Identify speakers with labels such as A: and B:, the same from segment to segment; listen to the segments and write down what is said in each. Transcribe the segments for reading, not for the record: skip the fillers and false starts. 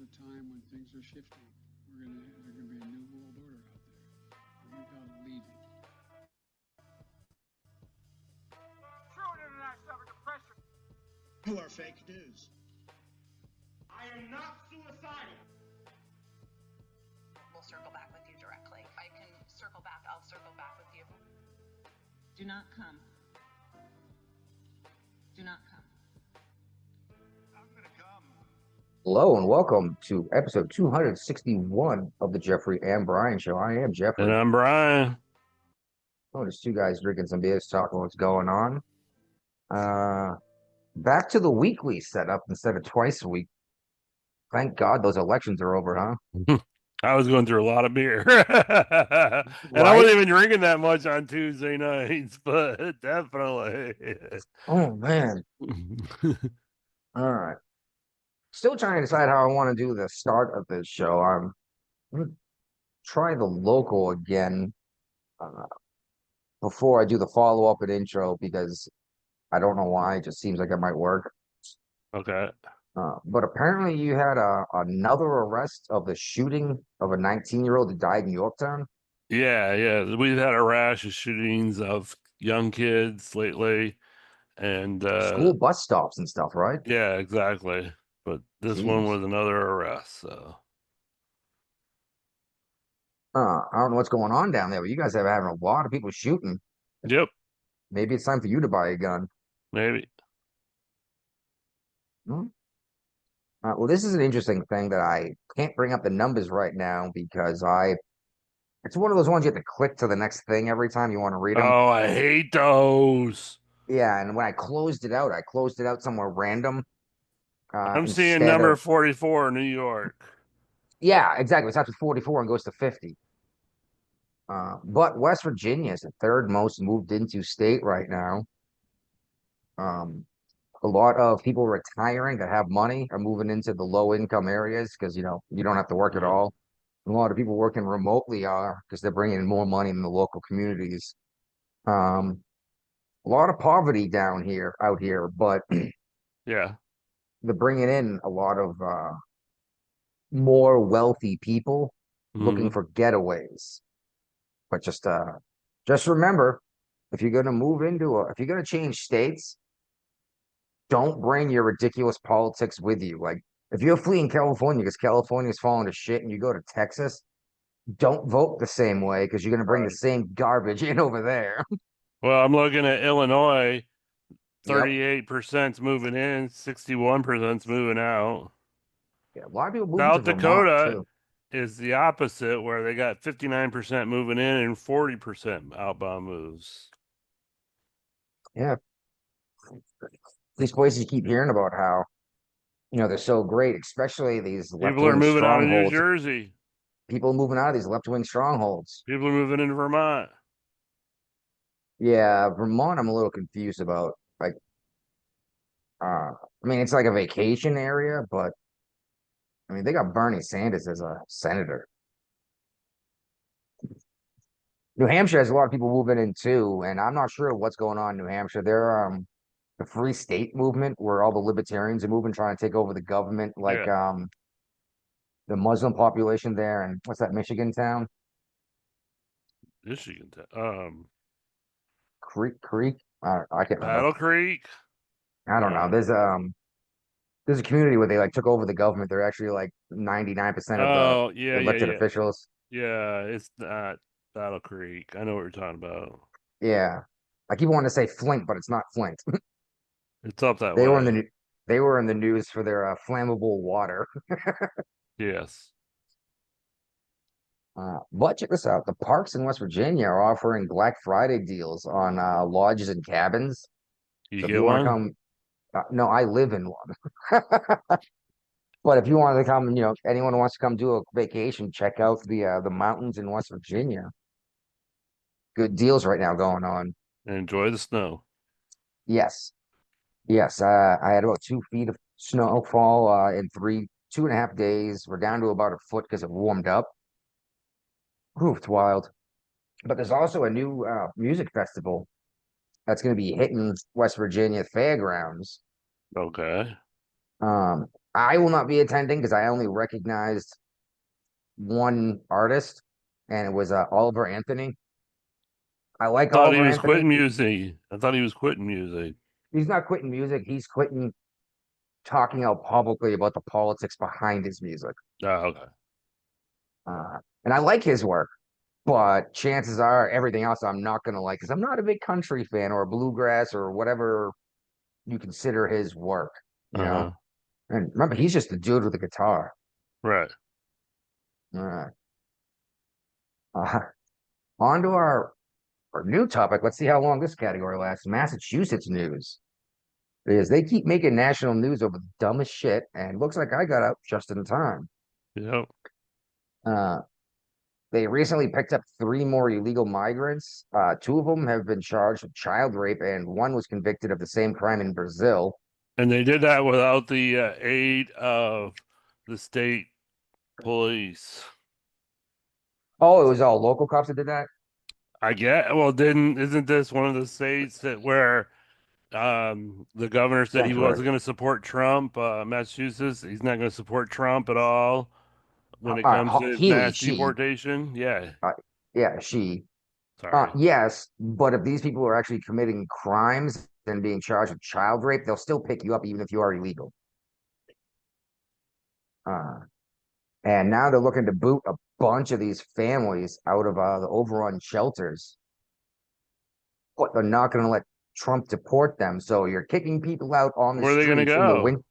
A: a time when things are shifting. There's gonna be a new world order out there, and we gotta lead it.
B: True internet suffered depression.
C: Who are fake news?
B: I am not suicidal.
D: We'll circle back with you directly. I can circle back. I'll circle back with you. Do not come. Do not come.
B: I'm gonna come.
E: Hello and welcome to episode 261 of the Jeffrey and Brian Show. I am Jeffrey.
F: And I'm Brian.
E: Oh, there's two guys drinking some beers, talking what's going on. Back to the weekly setup instead of twice a week. Thank God those elections are over, huh?
F: I was going through a lot of beer. And I wasn't even drinking that much on Tuesday nights, but definitely.
E: Oh, man. All right. Still trying to decide how I want to do the start of this show. I'm going to try the local again before I do the follow-up and intro because I don't know why. It just seems like it might work.
F: Okay.
E: But apparently you had another arrest of the shooting of a 19-year-old that died in Yorktown.
F: Yeah. We've had a rash of shootings of young kids lately. And
E: School bus stops and stuff, right?
F: yeah, exactly. But this one was another arrest, so.
E: I don't know what's going on down there, but you guys have having a lot of people shooting.
F: Yep.
E: Maybe it's time for you to buy a gun.
F: Maybe.
E: Well, this is an interesting thing that I can't bring up the numbers right now because it's one of those ones you have to click to the next thing every time you want to read them.
F: Oh, I hate those.
E: Yeah, and when I closed it out somewhere random.
F: I'm seeing number 44, New York.
E: Yeah, exactly. It's after 44 and goes to 50. But West Virginia is the third most moved into state right now. A lot of people retiring that have money are moving into the low income areas because you don't have to work at all. A lot of people working remotely are because they're bringing in more money in the local communities. A lot of poverty out here, but
F: yeah,
E: they're bringing in a lot of more wealthy people looking for getaways. But just remember, if you're gonna change states, don't bring your ridiculous politics with you. Like if you're fleeing California because California's falling to shit and you go to Texas, don't vote the same way because you're gonna bring the same garbage in over there.
F: Well, I'm looking at Illinois. 38%'s moving in, 61%'s moving out.
E: Yeah, a lot of people moving to
F: South
E: Vermont
F: Dakota
E: too.
F: is the opposite, where they got 59% moving in and 40% outbound moves.
E: Yeah. These places you keep hearing about how, they're so great, especially these
F: People are
E: left-wing
F: moving out of New
E: strongholds.
F: Jersey.
E: People moving out of these left-wing strongholds.
F: People are moving into Vermont.
E: Yeah, Vermont, I'm a little confused about. Like, I mean, it's like a vacation area, but I mean, they got Bernie Sanders as a senator. New Hampshire has a lot of people moving in too, and I'm not sure what's going on in New Hampshire. They're the free state movement where all the libertarians are moving, trying to take over the government, like the Muslim population there, and what's that Michigan town?
F: Michigan.
E: Creek. I can't remember.
F: Battle Creek.
E: I don't know. There's a community where they like took over the government. They're actually like 99% of the elected officials.
F: Yeah, it's not Battle Creek. I know what you're talking about.
E: Yeah, I keep wanting to say Flint, but it's not Flint.
F: It's up that
E: They
F: way.
E: were in the news for their flammable water.
F: Yes.
E: But check this out. The parks in West Virginia are offering Black Friday deals on lodges and cabins.
F: You
E: So if
F: get
E: you want to
F: one?
E: come, no, I live in one. But if you wanted to come, anyone who wants to come do a vacation, check out the mountains in West Virginia. Good deals right now going on.
F: And enjoy the snow.
E: Yes. Yes. I had about 2 feet of snowfall in 2.5 days. We're down to about a foot because it warmed up. Ooh, it's wild. But there's also a new music festival that's going to be hitting West Virginia fairgrounds.
F: Okay.
E: I will not be attending because I only recognized one artist, and it was Oliver Anthony. I like
F: Thought he
E: Oliver
F: was
E: Anthony.
F: quitting music. I thought he was quitting music.
E: He's not quitting music. He's quitting talking out publicly about the politics behind his music.
F: Oh, okay.
E: And I like his work, but chances are everything else I'm not going to like because I'm not a big country fan or bluegrass or whatever you consider his work, you know?
F: Uh-huh.
E: And remember, he's just a dude with a guitar.
F: Right.
E: Uh, uh, on to our new topic. Let's see how long this category lasts. Massachusetts news. Because they keep making national news over the dumbest shit, and looks like I got up just in time.
F: Yep.
E: Uh, they recently picked up three more illegal migrants. Two of them have been charged with child rape, and one was convicted of the same crime in Brazil.
F: And they did that without the aid of the state police.
E: Oh, it was all local cops that did that?
F: I get. Well, didn't isn't this one of the states that where the governor said he
E: Essentially.
F: wasn't going to support Trump? Massachusetts, he's not going to support Trump at all when it comes to
E: Healy,
F: mass
E: she.
F: deportation. Yeah.
E: Uh, yeah, she.
F: Sorry.
E: Yes, but if these people are actually committing crimes and being charged with child rape, they'll still pick you up even if you are illegal. Uh, and now they're looking to boot a bunch of these families out of the overrun shelters, but they're not going to let Trump deport them. So you're kicking people out on the
F: Where are they going to
E: streets in
F: go?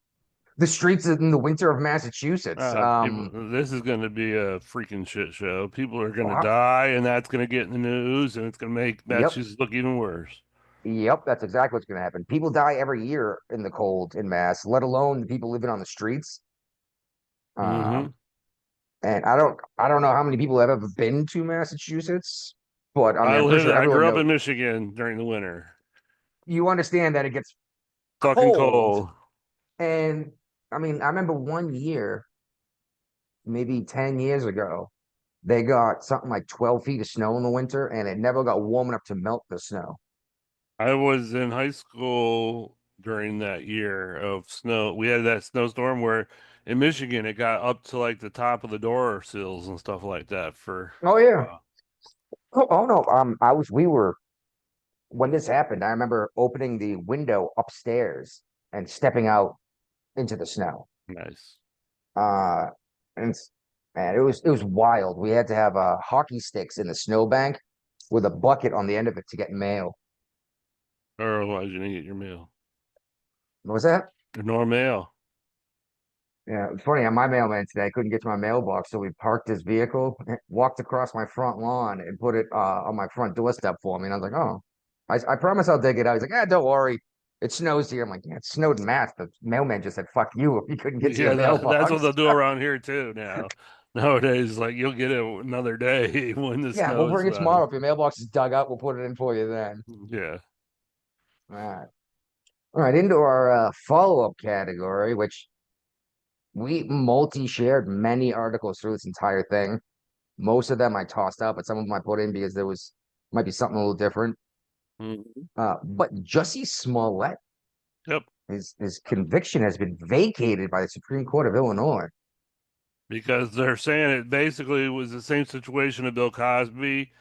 E: the streets in the winter of Massachusetts.
F: This is going to be a freaking shit show. People are going to
E: Oh,
F: die, and that's going to get in the news, and it's going to make
E: yep,
F: Massachusetts look even worse.
E: yep, that's exactly what's going to happen. People die every year in the cold in Mass, let alone the people living on the streets.
F: Mm-hmm.
E: Um, and I don't know how many people have ever been to Massachusetts, but I mean, I'm pretty sure
F: I
E: everyone
F: grew up
E: knows.
F: in Michigan during the winter.
E: You understand that it gets
F: Fucking
E: cold,
F: cold.
E: and I mean, I remember one year, maybe 10 years ago, they got something like 12 feet of snow in the winter, and it never got warm enough to melt the snow.
F: I was in high school during that year of snow. We had that snowstorm where in Michigan it got up to like the top of the door sills and stuff like that for
E: Oh
F: a
E: yeah.
F: while.
E: Oh no. We were when this happened. I remember opening the window upstairs and stepping out into the snow.
F: Nice.
E: Uh, and man, it was wild. We had to have hockey sticks in the snowbank with a bucket on the end of it to get mail.
F: Or otherwise you didn't get your meal.
E: What was that?
F: Your normal mail.
E: Yeah, it's funny. On my mailman today, I couldn't get to my mailbox, so we parked his vehicle, walked across my front lawn, and put it on my front doorstep for me. And I was like, "Oh, I promise I'll dig it out." He's like, "Ah, don't worry, it snows here." I'm like, "Yeah, it snowed in Mass." The mailman just said, "Fuck you" if you couldn't get to your
F: Yeah, that's what
E: mailbox.
F: they'll do around here too now. Nowadays, like you'll get it another day when the
E: Yeah, we'll
F: snow is
E: bring it
F: done.
E: tomorrow. If your mailbox is dug up, we'll put it in for you then.
F: Yeah.
E: All right, all right. Into our follow-up category, which we multi-shared many articles through this entire thing. Most of them I tossed out, but some of them I put in because there was might be something a little different.
F: Mhm.
E: But Jussie Smollett,
F: Yep.
E: his conviction has been vacated by the Supreme Court of Illinois.
F: Because they're saying it basically was the same situation of Bill Cosby,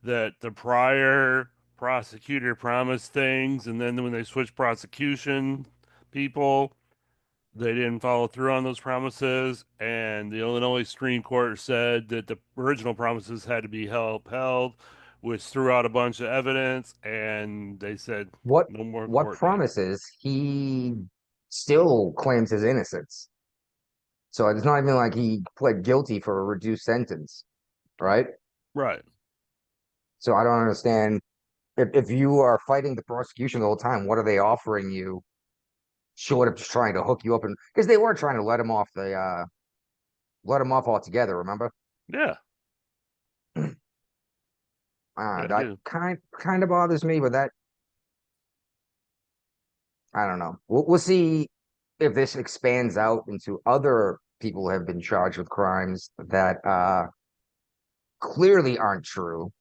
F: that the prior prosecutor promised things, and then when they switched prosecution people, they didn't follow through on those promises, and the Illinois Supreme Court said that the original promises had to be upheld, which threw out a bunch of evidence, and they said
E: What
F: no more
E: what
F: court dates.
E: promises he still claims his innocence. So it's not even like he pled guilty for a reduced sentence, right?
F: Right.
E: So I don't understand if you are fighting the prosecution the whole time, what are they offering you short of just trying to hook you up? And because they were trying to let him off altogether, remember?
F: Yeah. Yeah, I
E: That
F: do.
E: kind of bothers me, but that I don't know. We'll see if this expands out into other people who have been charged with crimes that clearly aren't true.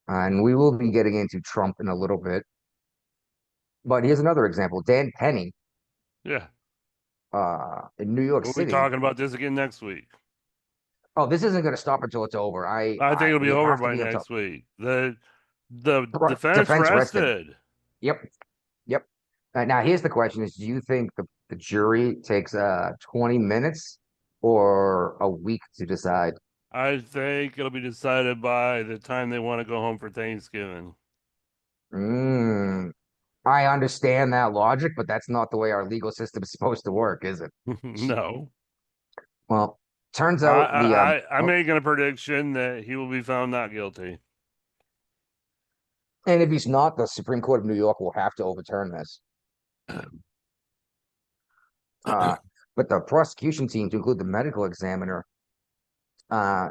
E: And we will be getting into Trump in a little bit. But here's another example. Dan Penny,
F: Yeah.
E: in New York
F: We'll be
E: City.
F: talking about this again next week.
E: Oh, this isn't going to stop until it's over.
F: I think it'll be
E: we
F: over
E: have to
F: by
E: be until
F: next week. The defense
E: defense rested.
F: rested.
E: Yep, yep. Now here's the question: Is do you think the jury takes 20 minutes or a week to decide?
F: I think it'll be decided by the time they want to go home for Thanksgiving.
E: Mm, I understand that logic, but that's not the way our legal system is supposed to work, is it?
F: No.
E: Well, turns out
F: I'm making a prediction that he will be found not guilty.
E: and if he's not, the Supreme Court of New York will have to overturn this. But the prosecution team, to include the medical examiner, uh,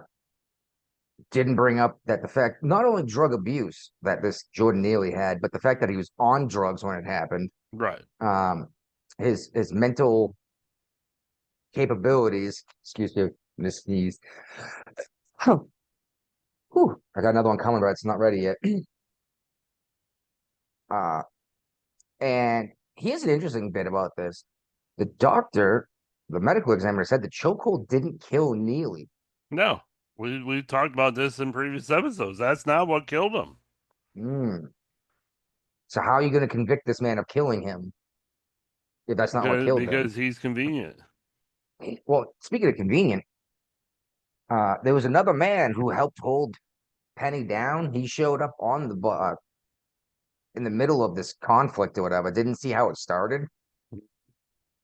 E: didn't bring up that the fact not only drug abuse that this Jordan Neely had, but the fact that he was on drugs when it happened.
F: Right.
E: His mental capabilities. Excuse me, Miss sneeze. Whew, I got another one coming, but it's not ready yet. uh, and here's an interesting bit about this. The doctor, the medical examiner, said the chokehold didn't kill Neely.
F: No. We talked about this in previous episodes. That's not what killed him.
E: Mm. So how are you going to convict this man of killing him if that's not what killed him?
F: Because he's convenient.
E: Well, speaking of convenient, there was another man who helped hold Penny down. He showed up on the in the middle of this conflict or whatever. Didn't see how it started.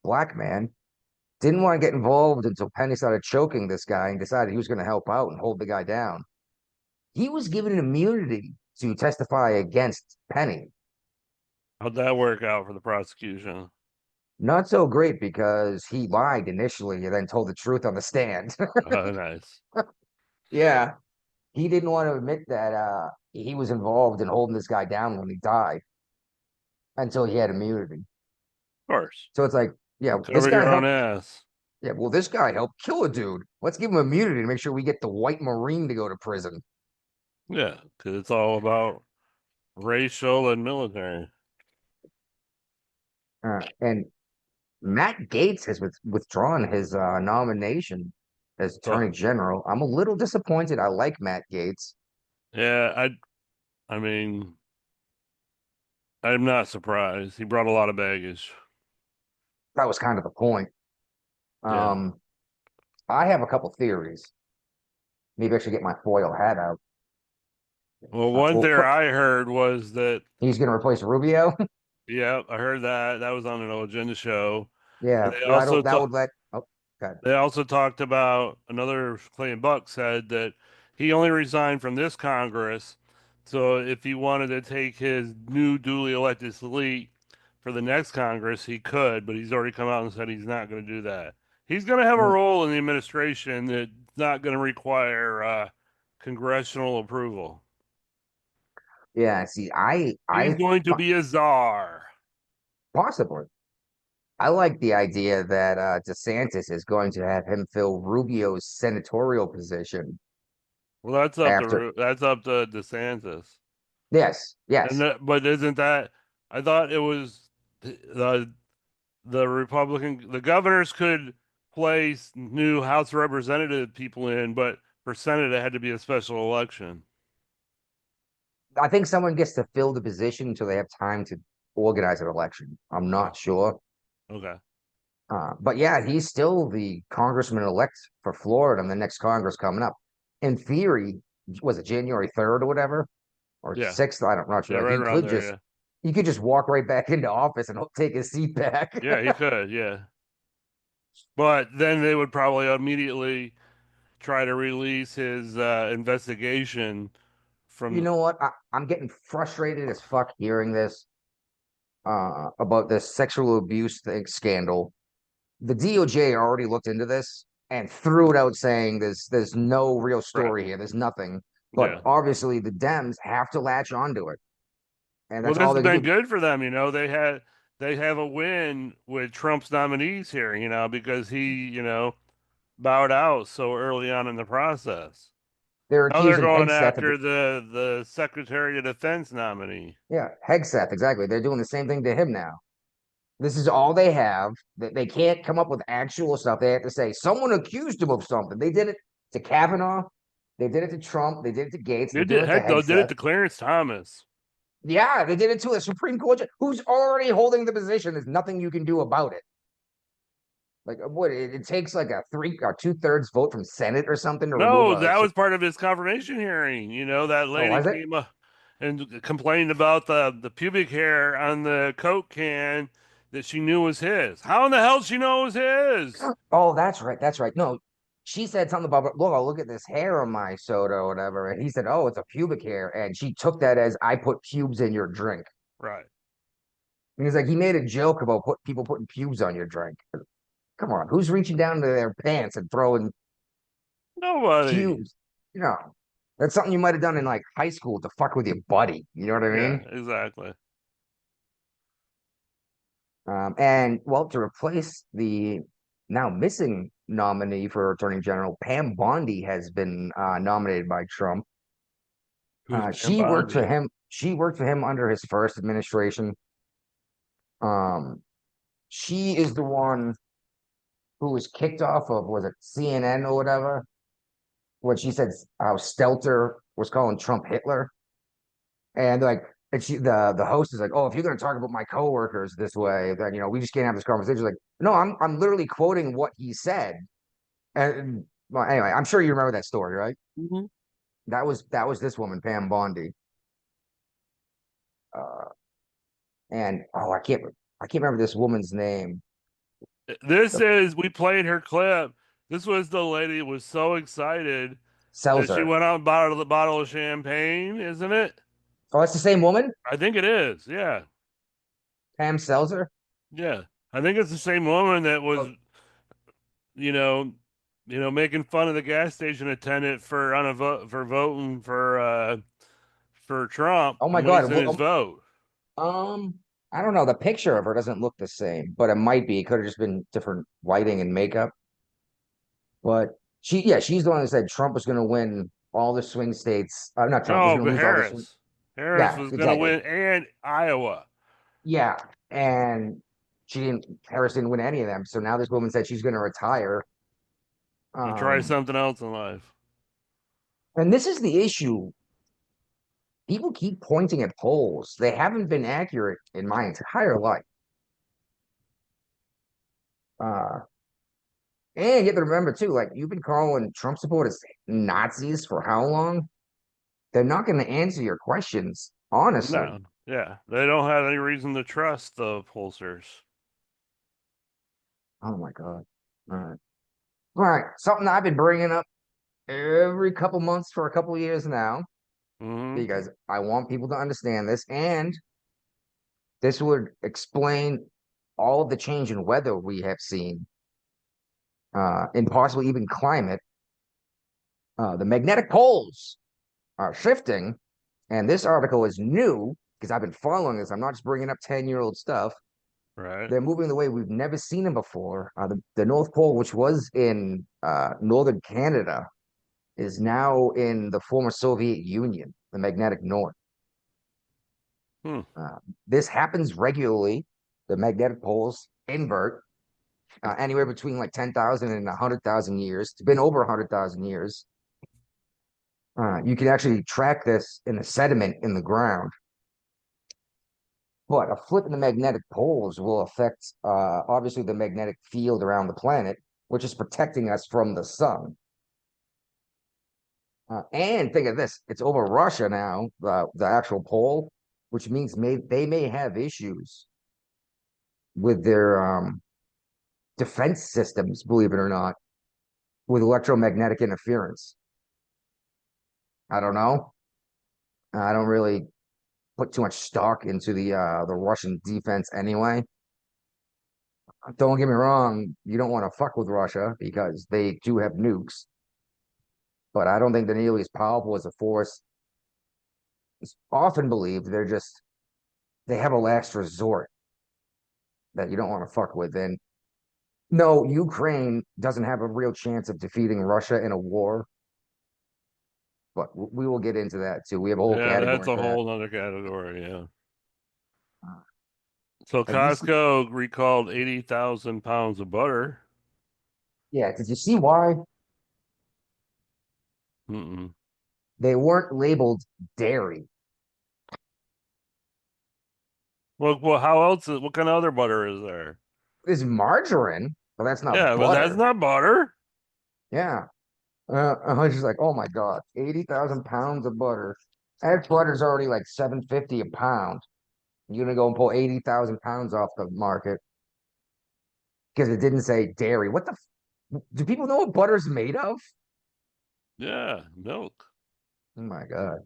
E: Black man didn't want to get involved until Penny started choking this guy and decided he was going to help out and hold the guy down. He was given immunity to testify against Penny.
F: How'd that work out for the prosecution?
E: Not so great because he lied initially and then told the truth on the stand.
F: Nice.
E: Yeah. He didn't want to admit that he was involved in holding this guy down when he died until he had immunity.
F: Of course.
E: So it's like, yeah, this
F: Cover
E: guy
F: your own
E: helped.
F: ass.
E: Yeah, well, this guy helped kill a dude. Let's give him immunity to make sure we get the white Marine to go to prison.
F: Yeah, because it's all about racial and military.
E: And Matt Gaetz has withdrawn his nomination as Attorney General. I'm a little disappointed. I like Matt Gaetz.
F: Yeah, I mean, I'm not surprised. He brought a lot of baggage.
E: That was kind of the point.
F: Yeah.
E: I have a couple theories. Maybe I should get my foil hat out.
F: Well, one theory I heard was that
E: he's going to replace Rubio.
F: Yeah, I heard that. That was on an agenda show.
E: Yeah,
F: They
E: well,
F: also
E: that would let. Oh, God.
F: They also talked about another Clayton Buck said that he only resigned from this Congress. So if he wanted to take his new duly elected slate for the next Congress, he could, but he's already come out and said he's not going to do that. He's going to have a role in the administration that's not going to require congressional approval.
E: Yeah, see,
F: he's going to be a czar.
E: Possibly. I like the idea that DeSantis is going to have him fill Rubio's senatorial position.
F: Well, that's up to DeSantis.
E: Yes, yes.
F: But isn't that? I thought it was the the governors could place new House of Representative people in, but for Senate it had to be a special election.
E: I think someone gets to fill the position until they have time to organize an election. I'm not sure.
F: Okay.
E: But yeah, he's still the congressman-elect for Florida in the next Congress coming up. In theory, was it January 3rd or whatever? Or 6th? I'm not sure.
F: Yeah, right around there,
E: he could just walk right back into office and take his seat back.
F: Yeah, he could, yeah. But then they would probably immediately try to release his investigation from.
E: You know what? I'm getting frustrated as fuck hearing this about this sexual abuse scandal. The DOJ already looked into this and threw it out saying there's no real story here. There's nothing. But obviously the Dems have to latch onto it. And that's all
F: this
E: they
F: has been good for them, They have a win with Trump's nominees here, because he, bowed out so early on in the process.
E: They're
F: going after the Secretary of Defense nominee.
E: Yeah, Hegseth, exactly. They're doing the same thing to him now. This is all they have. They can't come up with actual stuff. They have to say someone accused him of something. They did it to Kavanaugh. They did it to Trump. They did it to Gates. They're
F: They did
E: doing it to
F: heck though, did it
E: Hegseth.
F: to Clarence Thomas.
E: Yeah, they did it to a Supreme Court judge who's already holding the position. There's nothing you can do about it. Like what? It takes like a 2/3 vote from Senate or something to remove
F: No,
E: a.
F: that was part of his confirmation hearing. You know, that
E: Oh,
F: lady
E: was it?
F: came and complained about the pubic hair on the Coke can that she knew was his. How in the hell she know it was his?
E: Oh, that's right. That's right. No, she said something about, look, I'll look at this hair on my soda or whatever. And he said, oh, it's a pubic hair. And she took that as I put pubes in your drink.
F: Right.
E: And he's like, he made a joke about people putting pubes on your drink. Come on, who's reaching down to their pants and throwing
F: Nobody.
E: pubes? You know, that's something you might have done in like high school to fuck with your buddy. You know what I
F: Yeah,
E: mean?
F: exactly.
E: And well, to replace the now missing nominee for Attorney General, Pam Bondi has been nominated by Trump.
F: Who's Pam
E: She worked for
F: Bondi?
E: him. She worked for him under his first administration. Um, she is the one who was kicked off of, was it CNN or whatever? When she said how Stelter was calling Trump Hitler, and like, and the host is like, "Oh, if you're going to talk about my coworkers this way, then we just can't have this conversation." Like, no, I'm literally quoting what he said. And well, anyway, I'm sure you remember that story, right?
F: Mm-hmm.
E: That was this woman, Pam Bondi. Uh, and oh, I can't remember this woman's name.
F: This
E: The
F: is we played her clip. This was the lady who was so excited that she
E: Seltzer.
F: went out and bought the bottle of champagne, isn't it?
E: Oh, that's the same woman,
F: I think it is. Yeah.
E: Pam Seltzer.
F: Yeah. I think it's the same woman that was,
E: Oh,
F: you know, making fun of the gas station attendant for on a vote for voting for Trump
E: oh my
F: and
E: God.
F: wasting his vote.
E: I don't know. The picture of her doesn't look the same, but it might be. It could have just been different lighting and makeup. But yeah, she's the one that said Trump was going to win all the swing states. Not Trump was
F: No,
E: going to
F: but
E: lose all the swing.
F: Harris. Harris
E: Yeah,
F: was gonna
E: exactly.
F: win and Iowa
E: Yeah, and she didn't. Harris didn't win any of them. So now this woman said she's going to retire.
F: and try
E: Um,
F: something else in life.
E: and this is the issue. People keep pointing at polls. They haven't been accurate in my entire life. Uh, and you have to remember too, like you've been calling Trump supporters Nazis for how long? They're not going to answer your questions, honestly.
F: No, yeah, they don't have any reason to trust the pollsters.
E: Oh my God. All right. All right. Something I've been bringing up every couple months for a couple years now,
F: Hmm.
E: because I want people to understand this. And this would explain all of the change in weather we have seen, and possibly even climate. The magnetic poles are shifting. And this article is new because I've been following this. I'm not just bringing up 10-year-old stuff.
F: Right.
E: They're moving the way we've never seen them before. The North Pole, which was in northern Canada, is now in the former Soviet Union, the magnetic north.
F: Hmm.
E: Uh, this happens regularly. The magnetic poles invert anywhere between like 10,000 and 100,000 years. It's been over 100,000 years. You can actually track this in the sediment in the ground. But a flip in the magnetic poles will affect, obviously, the magnetic field around the planet, which is protecting us from the sun. And think of this, it's over Russia now, the actual pole, which means they may have issues with their defense systems, believe it or not, with electromagnetic interference. I don't know. I don't really put too much stock into the Russian defense anyway. Don't get me wrong, you don't want to fuck with Russia because they do have nukes, but I don't think they're nearly as powerful as a force. It's often believed they have a last resort that you don't want to fuck with. And no, Ukraine doesn't have a real chance of defeating Russia in a war, but we will get into that too. We have a whole
F: Yeah, that's
E: category
F: a
E: for that.
F: whole other category. Yeah. So
E: Have you seen?
F: Costco recalled 80,000 pounds of butter.
E: Yeah, did you see why
F: Mm-mm.
E: they weren't labeled dairy?
F: Well, how else? What kind of other butter is there?
E: There's margarine, but that's not
F: Yeah, but that's
E: butter.
F: not butter.
E: Yeah. I was just like, oh my God, 80,000 pounds of butter. That butter's already like 750 a pound. You're gonna go and pull 80,000 pounds off the market because it didn't say dairy. What the do people know what butter's made of?
F: Yeah, milk.
E: Oh my God.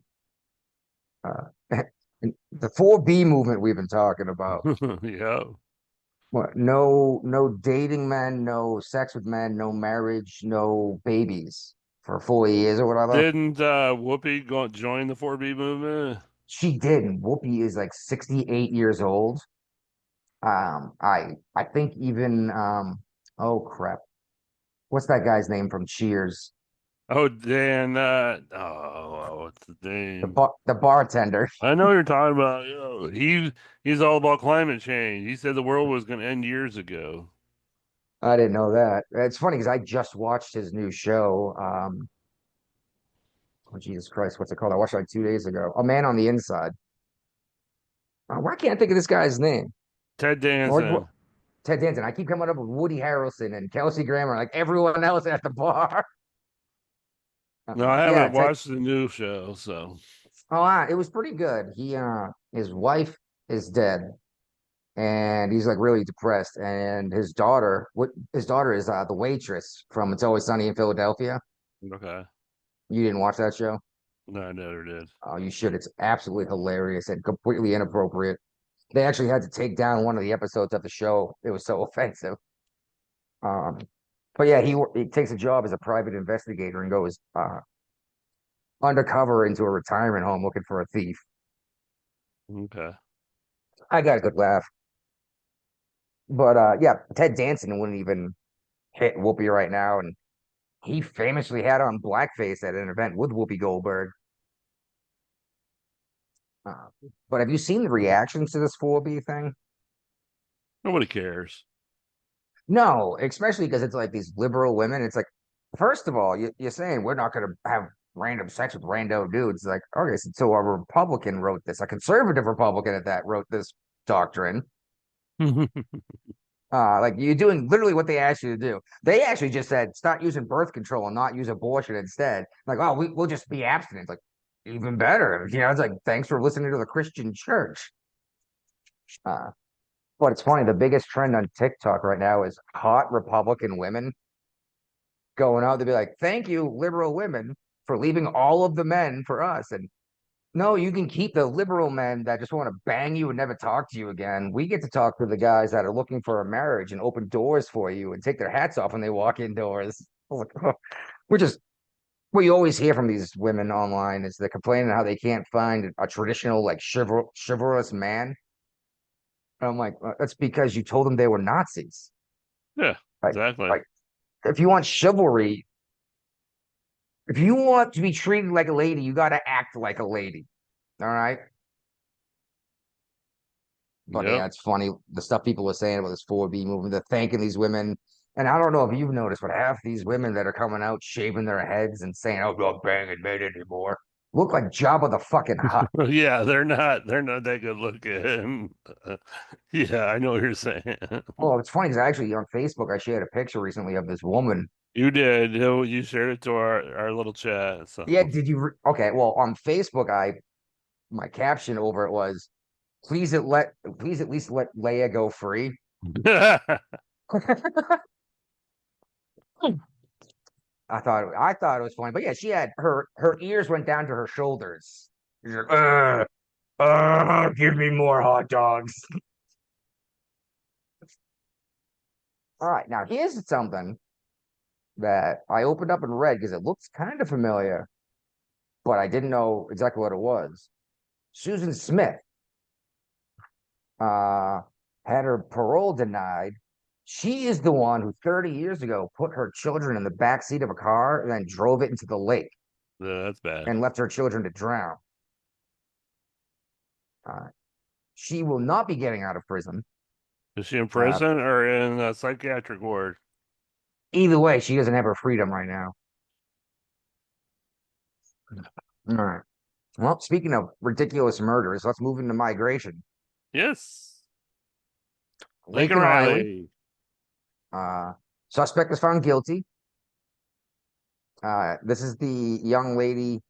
E: Uh, the 4B movement we've been talking about.
F: Yeah.
E: What? No dating men, no sex with men, no marriage, no babies for 4 years or whatever.
F: Didn't Whoopi go join the 4B movement?
E: She didn't. Whoopi is like 68 years old. I think even oh crap. What's that guy's name from Cheers?
F: Oh, Dan. What's the name?
E: The bartender.
F: I know you're talking about. He's all about climate change. He said the world was going to end years ago.
E: I didn't know that. It's funny because I just watched his new show. Oh, Jesus Christ, what's it called? I watched it like 2 days ago. A Man on the Inside. Why can't I think of this guy's name?
F: Ted
E: Or
F: Danson.
E: Ted Danson. I keep coming up with Woody Harrelson and Kelsey Grammer, like everyone else at the bar.
F: No, I
E: Yeah,
F: haven't
E: Ted.
F: watched the new show, so
E: Oh, it was pretty good. His wife is dead, and he's like really depressed. And his daughter is the waitress from It's Always Sunny in Philadelphia.
F: okay.
E: You didn't watch that show?
F: No, I never did.
E: Oh, you should. It's absolutely hilarious and completely inappropriate. They actually had to take down one of the episodes of the show. It was so offensive. Um, but yeah, he takes a job as a private investigator and goes undercover into a retirement home looking for a thief.
F: Okay.
E: I got a good laugh. But yeah, Ted Danson wouldn't even hit Whoopi right now, and he famously had on blackface at an event with Whoopi Goldberg. Uh, but have you seen the reactions to this 4B thing?
F: Nobody cares.
E: No, especially because it's like these liberal women. It's like, first of all, you're saying we're not going to have random sex with rando dudes. Like, okay, so a Republican wrote this, a conservative Republican at that wrote this doctrine. Like you're doing literally what they asked you to do. They actually just said start using birth control and not use abortion instead. Like, oh, we'll just be abstinent. Like, even better. It's like thanks for listening to the Christian church. Uh, but it's funny. The biggest trend on TikTok right now is hot Republican women going out to be like, thank you, liberal women, for leaving all of the men for us. And no, you can keep the liberal men that just want to bang you and never talk to you again. We get to talk to the guys that are looking for a marriage and open doors for you and take their hats off when they walk indoors. Which is what you always hear from these women online is they're complaining how they can't find a traditional like chivalrous man. And I'm like, that's because you told them they were Nazis.
F: Yeah,
E: Like,
F: exactly.
E: like if you want chivalry, if you want to be treated like a lady, you got to act like a lady. All right. But
F: Yep.
E: yeah, it's funny the stuff people are saying about this 4B movement. They're thanking these women. And I don't know if you've noticed, but half these women that are coming out shaving their heads and saying, oh, don't bang and men anymore, look like Jabba the fucking Hutt.
F: Yeah, they're not that good looking. Yeah, I know what you're saying.
E: Well, it's funny because actually on Facebook, I shared a picture recently of this woman.
F: You did. You shared it to our little chat. So
E: Yeah, okay, well, on Facebook, my caption over it was, please at least let Leia go free. I thought it was funny, but yeah, she had her ears went down to her shoulders. She's like, give me more hot dogs. All right, now here's something that I opened up and read because it looks kind of familiar, but I didn't know exactly what it was. Susan Smith uh had her parole denied. She is the one who 30 years ago put her children in the back seat of a car and then drove it into the lake
F: yeah, that's bad.
E: and left her children to drown. Uh, She will not be getting out of prison.
F: Is she in prison or in a psychiatric ward?
E: Either way, she doesn't have her freedom right now. All right. Well, speaking of ridiculous murders, let's move into migration.
F: Yes.
E: Lincoln Riley, suspect is found guilty. This is the young lady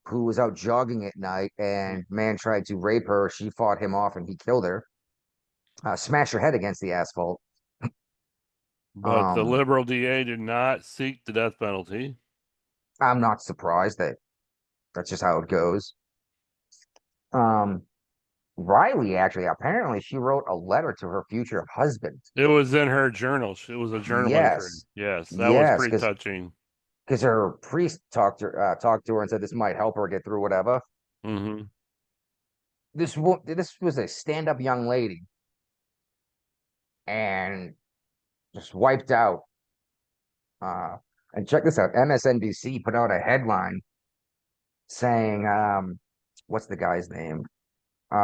E: who was out jogging at night and man tried to rape her. She fought him off and he killed her. Smashed her head against the asphalt.
F: But the liberal DA did not seek the death penalty.
E: I'm not surprised that that's just how it goes. Riley actually, apparently she wrote a letter to her future husband.
F: It was in her journal. It was a journal entry. Yes, that was pretty touching.
E: Because her priest talked to her and said this might help her get through whatever.
F: Mm-hmm.
E: This was a stand-up young lady, and just wiped out. And check this out: MSNBC put out a headline saying, "What's the guy's name?" Oh,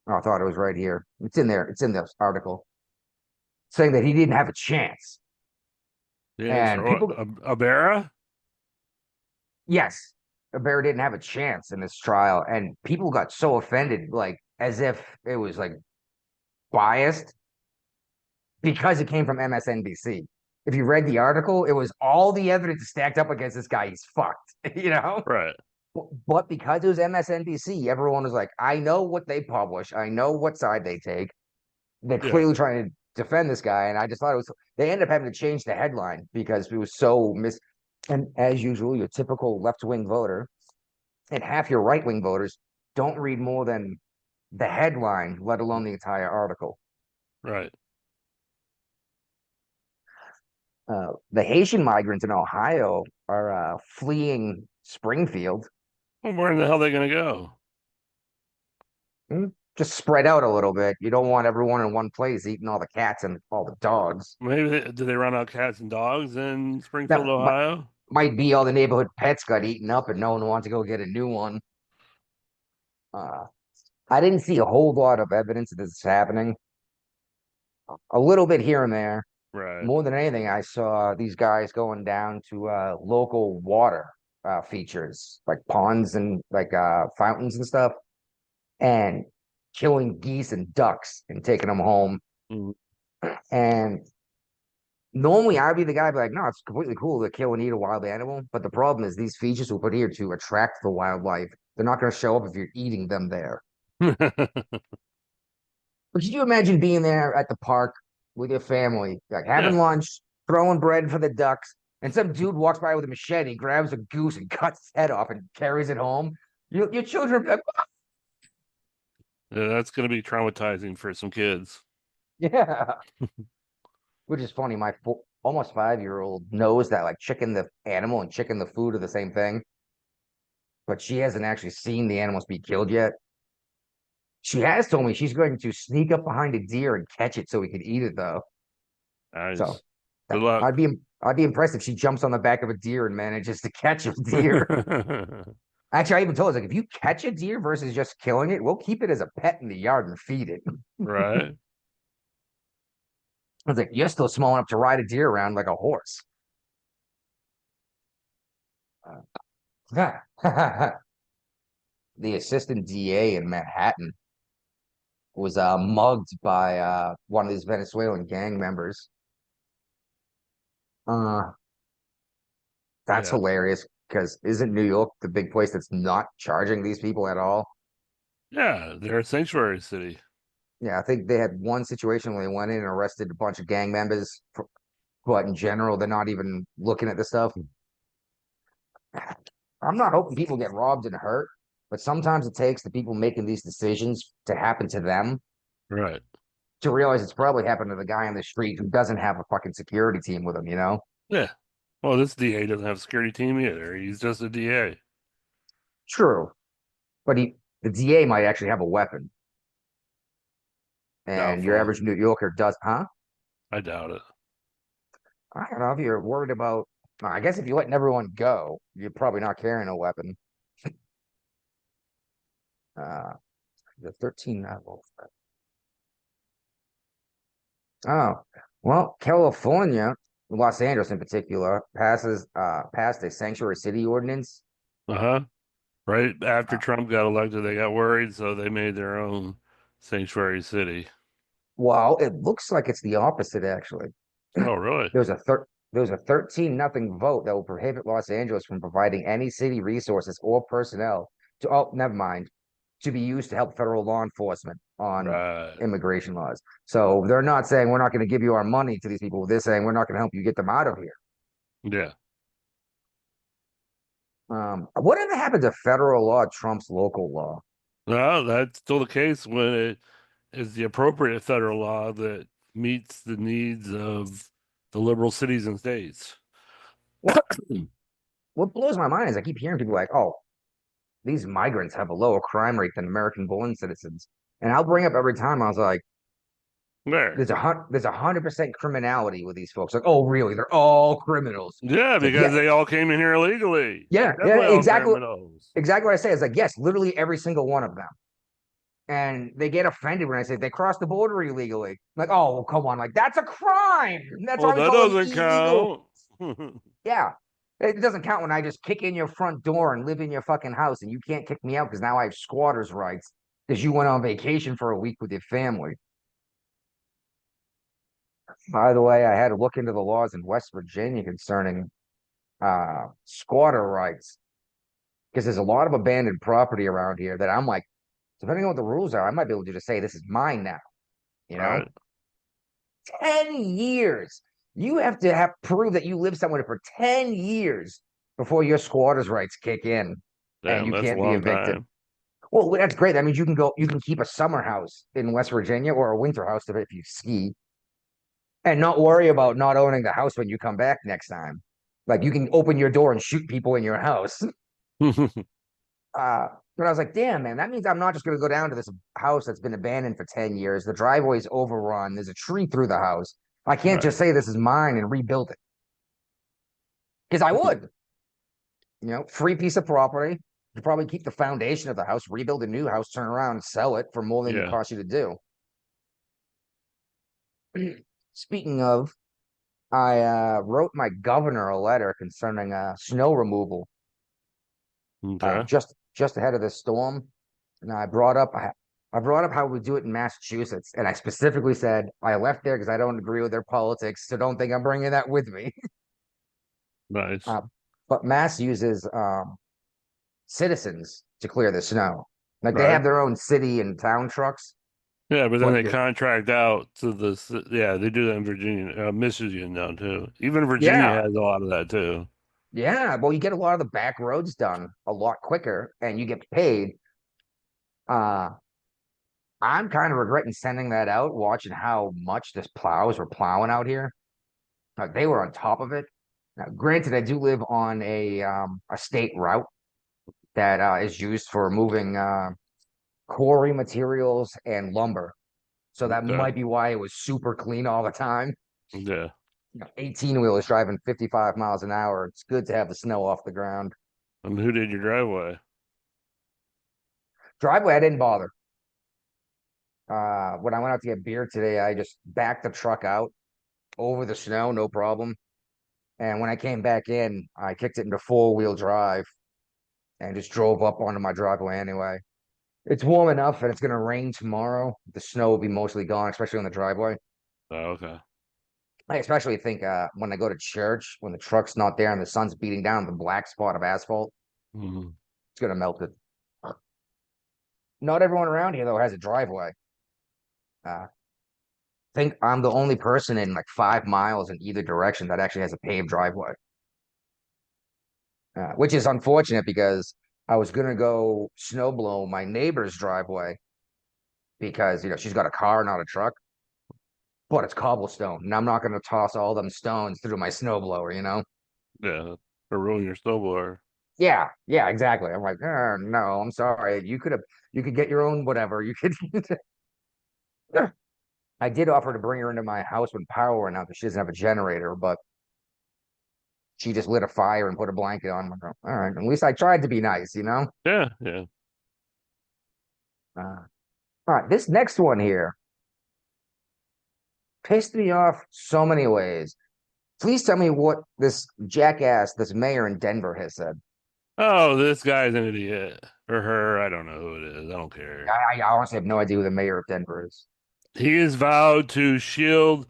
E: I thought it was right here. It's in there. It's in this article saying that he didn't have a chance.
F: Yeah,
E: And people,
F: Abera?
E: yes, Bear didn't have a chance in this trial, and people got so offended, like as if it was like biased because it came from MSNBC. If you read the article, it was all the evidence stacked up against this guy. He's fucked, you know?
F: Right.
E: But because it was MSNBC, everyone was like, I know what they publish. I know what side they take. They're clearly trying to defend this guy. And I just thought it was, they ended up having to change the headline because it was so and as usual, your typical left-wing voter and half your right-wing voters don't read more than the headline, let alone the entire article.
F: Right.
E: The Haitian migrants in Ohio are fleeing Springfield.
F: Well, where in the hell are they going to go?
E: Just spread out a little bit. You don't want everyone in one place eating all the cats and all the dogs.
F: Maybe do they run out cats and dogs in Springfield, Ohio?
E: Might be all the neighborhood pets got eaten up and no one wants to go get a new one. I didn't see a whole lot of evidence that this is happening. A little bit here and there.
F: Right.
E: More than anything, I saw these guys going down to local water features, like ponds and like fountains and stuff, and killing geese and ducks and taking them home. Mm-hmm. And normally I'd be the guy be like, no, it's completely cool to kill and eat a wild animal. But the problem is these features were put here to attract the wildlife. They're not going to show up if you're eating them there. But could you imagine being there at the park with your family, like having lunch, throwing bread for the ducks, and some dude walks by with a machete, grabs a goose and cuts its head off and carries it home? Your children are like, oh.
F: Yeah, that's going to be traumatizing for some kids.
E: Yeah. Which is funny. My almost 5-year-old knows that like chicken the animal and chicken the food are the same thing, but she hasn't actually seen the animals be killed yet. She has told me she's going to sneak up behind a deer and catch it so we can eat it, though.
F: Nice.
E: So
F: good luck.
E: I'd be impressed if she jumps on the back of a deer and manages to catch a deer. Actually, I even told her, like, if you catch a deer versus just killing it, we'll keep it as a pet in the yard and feed it.
F: Right.
E: I was like, you're still small enough to ride a deer around like a horse. The assistant DA in Manhattan was mugged by one of these Venezuelan gang members. That's hilarious because isn't New York the big place that's not charging these people at all?
F: Yeah, they're a sanctuary city.
E: Yeah, I think they had one situation where they went in and arrested a bunch of gang members, but in general, they're not even looking at this stuff. I'm not hoping people get robbed and hurt, but sometimes it takes the people making these decisions to happen to them.
F: Right.
E: To realize it's probably happened to the guy on the street who doesn't have a fucking security team with him, you know?
F: Yeah. Well, this DA doesn't have a security team either. He's just a DA.
E: True. But the DA might actually have a weapon. And
F: Doubtful.
E: Your average New Yorker does, huh?
F: I doubt it.
E: I don't know if you're worried about, I guess if you're letting everyone go, you're probably not carrying a weapon. The 13 level. Oh, well, California, Los Angeles in particular, passed a sanctuary city ordinance.
F: Uh-huh. Right after
E: Uh,
F: Trump got elected, they got worried, so they made their own sanctuary city.
E: well, it looks like it's the opposite actually.
F: Oh, really?
E: There's a thir there's a 13-0 vote that will prohibit Los Angeles from providing any city resources or personnel to, oh, never mind, to be used to help federal law enforcement on
F: Right.
E: immigration laws. So they're not saying we're not going to give you our money to these people. They're saying we're not going to help you get them out of here.
F: Yeah.
E: Whatever happened to federal law trumps local law?
F: No, that's still the case when it is the appropriate federal law that meets the needs of the liberal cities and states.
E: What what blows my mind is I keep hearing people like, "Oh, these migrants have a lower crime rate than American-born citizens," and I'll bring up every time I was like,
F: There.
E: there's 100% criminality with these folks. Like, oh, really? They're all criminals.
F: Yeah,
E: It's like,
F: because
E: yeah,
F: they all came in here illegally. They're
E: yeah,
F: definitely all
E: exactly,
F: criminals.
E: exactly what I say. Is like, yes, literally every single one of them. And they get offended when I say they crossed the border illegally. Like, oh, well, come on, like that's a crime. That's
F: Well,
E: why we
F: that
E: call them
F: doesn't
E: illegal.
F: count.
E: Yeah. It doesn't count when I just kick in your front door and live in your fucking house and you can't kick me out because now I have squatters' rights because you went on vacation for a week with your family. By the way, I had to look into the laws in West Virginia concerning squatter rights because there's a lot of abandoned property around here that I'm like, depending on what the rules are, I might be able to just say this is mine now, you know?
F: Right.
E: 10 years. You have to have prove that you live somewhere for 10 years before your squatters' rights kick in and
F: Damn,
E: you
F: that's a
E: can't be
F: long
E: evicted.
F: time.
E: Well, that's great. That means you can keep a summer house in West Virginia or a winter house if you ski and not worry about not owning the house when you come back next time. Like you can open your door and shoot people in your house. But I was like, damn, man, that means I'm not just going to go down to this house that's been abandoned for 10 years. The driveway's overrun. There's a tree through the house. I can't
F: Right.
E: just say this is mine and rebuild it because I would, free piece of property. You probably keep the foundation of the house, rebuild a new house, turn around and sell it for more than it
F: Yeah.
E: costs you to do. Speaking of, I wrote my governor a letter concerning snow removal
F: Okay.
E: just ahead of this storm, and I brought up how we do it in Massachusetts, and I specifically said I left there because I don't agree with their politics, so don't think I'm bringing that with me.
F: Nice.
E: Uh, but Mass uses citizens to clear the snow. Like they
F: Right.
E: have their own city and town trucks,
F: Yeah, but then
E: but
F: they contract out to yeah, they do that in Virginia, Michigan now too. Even Virginia
E: yeah,
F: has a lot of that too.
E: yeah. Well, you get a lot of the back roads done a lot quicker, and you get paid. Uh, I'm kind of regretting sending that out, watching how much this plows were plowing out here. They were on top of it. Now, granted, I do live on a state route that is used for moving quarry materials and lumber. So that
F: Okay.
E: might be why it was super clean all the time.
F: Yeah.
E: 18 wheelers driving 55 miles an hour. It's good to have the snow off the ground.
F: And who did your driveway?
E: Driveway, I didn't bother. When I went out to get beer today, I just backed the truck out over the snow, no problem. And when I came back in, I kicked it into four-wheel drive and just drove up onto my driveway anyway. It's warm enough and it's going to rain tomorrow. The snow will be mostly gone, especially on the driveway.
F: Oh, okay.
E: I especially think when I go to church, when the truck's not there and the sun's beating down the black spot of asphalt,
F: Mhm.
E: it's going to melt it. Not everyone around here, though, has a driveway. I think I'm the only person in like 5 miles in either direction that actually has a paved driveway, which is unfortunate because I was going to go snow blow my neighbor's driveway because, she's got a car, not a truck, but it's cobblestone. And I'm not going to toss all them stones through my snowblower.
F: Yeah. For ruining your snowblower.
E: Yeah, yeah, exactly. I'm like, no, I'm sorry. You could get your own whatever. You could. I did offer to bring her into my house when power went out because she doesn't have a generator, but she just lit a fire and put a blanket on. I'm like, all right, at least I tried to be nice.
F: Yeah, yeah.
E: Uh, All right, this next one here pissed me off so many ways. Please tell me what this jackass, this mayor in Denver has said.
F: Oh, this guy's an idiot. Or her. I don't know who it is. I don't care.
E: I honestly have no idea who the mayor of Denver is.
F: He has vowed to shield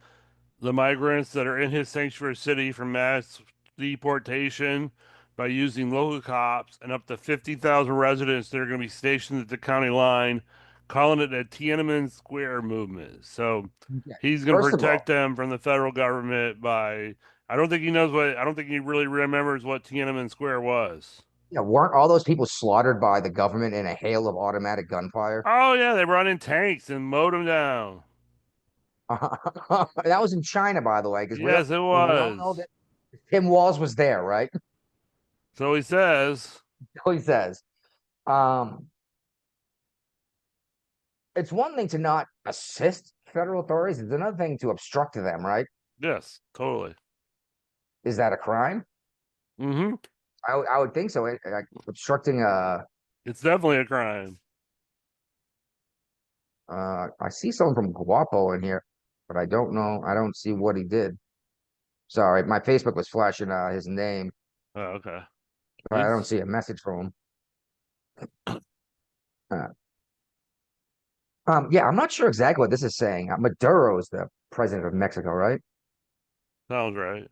F: the migrants that are in his sanctuary city from mass deportation by using local cops and up to 50,000 residents that are going to be stationed at the county line, calling it a Tiananmen Square movement. So
E: Yeah.
F: he's going to
E: First of
F: protect
E: all,
F: them from the federal government by. I don't think he knows what. I don't think he really remembers what Tiananmen Square was.
E: yeah, weren't all those people slaughtered by the government in a hail of automatic gunfire?
F: Oh yeah, they brought in tanks and mowed them down.
E: That was in China, by the way, because
F: Yes, it
E: we all know
F: was.
E: that Tim Walz was there, right?
F: So he says.
E: So he says. Um, it's one thing to not assist federal authorities; it's another thing to obstruct them, right?
F: Yes, totally.
E: Is that a crime?
F: Mm-hmm.
E: I would think so. Like obstructing
F: It's definitely a crime.
E: I see someone from Guapo in here, but I don't know. I don't see what he did. Sorry, my Facebook was flashing his name,
F: Oh, okay.
E: but I don't
F: He's
E: see a message from him. Uh, yeah, I'm not sure exactly what this is saying. Maduro is the president of Mexico, right?
F: sounds right.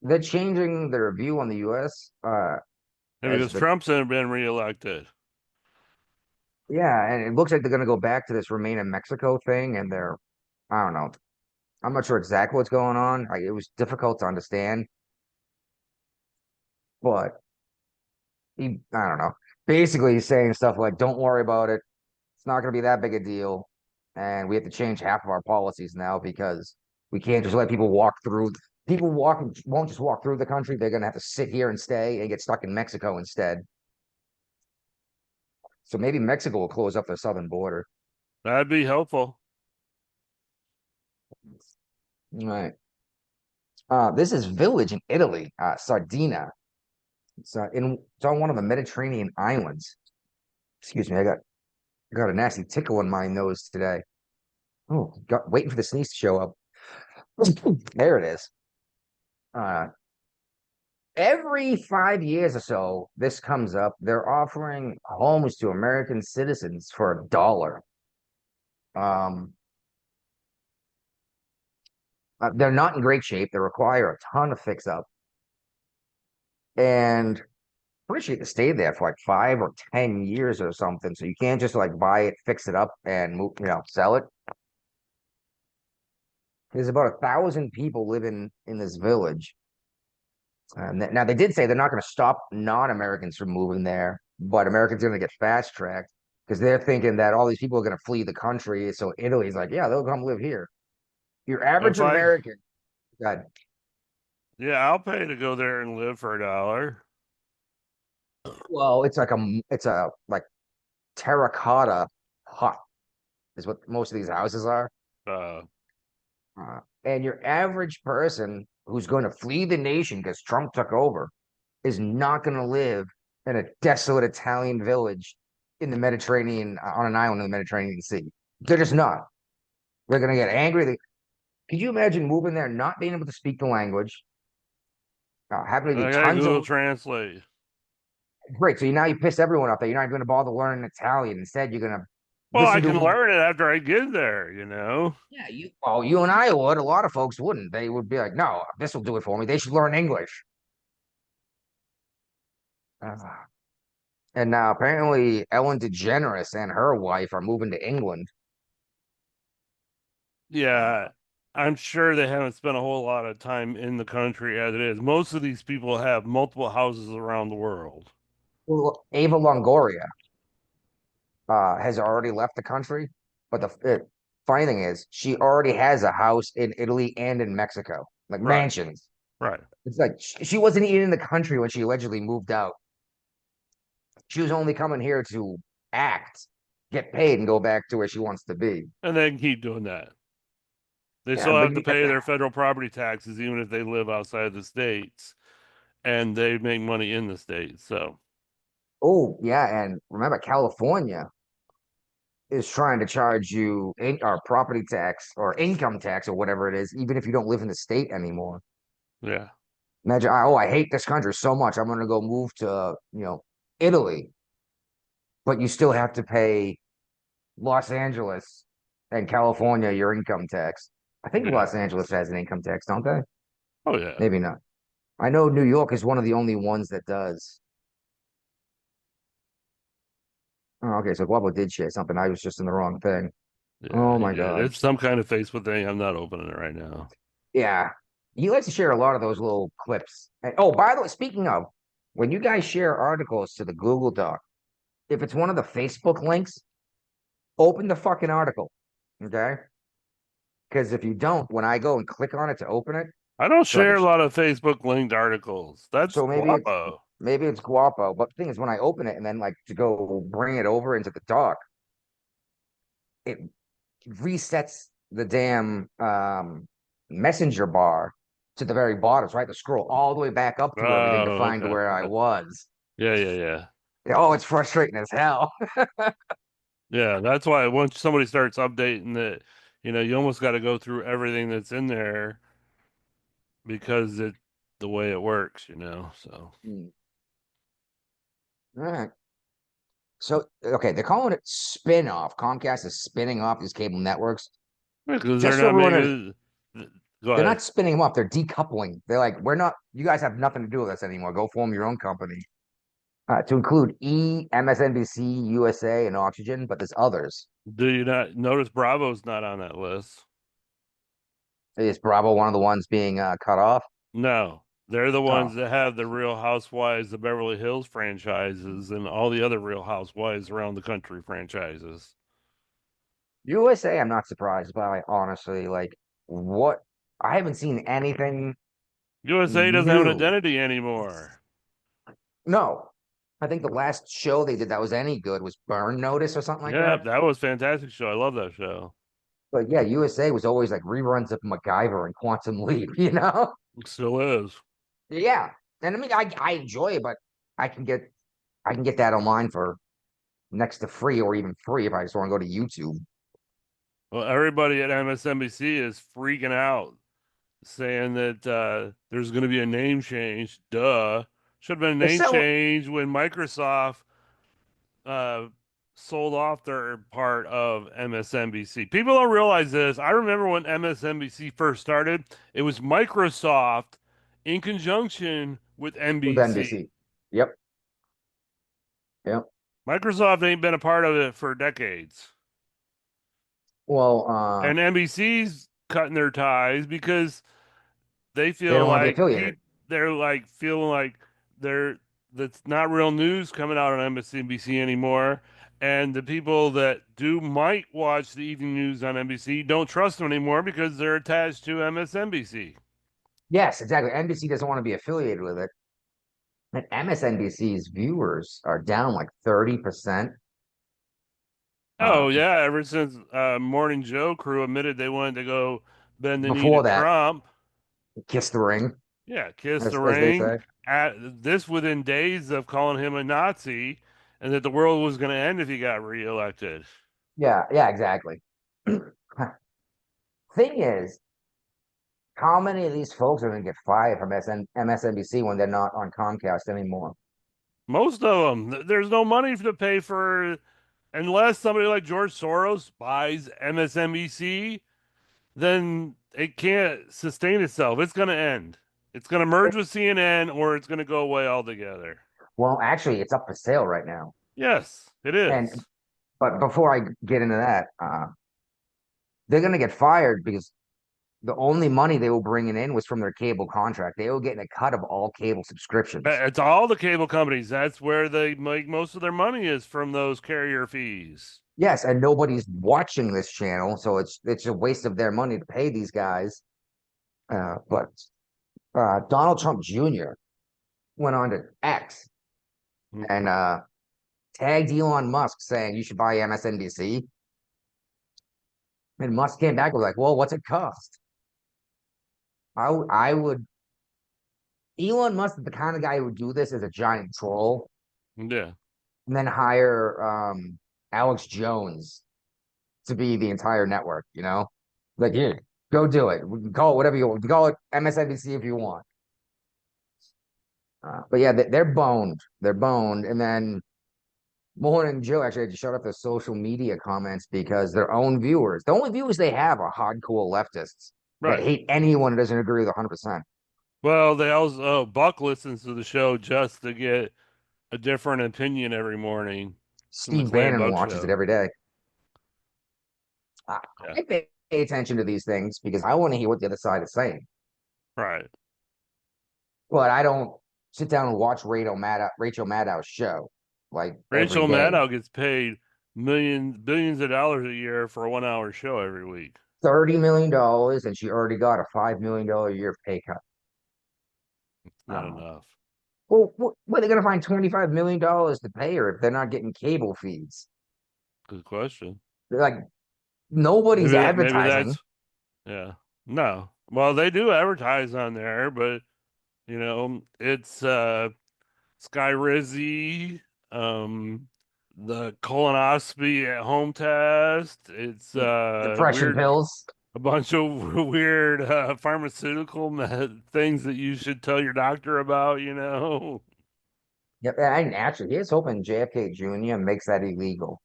E: They're changing their view on the U.S.
F: Yeah,
E: As
F: because
E: the
F: Trump's been reelected.
E: yeah, and it looks like they're going to go back to this remain in Mexico thing, and they're I don't know. I'm not sure exactly what's going on. It was difficult to understand, but I don't know. Basically, he's saying stuff like, "Don't worry about it. It's not going to be that big a deal," and we have to change half of our policies now because we can't just let people walk through. People won't just walk through the country. They're going to have to sit here and stay and get stuck in Mexico instead. So maybe Mexico will close up their southern border.
F: That'd be helpful.
E: All right. This is village in Italy, Sardinia. It's on one of the Mediterranean islands. Excuse me, I got a nasty tickle in my nose today. Oh, waiting for the sneeze to show up. There it is. Uh, every 5 years or so, this comes up. They're offering homes to American citizens for $1. Um, they're not in great shape. They require a ton of fix up, and pretty sure you can stay there for like 5 or 10 years or something. So you can't just like buy it, fix it up, and move, sell it. There's about 1,000 people living in this village. Now they did say they're not going to stop non-Americans from moving there, but Americans are going to get fast tracked because they're thinking that all these people are going to flee the country. So Italy's like, yeah, they'll come live here. Your average
F: If I,
E: American, God,
F: yeah, I'll pay to go there and live for $1.
E: well, it's a like terracotta hut is what most of these houses are.
F: Uh,
E: And your average person who's going to flee the nation because Trump took over is not going to live in a desolate Italian village in the Mediterranean, on an island in the Mediterranean Sea. They're just not. They're going to get angry. Could you imagine moving there, not being able to speak the language, having to do
F: I gotta
E: tons
F: Google
E: of
F: Translate.
E: great. So you piss everyone off that you're not going to bother learning Italian. Instead, you're going to
F: Well, I
E: listen
F: can
E: to
F: learn it after I get there.
E: yeah, you and I would. A lot of folks wouldn't. They would be like, no, this will do it for me. They should learn English. Uh, and now apparently Ellen DeGeneres and her wife are moving to England.
F: Yeah, I'm sure they haven't spent a whole lot of time in the country as it is. Most of these people have multiple houses around the world.
E: Well, Ava Longoria has already left the country, but funny thing is, she already has a house in Italy and in Mexico, like
F: Right,
E: mansions.
F: right.
E: It's like she wasn't even in the country when she allegedly moved out. She was only coming here to act, get paid, and go back to where she wants to be.
F: And they can keep doing that. They
E: Yeah,
F: still
E: but
F: have to pay their federal property taxes even if they live outside the states and they make money in the states. So,
E: oh yeah, and remember California. is trying to charge you or property tax or income tax or whatever it is, even if you don't live in the state anymore.
F: Yeah.
E: Imagine, oh, I hate this country so much. I'm going to go move to, Italy, but you still have to pay Los Angeles and California your income tax. I think
F: Yeah.
E: Los Angeles has an income tax, don't they?
F: Oh yeah.
E: Maybe not. I know New York is one of the only ones that does. Oh, okay, so Guapo did share something. I was just in the wrong thing.
F: Yeah,
E: Oh
F: he
E: my
F: did.
E: God.
F: It's some kind of Facebook thing. I'm not opening it right now.
E: Yeah. You like to share a lot of those little clips. And, oh, by the way, speaking of, when you guys share articles to the Google Doc, if it's one of the Facebook links, open the fucking article. Okay? Because if you don't, when I go and click on it to open it,
F: I don't
E: so I
F: share
E: can
F: a lot of Facebook linked articles. That's
E: so
F: guapo.
E: maybe it's Guapo. But the thing is when I open it and then like to go bring it over into the doc, it resets the damn messenger bar to the very bottom. So I have to scroll all the way back up through everything to
F: Oh,
E: find
F: okay.
E: where I was.
F: Yeah, yeah, yeah.
E: Oh, it's frustrating as hell.
F: Yeah, that's why once somebody starts updating it, you almost got to go through everything that's in there because the way it works. So,
E: Hmm. All right. So, okay, they're calling it spin off. Comcast is spinning off these cable networks.
F: because they're
E: Just so
F: not
E: everyone knows,
F: making go
E: they're
F: ahead.
E: not spinning them off. They're decoupling. They're like, we're not, you guys have nothing to do with us anymore. Go form your own company. To include MSNBC, USA, and Oxygen, but there's others.
F: Do you not notice Bravo's not on that list?
E: Is Bravo one of the ones being cut off?
F: No, they're the
E: Oh,
F: ones that have the Real Housewives, the Beverly Hills franchises, and all the other Real Housewives around the country franchises.
E: USA, I'm not surprised by, honestly. Like, what? I haven't seen anything
F: USA doesn't have an
E: new.
F: identity anymore.
E: No. I think the last show they did that was any good was Burn Notice or something like
F: Yeah,
E: that.
F: that was a fantastic show. I love that show.
E: But yeah, USA was always like reruns of MacGyver and Quantum Leap, you know?
F: It still is.
E: Yeah. And I mean I enjoy it, but I can get I can get that online for next to free or even free if I just want to go to YouTube.
F: Well, everybody at MSNBC is freaking out, saying that there's going to be a name change. Duh. Should have been a
E: They're
F: name
E: selling
F: change when Microsoft uh, sold off their part of MSNBC. People don't realize this. I remember when MSNBC first started, it was Microsoft in conjunction with
E: with
F: NBC.
E: NBC. Yep. Yep.
F: Microsoft ain't been a part of it for decades.
E: Well,
F: And NBC's cutting their ties because they
E: they
F: feel
E: don't want to be
F: like
E: affiliated.
F: they're like feeling like they're that's not real news coming out on MSNBC anymore. And the people that do might watch the evening news on NBC don't trust them anymore because they're attached to MSNBC.
E: Yes, exactly. NBC doesn't want to be affiliated with it. And MSNBC's viewers are down like 30%.
F: Oh yeah, ever since Morning Joe crew admitted they wanted to go bend the knee to
E: Before that,
F: Trump.
E: kiss the ring,
F: Yeah, kiss the
E: as they
F: ring.
E: say.
F: At this within days of calling him a Nazi, and that the world was going to end if he got reelected.
E: Yeah, yeah, exactly. Thing is, how many of these folks are going to get fired from MSNBC when they're not on Comcast anymore?
F: Most of them, there's no money to pay for unless somebody like George Soros buys MSNBC. Then it can't sustain itself. It's going to end. It's going to merge with CNN, or it's going to go away altogether.
E: Well, actually, it's up for sale right now.
F: Yes, it
E: And
F: is.
E: but before I get into that, they're going to get fired because the only money they were bringing in was from their cable contract. They were getting a cut of all cable subscriptions.
F: It's all the cable companies. That's where they make most of their money is from those carrier fees.
E: Yes, and nobody's watching this channel, so it's a waste of their money to pay these guys. But Donald Trump Jr. went on to X and tagged Elon Musk saying you should buy MSNBC. And Musk came back and was like, "Well, what's it cost?" I would. Elon Musk is the kind of guy who would do this as a giant troll
F: Yeah.
E: and then hire Alex Jones to be the entire network, you know? Like, here, go do it. We can call it whatever you want. Call it MSNBC if you want. But yeah, they're boned. They're boned. And then Mohan and Joe actually had to shut off their social media comments because their own viewers, the only viewers they have are hardcore leftists that
F: Right.
E: hate anyone who doesn't agree with 100%.
F: Well, they also Buck listens to the show just to get a different opinion every morning from the
E: Steve
F: Clay and
E: Bannon
F: Buck
E: watches it
F: show.
E: every day. I,
F: Yeah.
E: I pay attention to these things because I want to hear what the other side is saying.
F: Right.
E: But I don't sit down and watch Rachel Maddow's show like every
F: Rachel
E: day.
F: Maddow gets paid billions of dollars a year for a 1 hour show every week.
E: $30 million, and she already got a $5 million a year pay cut.
F: Not enough.
E: Well, where are they going to find $25 million to pay her if they're not getting cable feeds?
F: Good question.
E: Like nobody's
F: Maybe
E: advertising.
F: that's yeah. No. Well, they do advertise on there, but it's Sky Rizzy, the colonoscopy at home test. It's
E: Depression
F: weird,
E: pills.
F: a bunch of weird pharmaceutical things that you should tell your doctor about,
E: Yep, and actually, here's hoping JFK Jr. makes that illegal.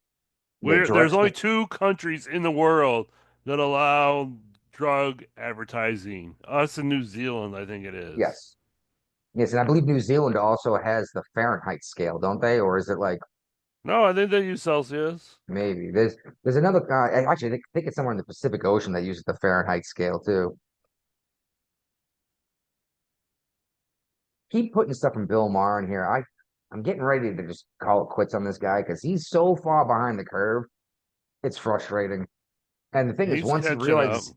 E: The
F: There's
E: direct,
F: only two countries in the world that allow drug advertising. Us and New Zealand, I think it is.
E: yes, yes, and I believe New Zealand also has the Fahrenheit scale, don't they? Or is it like
F: No, I think they use Celsius.
E: maybe there's another? Actually, I think it's somewhere in the Pacific Ocean that uses the Fahrenheit scale too. Keep putting stuff from Bill Maher in here. I'm getting ready to just call it quits on this guy because he's so far behind the curve. It's frustrating. And the thing is,
F: He's
E: once he
F: catching up.
E: realizes,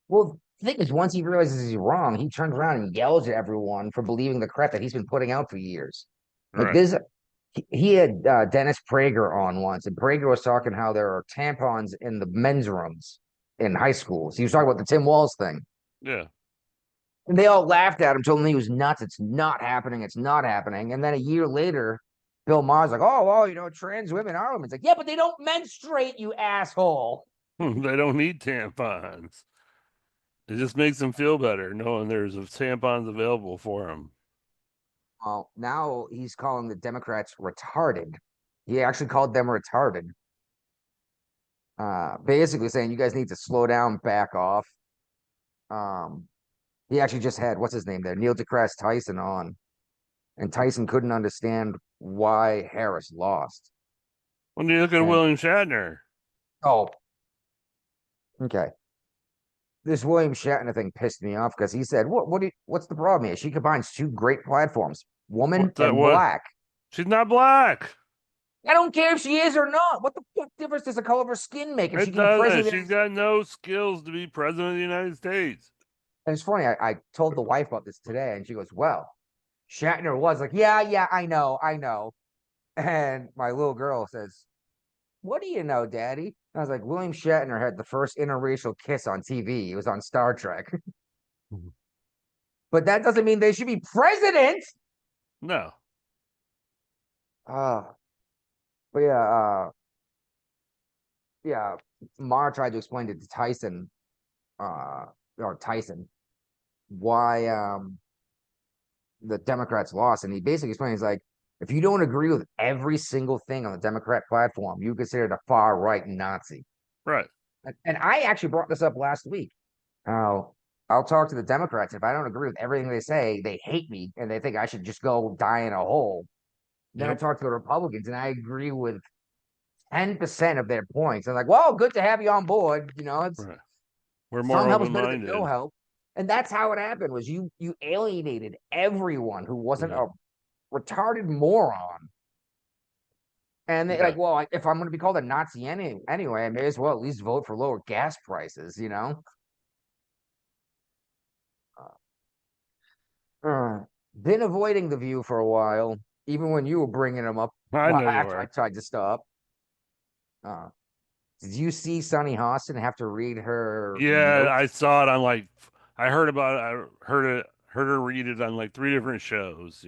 E: well, the thing is, once he realizes he's wrong, he turns around and yells at everyone for believing the crap that he's been putting out for years. Like
F: Right.
E: this, he had Dennis Prager on once, and Prager was talking how there are tampons in the men's rooms in high schools. He was talking about the Tim Walz thing.
F: Yeah.
E: And they all laughed at him, told him he was nuts. It's not happening. It's not happening. And then a year later, Bill Maher's like, oh, well, trans women are women. It's like, yeah, but they don't menstruate, you asshole.
F: They don't need tampons. It just makes them feel better knowing there's tampons available for them.
E: Well, now he's calling the Democrats retarded. He actually called them retarded. Basically saying you guys need to slow down, back off. Um, he actually just had what's his name there, Neil deGrasse Tyson on, and Tyson couldn't understand why Harris lost.
F: When you look at
E: And
F: William Shatner,
E: oh, okay. This William Shatner thing pissed me off because he said, what's the problem here? She combines two great platforms, woman and
F: what?
E: black.
F: She's not black.
E: I don't care if she is or not. What the fuck difference does the color of her skin make if she
F: It
E: can be
F: doesn't.
E: president?
F: She's got no skills to be president of the United States.
E: And it's funny, I told the wife about this today, and she goes, well, Shatner was like, yeah, I know. And my little girl says, what do you know, Daddy? And I was like, William Shatner had the first interracial kiss on TV. It was on Star Trek. But that doesn't mean they should be president.
F: No.
E: Uh, but yeah, Maher tried to explain it to Tyson, or Tyson, why the Democrats lost. And he basically explained, he's like, if you don't agree with every single thing on the Democrat platform, you consider it a far right Nazi.
F: Right.
E: And I actually brought this up last week. I'll talk to the Democrats. If I don't agree with everything they say, they hate me and they think I should just go die in a hole. Then I
F: Yep.
E: talk to the Republicans and I agree with 10% of their points. I'm like, well, good to have you on board. It's
F: Right. We're
E: some
F: more
E: help is better than no
F: open-minded.
E: help. And that's how it happened was you alienated everyone who wasn't
F: Yeah.
E: a retarded moron. And they
F: Yeah.
E: like, well, if I'm going to be called a Nazi anyway, I may as well at least vote for lower gas prices. Been avoiding the View for a while, even when you were bringing them up
F: I know you
E: after I
F: are.
E: tried to stop. Uh, did you see Sunny Hostin have to read her
F: Yeah, I
E: notes?
F: saw it on I heard about it. Heard her read it on like 3 different shows.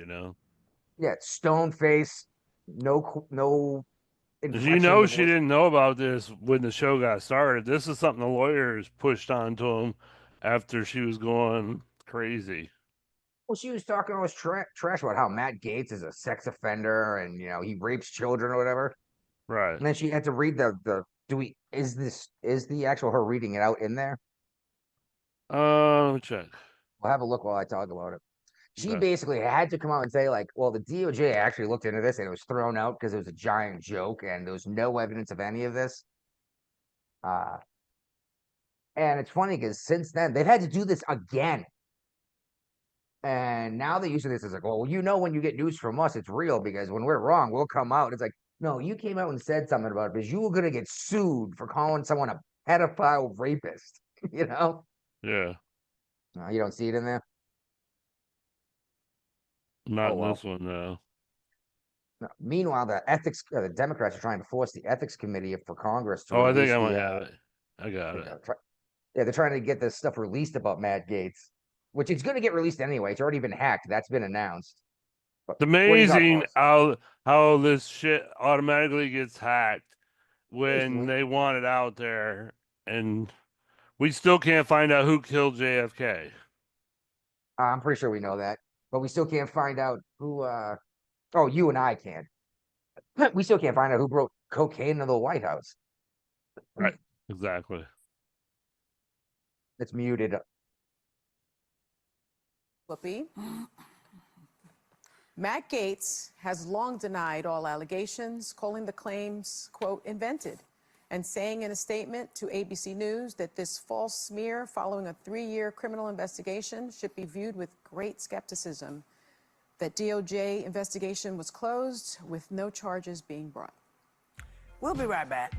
E: Yeah, stone face, no inflection of the
F: She
E: voice.
F: didn't know about this when the show got started. This is something the lawyers pushed onto him after she was going crazy.
E: Well, she was talking all this trash about how Matt Gates is a sex offender and he rapes children or whatever.
F: Right.
E: And then she had to read the is the actual her reading it out in there?
F: Let me check.
E: We'll have a look while I talk about it. She
F: Okay.
E: basically had to come out and say, like, well, the DOJ actually looked into this and it was thrown out because it was a giant joke and there was no evidence of any of this. And it's funny because since then they've had to do this again. And now they're using this as like, well, when you get news from us, it's real because when we're wrong, we'll come out. It's like, no, you came out and said something about it because you were going to get sued for calling someone a pedophile rapist.
F: Yeah.
E: You don't see it in there.
F: Not
E: Oh
F: in
E: well.
F: this one, no.
E: No. Meanwhile, the Democrats are trying to force the ethics committee for Congress to
F: Oh, I think
E: release
F: I might
E: the.
F: have it. I got it.
E: Yeah, they're trying to get this stuff released about Matt Gates, which it's going to get released anyway. It's already been hacked. That's been announced. But
F: It's
E: what do you got for
F: amazing
E: us?
F: how this shit automatically gets hacked when
E: Basically,
F: they want it out there, and we still can't find out who killed JFK.
E: I'm pretty sure we know that, but we still can't find out who. Oh, you and I can. We still can't find out who brought cocaine into the White House.
F: Right. Exactly.
E: It's muted.
G: Whoopi. Matt Gaetz has long denied all allegations, calling the claims, quote, invented, and saying in a statement to ABC News that this false smear following a 3-year criminal investigation should be viewed with great skepticism, that DOJ investigation was closed with no charges being brought.
H: We'll be right back.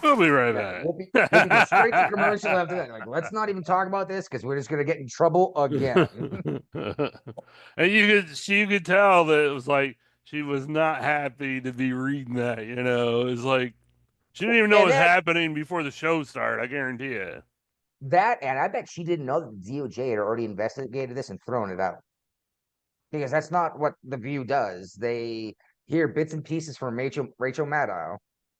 F: We'll be right
E: Yeah,
F: back.
E: we'll be go straight to commercial after that. Like, let's not even talk about this because we're just gonna get in trouble again.
F: And you could tell that it was like she was not happy to be reading that, It's like she didn't even know what
E: And
F: was happening before the show started, I guarantee you.
E: and I bet she didn't know that the DOJ had already investigated this and thrown it out. Because that's not what the View does. They hear bits and pieces from Rachel Maddow,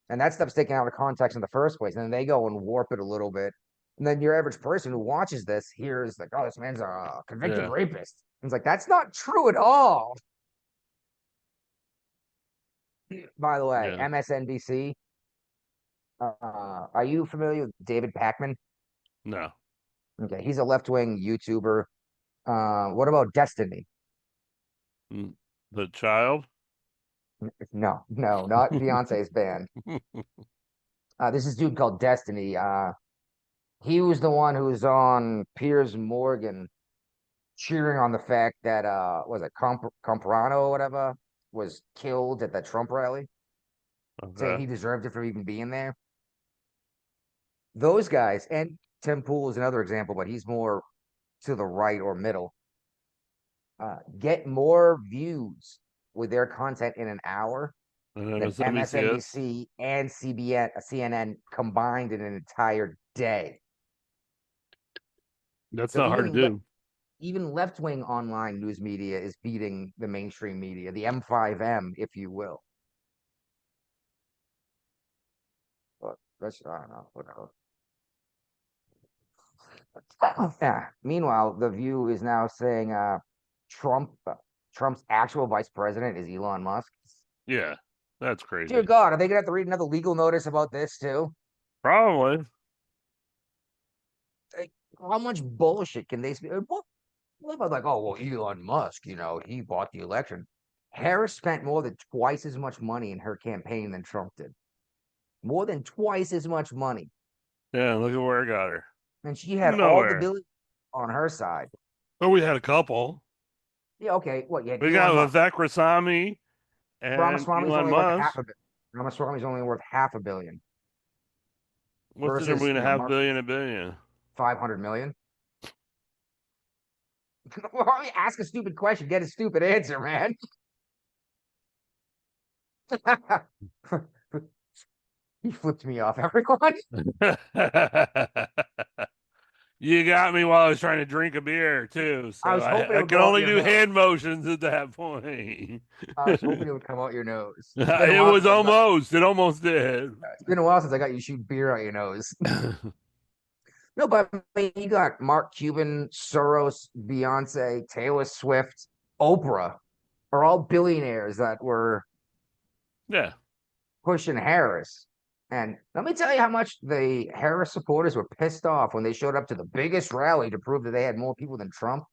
E: and that stuff's taken out of context in the first place, and then they go and warp it a little bit. And then your average person who watches this hears like, "Oh, this man's a convicted
F: Yeah.
E: rapist." And it's like that's not true at all. By the way,
F: Yeah.
E: MSNBC. Are you familiar with David Pakman?
F: No.
E: Okay, he's a left-wing YouTuber. What about Destiny?
F: The child?
E: No, not Beyonce's band. This is a dude called Destiny. He was the one who was on Piers Morgan cheering on the fact that was it Comprano or whatever was killed at the Trump rally, saying
F: Okay.
E: he deserved it for even being there. Those guys, and Tim Pool is another example, but he's more to the right or middle, get more views with their content in an hour
F: And
E: than
F: MSNBC.
E: MSNBC and CNN combined in an entire day.
F: That's
E: So
F: not hard to do.
E: even left-wing online news media is beating the mainstream media, the M5M, if you will. But that's, I don't know, whatever. Yeah. Meanwhile, The View is now saying Trump's actual vice president is Elon Musk.
F: Yeah. That's
E: Dear
F: crazy.
E: God, are they gonna have to read another legal notice about this too?
F: Probably.
E: Like, how much bullshit can they speak? What about like, oh well, Elon Musk, he bought the election. Harris spent more than twice as much money in her campaign than Trump did. More than twice as much money.
F: Yeah, look at where I got her.
E: And she had all the
F: Nowhere.
E: billion on her side.
F: But we had a couple.
E: Yeah, okay. What? You had
F: We
E: Elon
F: got
E: Musk.
F: Vivek Ramaswamy and
E: Ramaswamy's
F: Elon
E: only worth
F: Musk.
E: half of it. Ramaswamy's only worth half a billion
F: What's the difference
E: versus
F: between a half
E: Mark
F: billion and a billion?
E: 500 million. Well, ask a stupid question, get a stupid answer, man. He flipped me off, everyone.
F: You got me while I was trying to drink a beer too,
E: I
F: so
E: was hoping it
F: I
E: would
F: could
E: go out
F: only
E: your
F: do
E: nose.
F: hand motions at that point.
E: I was hoping it would come out your nose. It's been a
F: It
E: while
F: was
E: since
F: it almost did.
E: it's been a while since I got you shoot beer out your nose. No, but I mean, you got Mark Cuban, Soros, Beyonce, Taylor Swift, Oprah are all billionaires that were
F: Yeah.
E: pushing Harris. And let me tell you how much the Harris supporters were pissed off when they showed up to the biggest rally to prove that they had more people than Trump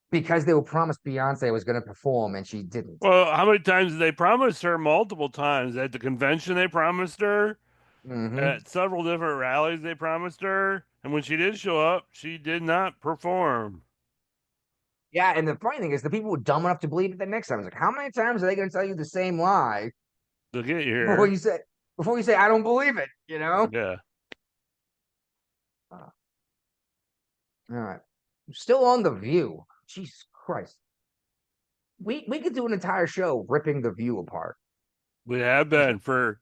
E: because they were promised Beyonce was going to perform and she didn't.
F: Well, how many times did they promise her? Multiple times. At the convention, they promised her.
E: Mm-hmm.
F: At several different rallies, they promised her. And when she did show up, she did not perform.
E: Yeah, and the funny thing is, the people were dumb enough to believe it the next time. It's like, how many times are they going to tell you the same lie
F: To get
E: before
F: here.
E: you say I don't believe it? You know?
F: Yeah.
E: All right. Still on The View. Jesus Christ. We could do an entire show ripping The View apart.
F: We have been for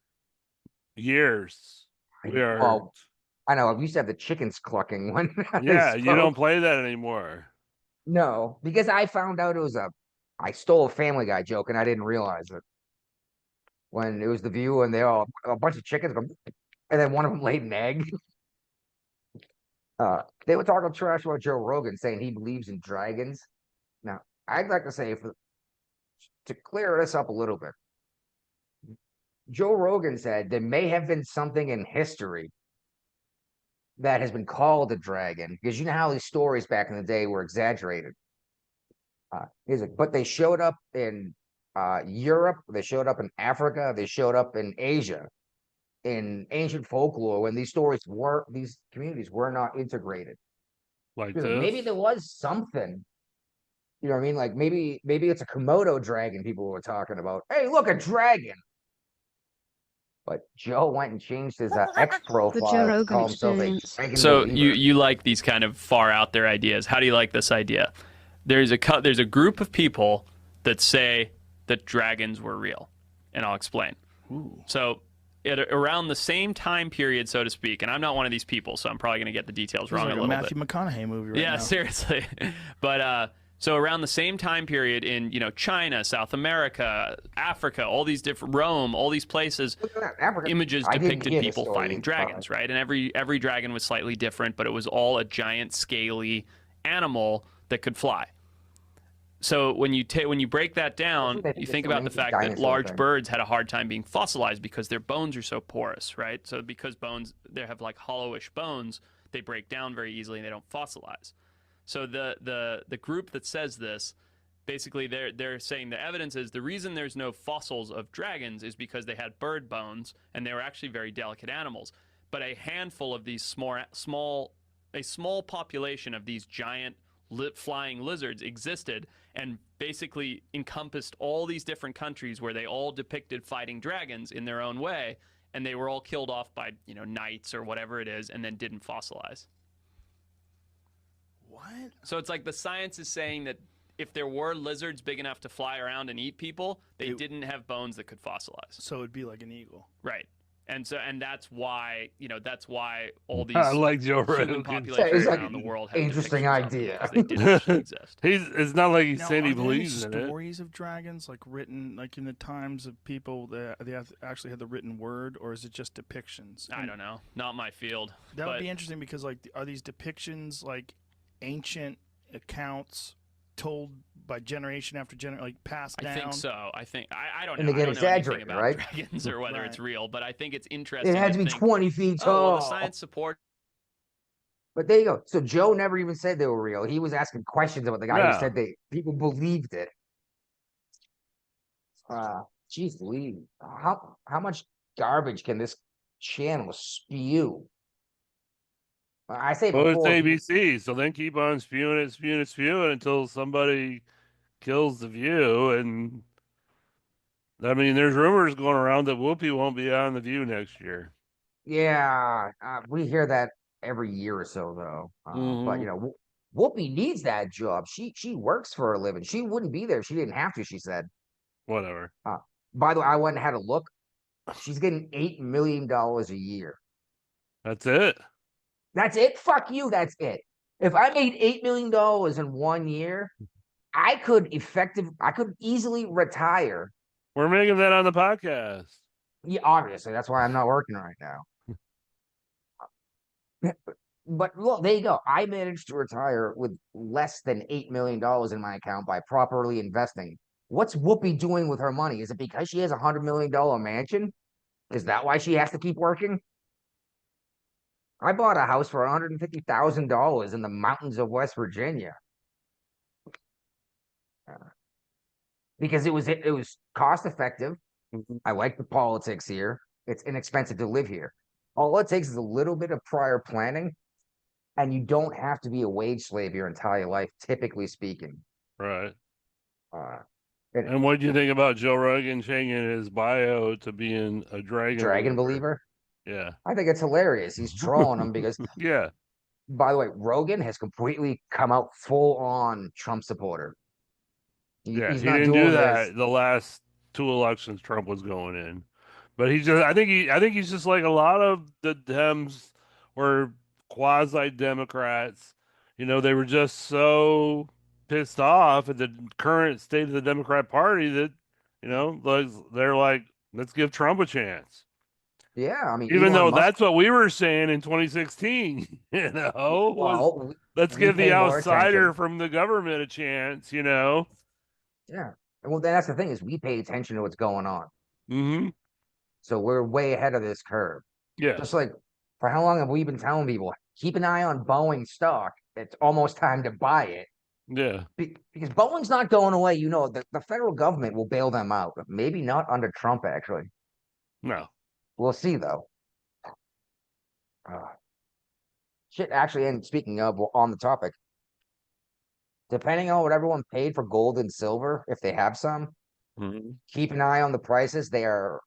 F: years. We are.
E: Well, I know. We used to have the chickens clucking when
F: Yeah, you don't play that anymore.
E: No, because I found out I stole a Family Guy joke and I didn't realize it. When it was The View and they all a bunch of chickens, and then one of them laid an egg. They were talking trash about Joe Rogan, saying he believes in dragons. Now, I'd like to say, to clear this up a little bit, Joe Rogan said there may have been something in history that has been called a dragon, because you know how these stories back in the day were exaggerated. He's like, but they showed up in Europe, they showed up in Africa, they showed up in Asia, in ancient folklore when these communities were not integrated.
F: Like
E: Maybe
F: this.
E: there was something. You know what I mean? Like maybe it's a Komodo dragon people were talking about. Hey, look, a dragon. But Joe went and changed his X profile to call himself a dragon
I: So
E: believer.
I: you like these kind of far out there ideas. How do you like this idea? There's a group of people that say that dragons were real, and I'll explain.
J: Ooh.
I: So around the same time period, so to speak, and I'm not one of these people, so I'm probably going to get the details wrong
J: like
I: a little
J: Matthew
I: bit.
J: McConaughey movie right
I: Yeah,
J: now.
I: seriously. But so around the same time period in China, South America, Africa, all these different Rome, all these places, images depicted people fighting dragons, right? And every dragon was slightly different, but it was all a giant scaly animal that could fly. So when you break that down, you think about the fact that large birds had a hard time being fossilized because their bones are so porous, right? So because they have like hollowish bones, they break down very easily and they don't fossilize. So the group that says this, basically they're saying the evidence is the reason there's no fossils of dragons is because they had bird bones and they were actually very delicate animals. But a handful of these small population of these giant flying lizards existed and basically encompassed all these different countries where they all depicted fighting dragons in their own way, and they were all killed off by knights or whatever it is, and then didn't fossilize.
J: What?
I: So it's like the science is saying that if there were lizards big enough to fly around and eat people, they didn't have bones that could fossilize.
J: So it'd be like an eagle,
I: right? And that's why all these
F: I like Joe
I: human
F: Rogan.
I: populations around the world have
E: interesting idea.
I: because they didn't actually exist.
F: It's not like he's
J: now,
F: saying he
J: are there any
F: believes in it.
J: stories of dragons like written like in the times of people that they actually had the written word, or is it just depictions?
I: I don't know. Not my field.
J: That would be interesting because like are these depictions like ancient accounts told by generation after generation, like passed down?
I: I think so. I don't know.
E: And they get
I: I don't know anything
E: exaggerated,
I: about
E: right?
I: dragons or whether it's real, but I think it's interesting.
E: It had to be 20 feet tall.
I: Oh, well, the science support.
E: But there you go. So Joe never even said they were real. He was asking questions about the guy who said people believed it. Geez, Lee, how much garbage can this channel spew? I say
F: Well, it's
E: before.
F: ABC, so then keep on spewing it until somebody kills the View. And I mean, there's rumors going around that Whoopi won't be on the View next year.
E: Yeah, we hear that every year or so, though. But Whoopi needs that job. She works for a living. She wouldn't be there if she didn't have to. She said.
F: Whatever.
E: By the way, I went and had a look. She's getting $8 million a year.
F: That's it.
E: That's it? Fuck you. That's it. If I made $8 million in 1 year, I could easily retire.
F: We're making that on the podcast.
E: Yeah, obviously. That's why I'm not working right now. But look, there you go. I managed to retire with less than $8 million in my account by properly investing. What's Whoopi doing with her money? Is it because she has a $100 million mansion? Is that why she has to keep working? I bought a house for $150,000 in the mountains of West Virginia because it was cost effective. I like the politics here. It's inexpensive to live here. All it takes is a little bit of prior planning, and you don't have to be a wage slave your entire life, typically speaking.
F: Right.
E: Uh,
F: And what do you think about Joe Rogan changing his bio to being a dragon
E: believer?
F: Yeah.
E: I think it's hilarious. He's trolling him because,
F: yeah.
E: by the way, Rogan has completely come out full on Trump supporter.
F: Yeah,
E: He's
F: he
E: not
F: didn't
E: doing
F: do
E: this.
F: that the last two elections Trump was going in. But I think he's just like a lot of the Dems were quasi Democrats. You know, they were just so pissed off at the current state of the Democrat Party that, you know, like they're like, let's give Trump a chance.
E: Yeah, I mean,
F: Even
E: Elon
F: though
E: Musk.
F: that's what we were saying in 2016, let's
E: we
F: give
E: pay
F: the
E: more
F: outsider
E: attention.
F: from the government a chance, you know?
E: Yeah. Well, that's the thing is we pay attention to what's going on.
F: Mm-hmm.
E: So we're way ahead of this curve.
F: Yeah.
E: Just like for how long have we been telling people, keep an eye on Boeing stock? It's almost time to buy it.
F: Yeah.
E: Because Boeing's not going away. You know, the federal government will bail them out. Maybe not under Trump, actually.
F: No.
E: We'll see, though. Shit, actually, and speaking of, on the topic, depending on what everyone paid for gold and silver, if they have some, keep an eye on the prices. They are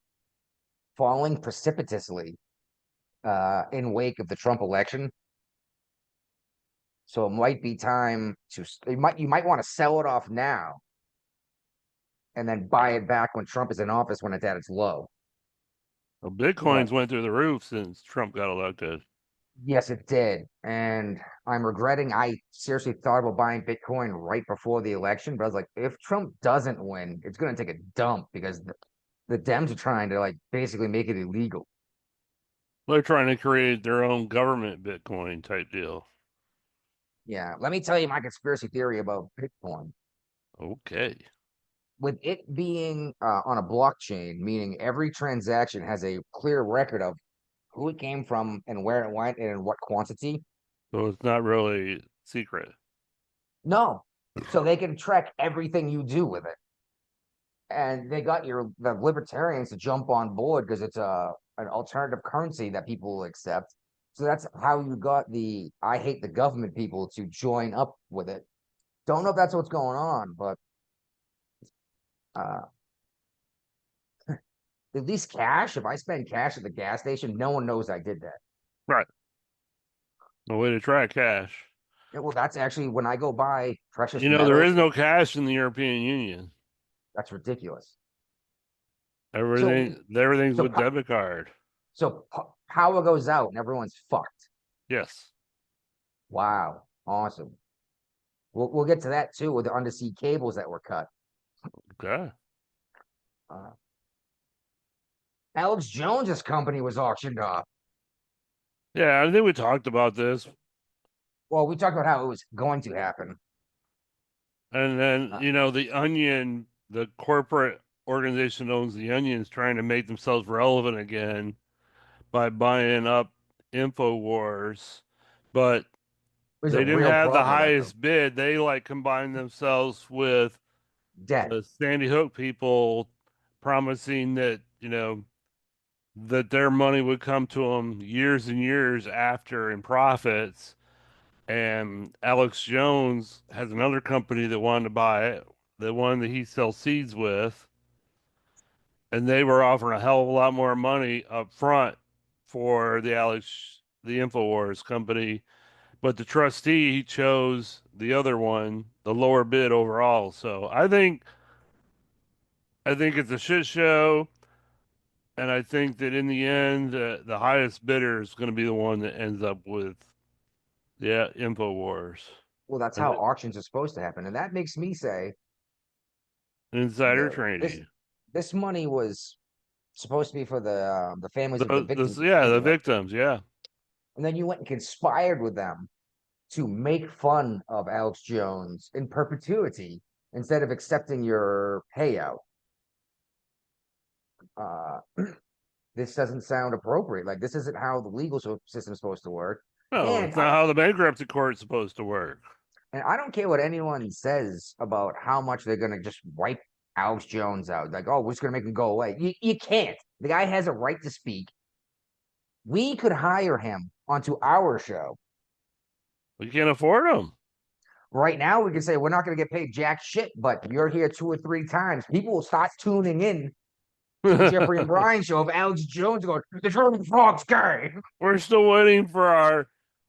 E: falling precipitously in wake of the Trump election. So it might be time to you might want to sell it off now and then buy it back when Trump is in office when it's at its low.
F: Well, Bitcoin's went through the roof since Trump got elected.
E: Yes, it did. And I'm regretting I seriously thought about buying Bitcoin right before the election, but I was like, if Trump doesn't win, it's gonna take a dump because the Dems are trying to like basically make it illegal.
F: They're trying to create their own government Bitcoin type deal.
E: Yeah, let me tell you my conspiracy theory about Bitcoin.
F: Okay.
E: With it being on a blockchain, meaning every transaction has a clear record of who it came from and where it went and in what quantity.
F: So it's not really secret.
E: No. So they can track everything you do with it. And they got the libertarians to jump on board because it's an alternative currency that people will accept. So that's how you got the I hate the government people to join up with it. Don't know if that's what's going on, but at least cash. If I spend cash at the gas station, no one knows I did that.
F: Right. No way to track cash.
E: Yeah, well, that's actually when I go buy precious
F: You know,
E: metals.
F: there is no cash in the European Union.
E: That's ridiculous.
F: Everything's with debit card.
E: So power goes out and everyone's fucked.
F: Yes.
E: Wow. Awesome. We'll get to that too with the undersea cables that were cut.
F: Okay.
E: Alex Jones's company was auctioned off.
F: Yeah, I think we talked about this.
E: Well, we talked about how it was going to happen.
F: And then, you know, the Onion, the corporate organization that owns the Onion, is trying to make themselves relevant again by buying up InfoWars. But they didn't have the highest bid. They like combined themselves with the Sandy Hook people promising that, you know, that their money would come to them years and years after in profits. And Alex Jones has another company that wanted to buy it, the one that he sells seeds with, and they were offering a hell of a lot more money up front for the InfoWars company, but the trustee chose the other one, the lower bid overall. So I think it's a shit show, and I think that in the end, the highest bidder is going to be the one that ends up with Yeah, InfoWars.
E: Well, that's how auctions are supposed to happen, and that makes me say
F: insider
E: this
F: trading.
E: this money was supposed to be for the families of the victims.
F: The victims, yeah.
E: And then you went and conspired with them to make fun of Alex Jones in perpetuity instead of accepting your payout. This doesn't sound appropriate. Like, this isn't how the legal system is supposed to work.
F: No,
E: and
F: it's not how the bankruptcy court is supposed to work.
E: And I don't care what anyone says about how much they're going to just wipe Alex Jones out. Like, oh, we're just going to make him go away. You can't. The guy has a right to speak. We could hire him onto our show.
F: We can't afford him.
E: Right now, we can say we're not going to get paid jack shit, but you're here 2 or 3 times. People will start tuning in to the Jeffrey and Brian show of Alex Jones going, the German frog's gay.
F: We're still waiting for our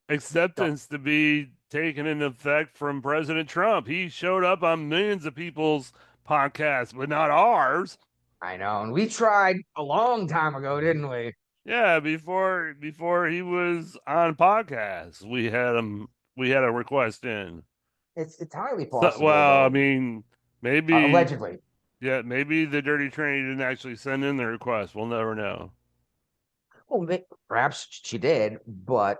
F: acceptance to be taken into effect from President Trump. He showed up on millions of people's podcasts, but not ours.
E: I know, and we tried a long time ago, didn't we?
F: Yeah, before he was on podcasts, we had a request in.
E: It's entirely possible.
F: So, well, I mean, maybe
E: allegedly.
F: Yeah, maybe the Dirty Tranny didn't actually send in the request. We'll never know.
E: Well, perhaps she did, but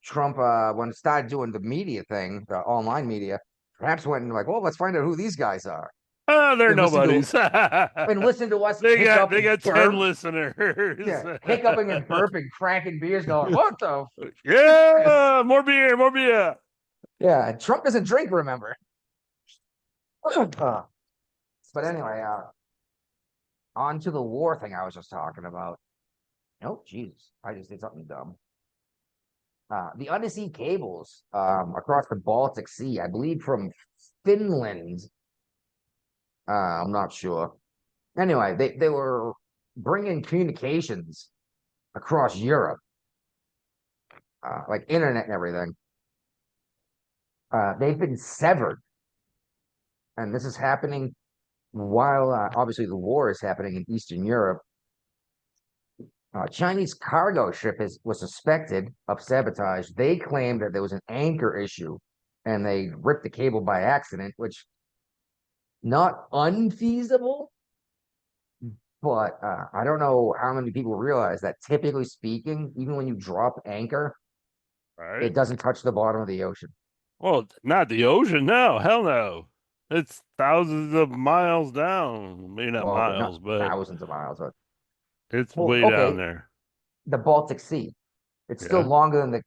E: Trump, when it started doing the media thing, the online media, perhaps went and like, well, let's find out who these guys are.
F: Oh, they're nobodies.
E: And listen to us.
F: They got 10 listeners.
E: Yeah, hiccuping and burping, cracking beers, going, what the?
F: Yeah, more beer.
E: Yeah, Trump doesn't drink, remember? But anyway, on to the war thing I was just talking about. Oh, Jesus, I just did something dumb. The undersea cables across the Baltic Sea, I believe from Finland. I'm not sure. Anyway, they were bringing communications across Europe, like internet and everything. They've been severed. And this is happening while obviously the war is happening in Eastern Europe. Chinese cargo ship was suspected of sabotage. They claimed that there was an anchor issue and they ripped the cable by accident, which not unfeasible, but I don't know how many people realize that typically speaking, even when you drop anchor, it doesn't touch the bottom of the ocean.
F: Well, not the ocean. No, hell no. It's thousands of miles down. Maybe not miles, but
E: thousands of miles. But
F: it's way down there.
E: The Baltic Sea. It's still longer than the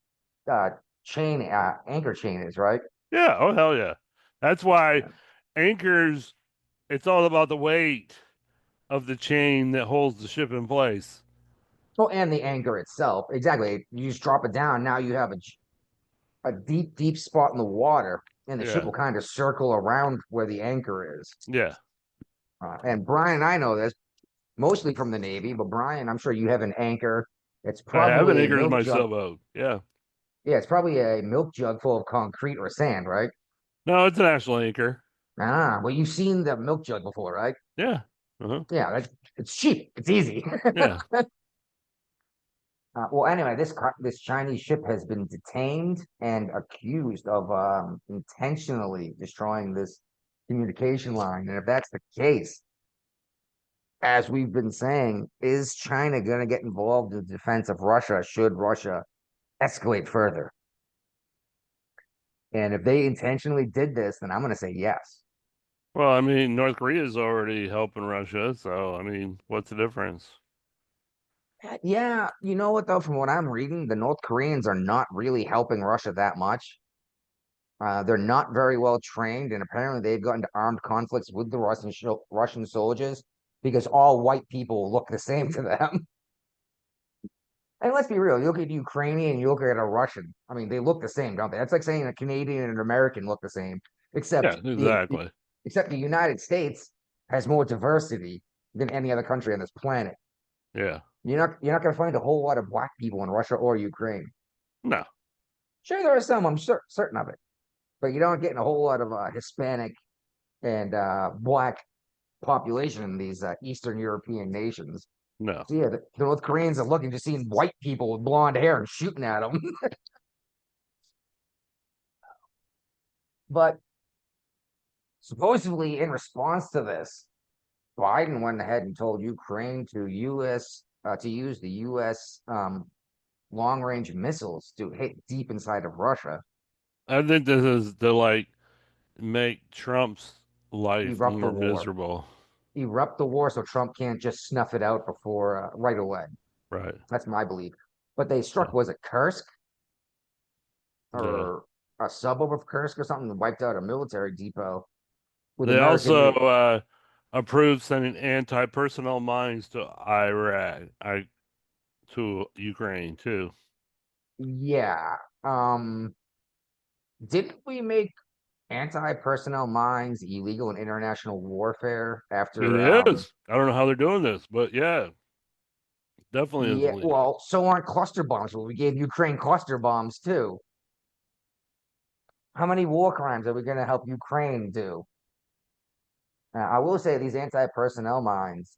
E: anchor chain is, right?
F: Yeah. Oh, hell yeah. That's why anchors, it's all about the weight of the chain that holds the ship in place.
E: Oh, and the anchor itself. Exactly. You just drop it down. Now you have a deep, deep spot in the water, and the ship will kind of circle around where the anchor is.
F: Yeah.
E: And Brian, I know this mostly from the Navy, but Brian, I'm sure you have an anchor. It's probably
F: I have an anchor in my sailboat. Yeah.
E: Yeah, it's probably a milk jug full of concrete or sand, right?
F: No, it's an actual anchor.
E: Well, you've seen the milk jug before, right?
F: Yeah.
E: Yeah, it's cheap. It's easy.
F: Yeah.
E: Well, anyway, this Chinese ship has been detained and accused of intentionally destroying this communication line. And if that's the case, as we've been saying, is China going to get involved in the defense of Russia should Russia escalate further? And if they intentionally did this, then I'm going to say yes.
F: Well, I mean, North Korea is already helping Russia, so I mean, what's the difference?
E: Yeah, you know what though? From what I'm reading, the North Koreans are not really helping Russia that much. They're not very well trained, and apparently they've gotten into armed conflicts with the Russian soldiers because all white people look the same to them. And let's be real, you look at Ukrainian, you look at a Russian. I mean, they look the same, don't they? That's like saying a Canadian and an American look the same, except
F: exactly.
E: Except the United States has more diversity than any other country on this planet.
F: Yeah.
E: You're not going to find a whole lot of black people in Russia or Ukraine.
F: No.
E: Sure, there are some. I'm certain of it, but you don't get a whole lot of Hispanic and black population in these Eastern European nations.
F: No.
E: So yeah, the North Koreans are looking to seeing white people with blonde hair and shooting at them. But supposedly, in response to this, Biden went ahead and told Ukraine to use the U.S. Long-range missiles to hit deep inside of Russia.
F: I think this is to like make Trump's life
E: Erupt the
F: more
E: war.
F: miserable.
E: Erupt the war so Trump can't just snuff it out before right away.
F: Right.
E: That's my belief. But they struck, was it Kursk? Or a suburb of Kursk or something, and wiped out a military depot with
F: They
E: American.
F: also approved sending anti-personnel mines to to Ukraine too.
E: Yeah. Didn't we make anti-personnel mines illegal in international warfare after?
F: It is. I don't know how they're doing this, but yeah, definitely is
E: Yeah.
F: illegal.
E: Well, so aren't cluster bombs. Well, we gave Ukraine cluster bombs too. How many war crimes are we going to help Ukraine do? I will say these anti-personnel mines.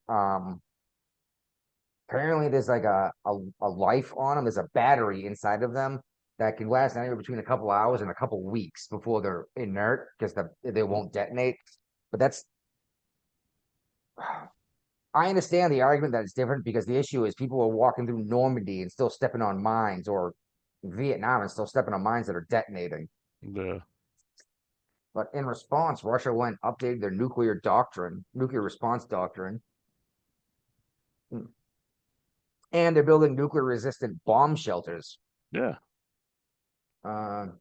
E: Apparently, there's like a life on them. There's a battery inside of them that can last anywhere between a couple hours and a couple weeks before they're inert because they won't detonate. But that's I understand the argument that it's different because the issue is people are walking through Normandy and still stepping on mines, or Vietnam and still stepping on mines that are detonating.
F: Yeah.
E: But in response, Russia went updated their nuclear response doctrine. And they're building nuclear resistant bomb shelters.
F: Yeah.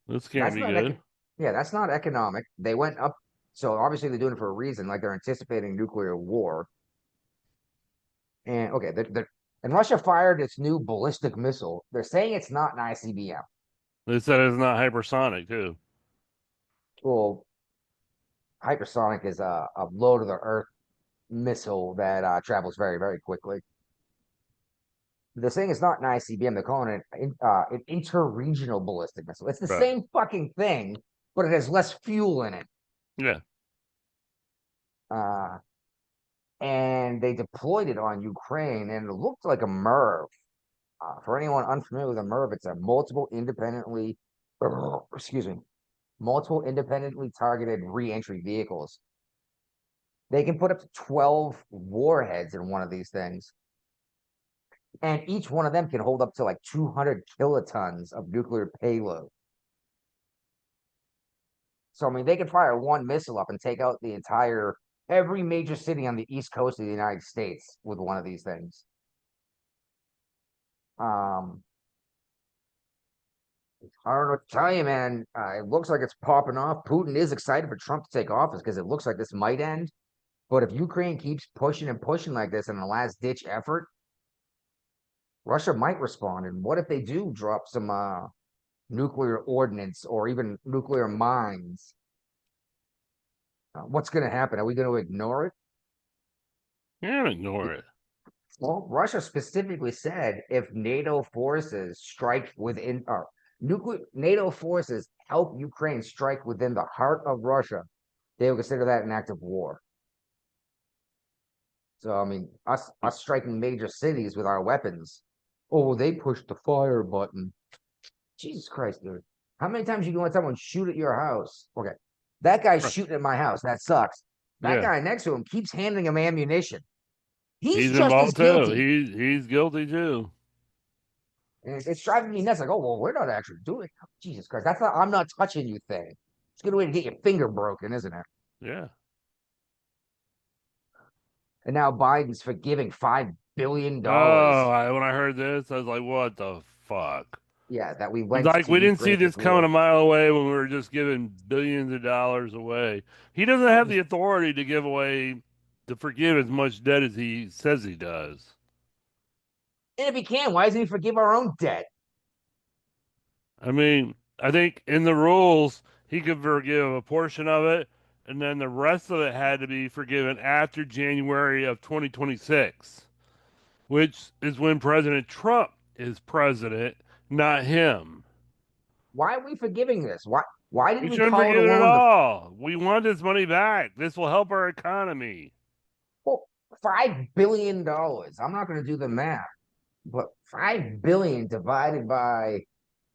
F: This can't
E: That's
F: be
E: not
F: good.
E: yeah, that's not economic. They went up, so obviously they're doing it for a reason, like they're anticipating nuclear war. And okay, and Russia fired its new ballistic missile. They're saying it's not an ICBM.
F: They said it's not hypersonic too.
E: Well, hypersonic is a low to the earth missile that travels very, very quickly. They're saying it's not an ICBM. They're calling it an inter-regional ballistic missile. It's the same fucking thing, but it has less fuel in it.
F: Yeah.
E: And they deployed it on Ukraine, and it looked like a MIRV. For anyone unfamiliar with a MIRV, it's a multiple independently targeted re-entry vehicles. They can put up to 12 warheads in one of these things. And each one of them can hold up to like 200 kilotons of nuclear payload. So, I mean, they can fire one missile up and take out every major city on the East Coast of the United States with one of these things. I don't know what to tell you, man. It looks like it's popping off. Putin is excited for Trump to take office because it looks like this might end. But if Ukraine keeps pushing and pushing like this in a last-ditch effort, Russia might respond. And what if they do drop some nuclear ordnance or even nuclear mines? What's going to happen? Are we going to ignore it?
F: Yeah, ignore it.
E: Well, Russia specifically said if NATO forces strike within NATO forces help Ukraine strike within the heart of Russia, they will consider that an act of war. So, I mean, us striking major cities with our weapons. Oh, they pushed the fire button. Jesus Christ, dude. How many times you can let someone shoot at your house? Okay. That guy's shooting at my house. That sucks. That guy next to him keeps handing him ammunition. He's just
F: involved
E: as guilty.
F: Too. He's guilty too.
E: And it's driving me nuts. Like, oh, well, we're not actually doing it. Jesus Christ. That's not, I'm not touching you thing. It's a good way to get your finger broken, isn't it?
F: Yeah.
E: And now Biden's forgiving $5 billion.
F: Oh, when I heard this, I was like, what the fuck?
E: Yeah, that we went
F: like we didn't see this coming a mile away when we were just giving billions of dollars away. He doesn't have the authority to forgive as much debt as he says he does.
E: And if he can, why doesn't he forgive our own debt?
F: I mean, I think in the rules, he could forgive a portion of it, and then the rest of it had to be forgiven after January of 2026, which is when President Trump is president, not him.
E: Why are we forgiving this? Why did we
F: shouldn't
E: call
F: forgive it at all? We want this money back. This will help our economy.
E: Well, $5 billion. I'm not going to do the math, but $5 billion divided by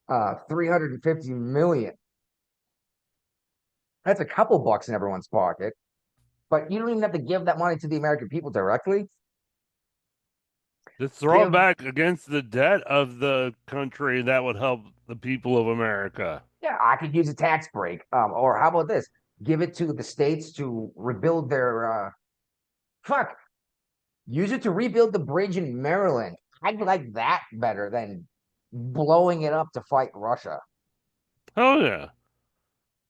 E: 350 million. That's a couple bucks in everyone's pocket. But you don't even have to give that money to the American people directly.
F: Just throw it back against the debt of the country. That would help the people of America.
E: Yeah, I could use a tax break. Or how about this? Give it to the states to rebuild their use it to rebuild the bridge in Maryland. I'd like that better than blowing it up to fight Russia.
F: Oh yeah,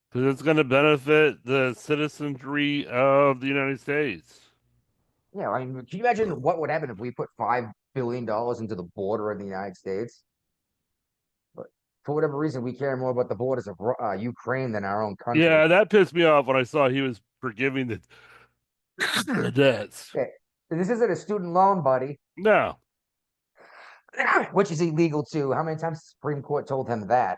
F: because it's going to benefit the citizenry of the United States.
E: Yeah, I mean, can you imagine what would happen if we put $5 billion into the border of the United States? But for whatever reason, we care more about the borders of Ukraine than our own country.
F: Yeah, that pissed me off when I saw he was forgiving the debts.
E: Okay. This isn't a student loan, buddy.
F: No.
E: Which is illegal too. How many times the Supreme Court told him that?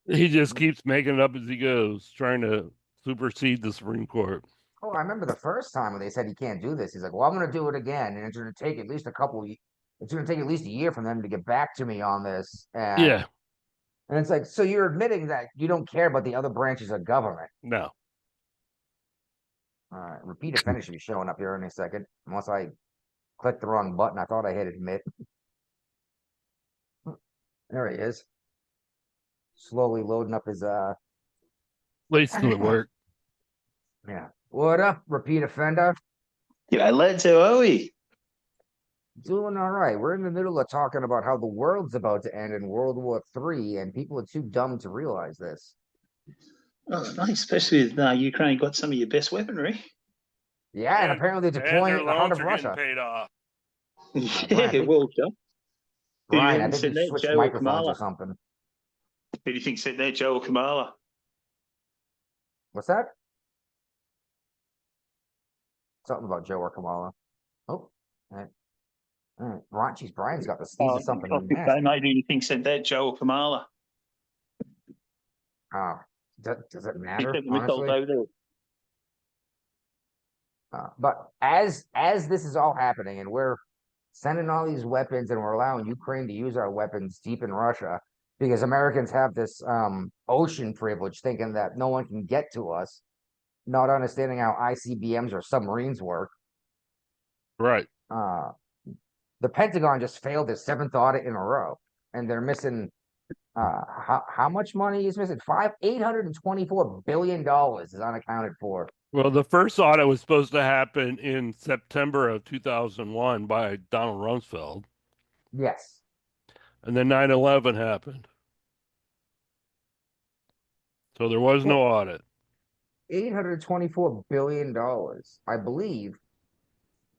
F: He just keeps making it up as he goes, trying to supersede the Supreme Court.
E: Oh, I remember the first time when they said he can't do this. He's like, "Well, I'm going to do it again, and it's going to take at least it's going to take at least a year for them to get back to me on this." And it's like, so you're admitting that you don't care about the other branches of government?
F: No.
E: All right, repeat offender should be showing up here in a second, unless I clicked the wrong button. I thought I hit admit. There he is. Slowly loading up his
F: place to work.
E: Yeah. What up, repeat offender?
K: Yeah, lads, how are we?
E: Doing all right. We're in the middle of talking about how the world's about to end in World War III, and people are too dumb to realize this.
K: Oh, nice, especially with Ukraine got some of your best weaponry.
E: Yeah, and apparently they're deploying it in the heart of Russia.
F: Paid off.
K: Yeah, well done.
E: Brian, I think you switched microphones or something.
K: Who do you think said that, Joe or Kamala?
E: What's that? Something about Joe or Kamala. Oh, all right. Geez, Brian's got the sneeze of something.
K: Mate, who do you think said that, Joe or Kamala?
E: Does it matter? Honestly? But as this is all happening, and we're sending all these weapons, and we're allowing Ukraine to use our weapons deep in Russia, because Americans have this ocean privilege, thinking that no one can get to us, not understanding how ICBMs or submarines work.
F: Right.
E: The Pentagon just failed their 7th audit in a row, and they're missing how much money is missing? $824 billion is unaccounted for.
F: Well, the first audit was supposed to happen in September of 2001 by Donald Rumsfeld.
E: Yes.
F: And then 9/11 happened. So there was no audit.
E: $824 billion, I believe,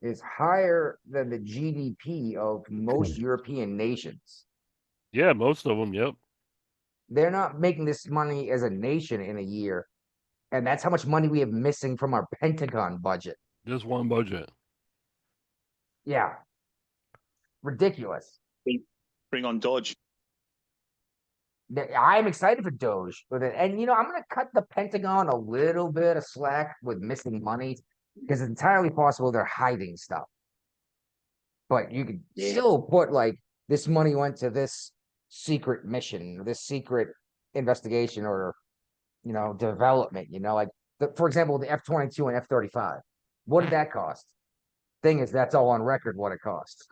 E: is higher than the GDP of most European nations.
F: Yeah, most of them, yep.
E: They're not making this money as a nation in a year. And that's how much money we have missing from our Pentagon budget.
F: Just one budget.
E: Yeah. Ridiculous.
K: Bring on Dodge.
E: I'm excited for Doge. And, I'm going to cut the Pentagon a little bit of slack with missing money, because it's entirely possible they're hiding stuff. But you could still put, this money went to this secret mission, this secret investigation, or development, for example, the F-22 and F-35. What did that cost? Thing is, that's all on record what it cost.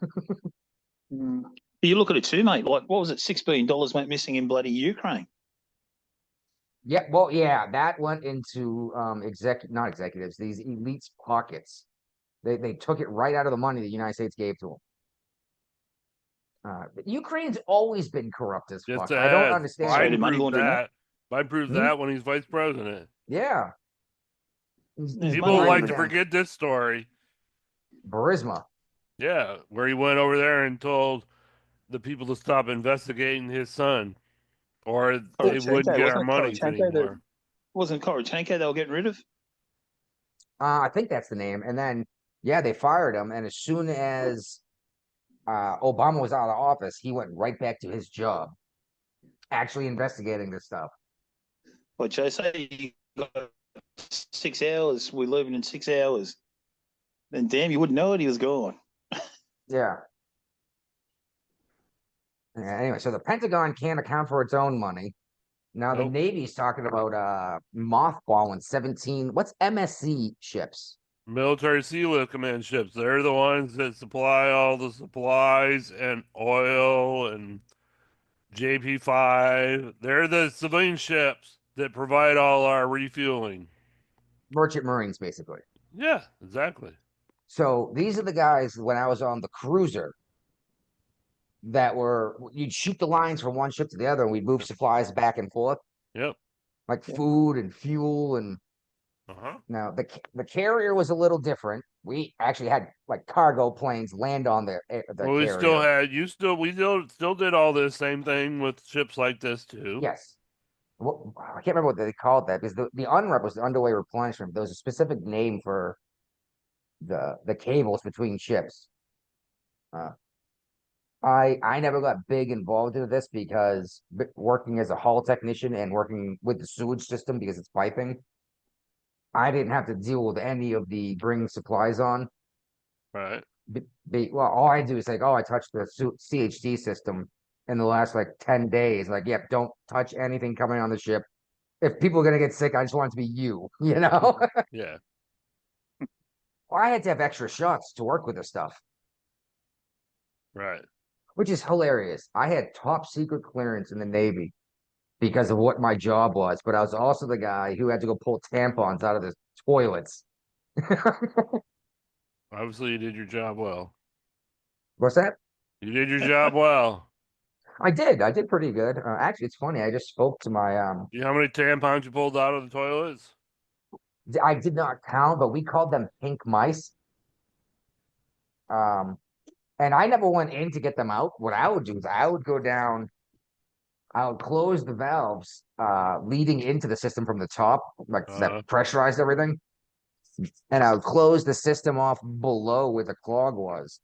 K: You look at it too, mate. What was it? $6 billion went missing in bloody Ukraine.
E: Yeah, well, yeah, that went into not executives, these elites' pockets. They took it right out of the money the United States gave to them. But Ukraine's always been corrupt as fuck. I don't understand.
F: Biden proved that when he's vice president.
E: Yeah.
F: People like to forget this story.
E: Burisma.
F: Yeah, where he went over there and told the people to stop investigating his son, or they wouldn't get our money anymore.
K: Wasn't Korochenko they were getting rid of?
E: I think that's the name. And then, they fired him. And as soon as Obama was out of office, he went right back to his job, actually investigating this stuff.
K: Well, Joe, say you got 6 hours, we're leaving in 6 hours. Then damn, you wouldn't know it, he was gone.
E: Yeah. Anyway, so the Pentagon can't account for its own money. Now the
F: Nope.
E: Navy's talking about mothballing 17. What's MSC ships?
F: Military Sea Lift Command ships. They're the ones that supply all the supplies and oil and JP5. They're the civilian ships that provide all our refueling.
E: Merchant Marines, basically.
F: Yeah, exactly.
E: So these are the guys when I was on the cruiser that were you'd shoot the lines from one ship to the other and we'd move supplies back and forth.
F: Yep.
E: Like food and fuel and
F: Uh-huh.
E: now the carrier was a little different. We actually had like cargo planes land on the
F: Well, we
E: carrier.
F: still had we still did all this same thing with ships like this too.
E: Yes. Well, I can't remember what they called that because the UNREP was the underway replenishment. There was a specific name for the cables between ships. I never got big involved into this because working as a hull technician and working with the sewage system because it's piping, I didn't have to deal with any of the bringing supplies on.
F: Right.
E: Well, all I do is like, oh, I touched the CHD system in the last like 10 days. Like, yep, don't touch anything coming on the ship. If people are gonna get sick, I just want it to be you, you know?
F: Yeah.
E: Well, I had to have extra shots to work with this stuff.
F: Right.
E: Which is hilarious. I had top secret clearance in the Navy because of what my job was, but I was also the guy who had to go pull tampons out of the toilets.
F: Obviously, you did your job well.
E: What's that?
F: You did your job well.
E: I did pretty good. Actually, it's funny. I just spoke to my
F: You know how many tampons you pulled out of the toilets?
E: I did not count, but we called them pink mice. And I never went in to get them out. What I would do is I would go down, I would close the valves leading into the system from the top, like that pressurized everything. And I would close the system off below where the clog was.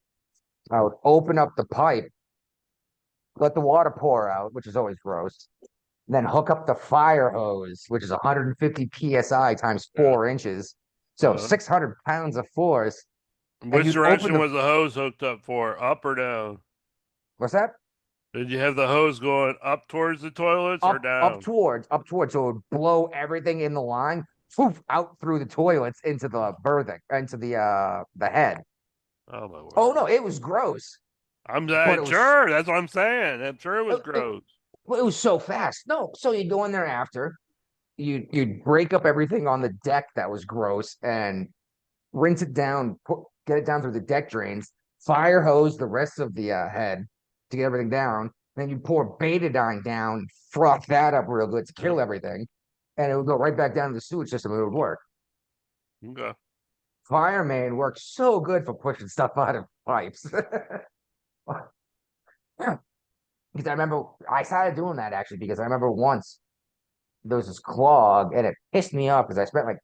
E: I would open up the pipe, let the water pour out, which is always gross. Then hook up the fire hose, which is 150 psi times 4 inches. So 600 pounds of force.
F: Which direction was the hose hooked up for? Up or down?
E: What's that?
F: Did you have the hose going up towards the toilets or down?
E: Up towards. So it would blow everything in the line, poof, out through the toilets into the berthing, into the head.
F: Oh my word.
E: Oh no, it was gross.
F: I'm sure. That's what I'm saying. I'm sure it was gross.
E: It was so fast. No, so you go in there after, you'd break up everything on the deck that was gross and rinse it down, get it down through the deck drains, fire hose the rest of the head to get everything down. Then you pour betadine down, froth that up real good to kill everything, and it would go right back down to the sewage system. And it would work.
F: Okay.
E: Fireman worked so good for pushing stuff out of pipes. Because I remember I started doing that actually because I remember once there was this clog and it pissed me off because I spent like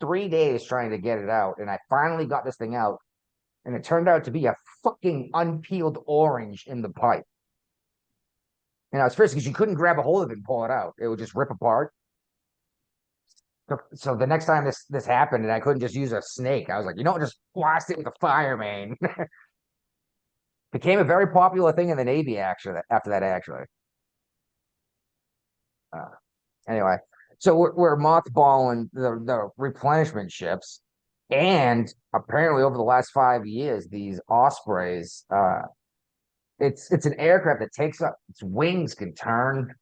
E: 3 days trying to get it out, and I finally got this thing out, and it turned out to be a fucking unpeeled orange in the pipe. And I was first because you couldn't grab a hold of it and pull it out; it would just rip apart. So the next time this happened, and I couldn't just use a snake, I was like, just blast it with a fire main. Became a very popular thing in the Navy actually. After that, actually. Anyway. So we're mothballing the replenishment ships, and apparently over the last 5 years, these Ospreys, it's an aircraft that takes up its wings can turn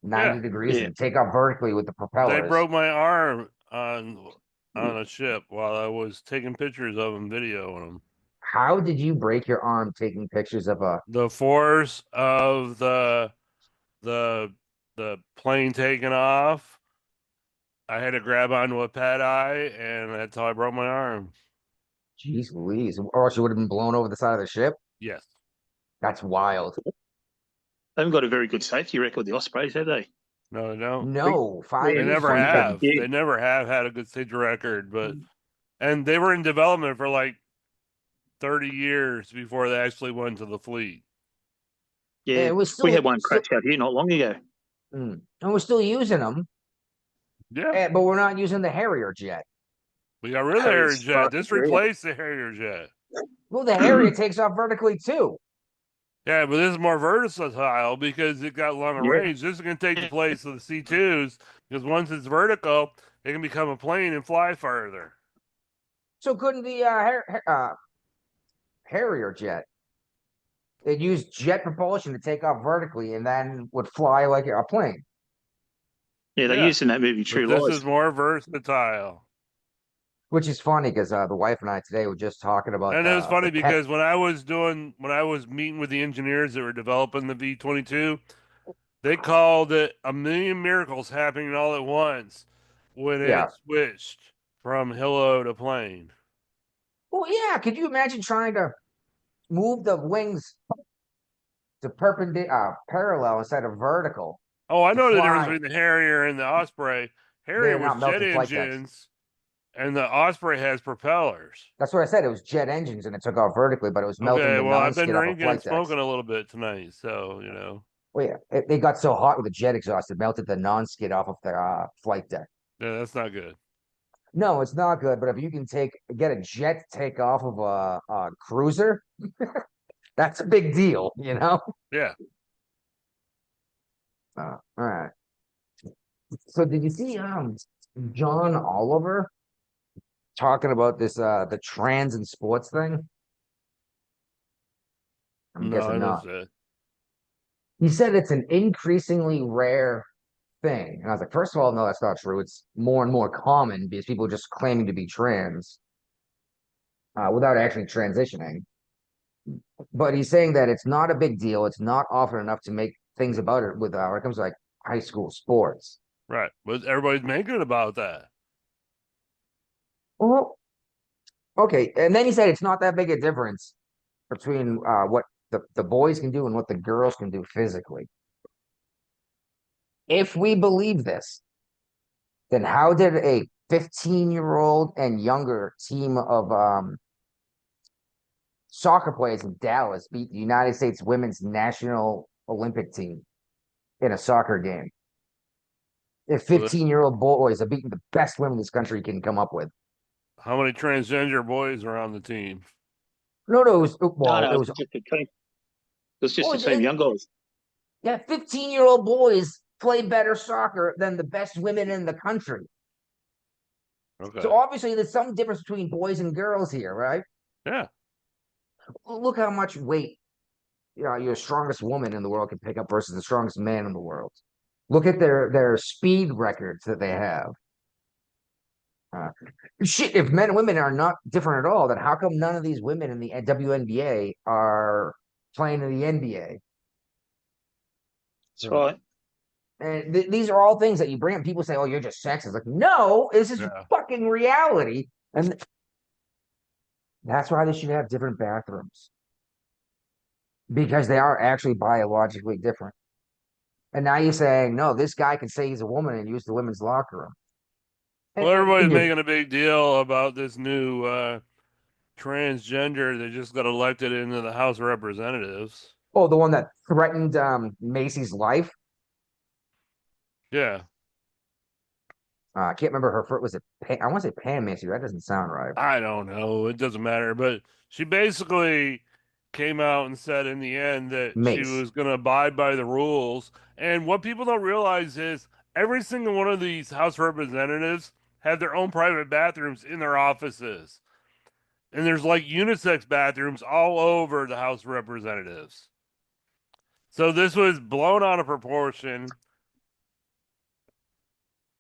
E: 90 degrees and take off vertically with the propellers.
F: They broke my arm on a ship while I was taking pictures of them, videoing them.
E: How did you break your arm taking pictures of
F: the force of the plane taking off? I had to grab onto a pad eye, and that's how I broke my arm.
E: Jeez Louise. Or else you would have been blown over the side of the ship?
F: Yes.
E: That's wild.
K: They haven't got a very good safety record, the Ospreys, have they?
F: No, they don't.
E: No,
F: they never have. They never have had a good safety record, and they were in development for like 30 years before they actually went to the fleet.
K: Yeah, we had one crash out here not long ago.
E: And we're still using them.
F: Yeah.
E: But we're not using the Harrier jet.
F: We got rid of the Harrier jet. This replaced the Harrier jet.
E: Well, the Harrier takes off vertically too.
F: Yeah, but this is more versatile because it got longer
K: Yeah.
F: range. This is going to take the place of the C2s because once it's vertical, it can become a plane and fly farther.
E: So couldn't the Harrier jet? It used jet propulsion to take off vertically and then would fly like a plane.
K: Yeah, they
F: Yeah,
K: used in that movie
F: but
K: True
F: this
K: Lies.
F: is more versatile.
E: Which is funny because the wife and I today were just talking about
F: And it was funny
E: the pet.
F: because when I was meeting with the engineers that were developing the V-22, they called it a million miracles happening all at once when
E: Yeah.
F: it switched from helo to plane.
E: Well, yeah. Could you imagine trying to move the wings to parallel instead of vertical
F: Oh, I
E: to
F: know the difference
E: fly?
F: between the Harrier and the Osprey. Harrier
E: They're
F: was
E: not
F: jet
E: melted flight decks.
F: engines, and the Osprey has propellers.
E: That's what I said. It was jet engines and it took off vertically, but it was melting
F: Okay,
E: the
F: well, I've been
E: non-skid off of
F: drinking and
E: flight decks.
F: smoking a little bit tonight, so
E: Well, yeah, they got so hot with the jet exhaust, it melted the non-skid off of the flight deck.
F: yeah, that's not good.
E: No, it's not good. But if you can get a jet to take off of a cruiser, that's a big deal, you know?
F: Yeah.
E: All right. So did you see John Oliver talking about this the trans and sports thing? I'm
F: No, I
E: guessing not.
F: missed it.
E: He said it's an increasingly rare thing. And I was like, first of all, no, that's not true. It's more and more common because people are just claiming to be trans without actually transitioning. But he's saying that it's not a big deal. It's not often enough to make things about it with when it comes to like high school sports.
F: Right. But everybody's making about that.
E: Well, okay. And then he said it's not that big a difference between what the boys can do and what the girls can do physically. If we believe this, then how did a 15-year-old and younger team of soccer players in Dallas beat the United States women's national Olympic team in a soccer game? If 15-year-old boys are beating the best women this country can come up with.
F: How many transgender boys are on the team?
E: No, it was
K: just the same young guys.
E: Yeah, 15-year-old boys play better soccer than the best women in the country.
F: Okay.
E: So obviously there's some difference between boys and girls here, right?
F: Yeah.
E: Look how much weight your strongest woman in the world can pick up versus the strongest man in the world. Look at their speed records that they have. Shit, if men and women are not different at all, then how come none of these women in the WNBA are playing in the NBA?
K: That's right.
E: And these are all things that you bring up. People say, "Oh, you're just sexist." Like, no, this is fucking reality, and that's why they should have different bathrooms because they are actually biologically different. And now you're saying, no, this guy can say he's a woman and use the women's locker room.
F: Well, everybody's making a big deal about this new transgender that just got elected into the House of Representatives.
E: Oh, the one that threatened Macy's life?
F: Yeah.
E: I can't remember her first. Was it I want to say Pam Macy. That doesn't sound right.
F: I don't know. It doesn't matter. But she basically came out and said in the end that she was going to abide by the rules. And what people don't realize is every single one of these House Representatives have their own private bathrooms in their offices. And there's like unisex bathrooms all over the House of Representatives. So this was blown out of proportion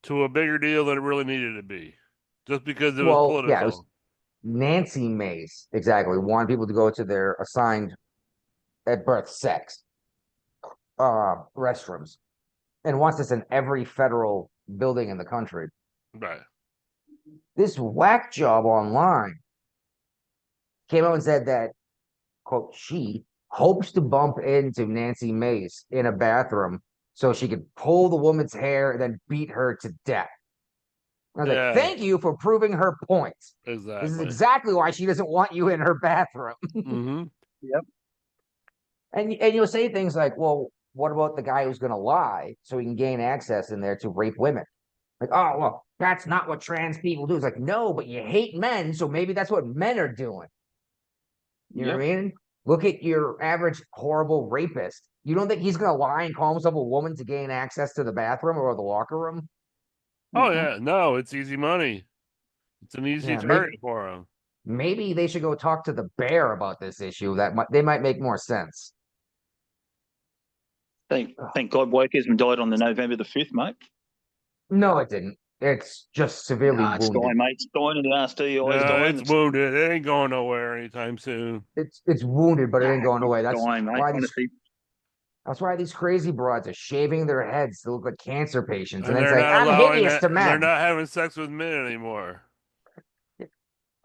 F: to a bigger deal than it really needed to be. Just because it was political.
E: Yeah, it was Nancy Mace, exactly, wanted people to go to their assigned at birth sex restrooms and wants this in every federal building in the country.
F: Right.
E: This whack job online came out and said that, quote, she hopes to bump into Nancy Mace in a bathroom so she could pull the woman's hair and then beat her to death. I was like, thank you for proving her point.
F: Exactly.
E: This is exactly why she doesn't want you in her bathroom.
F: Mm-hmm.
K: Yep.
E: And you'll say things like, well, what about the guy who's going to lie so he can gain access in there to rape women? Like, oh, well, that's not what trans people do. It's like, no, but you hate men, so maybe that's what men are doing. You know what I mean? Look at your average horrible rapist. You don't think he's going to lie and call himself a woman to gain access to the bathroom or the locker room?
F: Oh yeah, no, it's easy money. It's an easy
E: Yeah,
F: target for him.
E: maybe they should go talk to the bear about this issue. They might make more sense.
K: Thank God wokeism died on the November the 5th, mate.
E: No, it didn't. It's just severely
K: Nah, it's
E: wounded.
K: dying, mate. It's dying in the ass. DUI's
F: No,
K: dying.
F: it's wounded. It ain't going nowhere anytime soon.
E: It's wounded, but it ain't going away.
K: It's dying, mate. Honestly.
E: That's why these crazy broads are shaving their heads to look like cancer patients, and then
F: they're
E: saying,
F: not
E: "I'm
F: allowing
E: hideous
F: that.
E: to men."
F: They're not having sex with men anymore.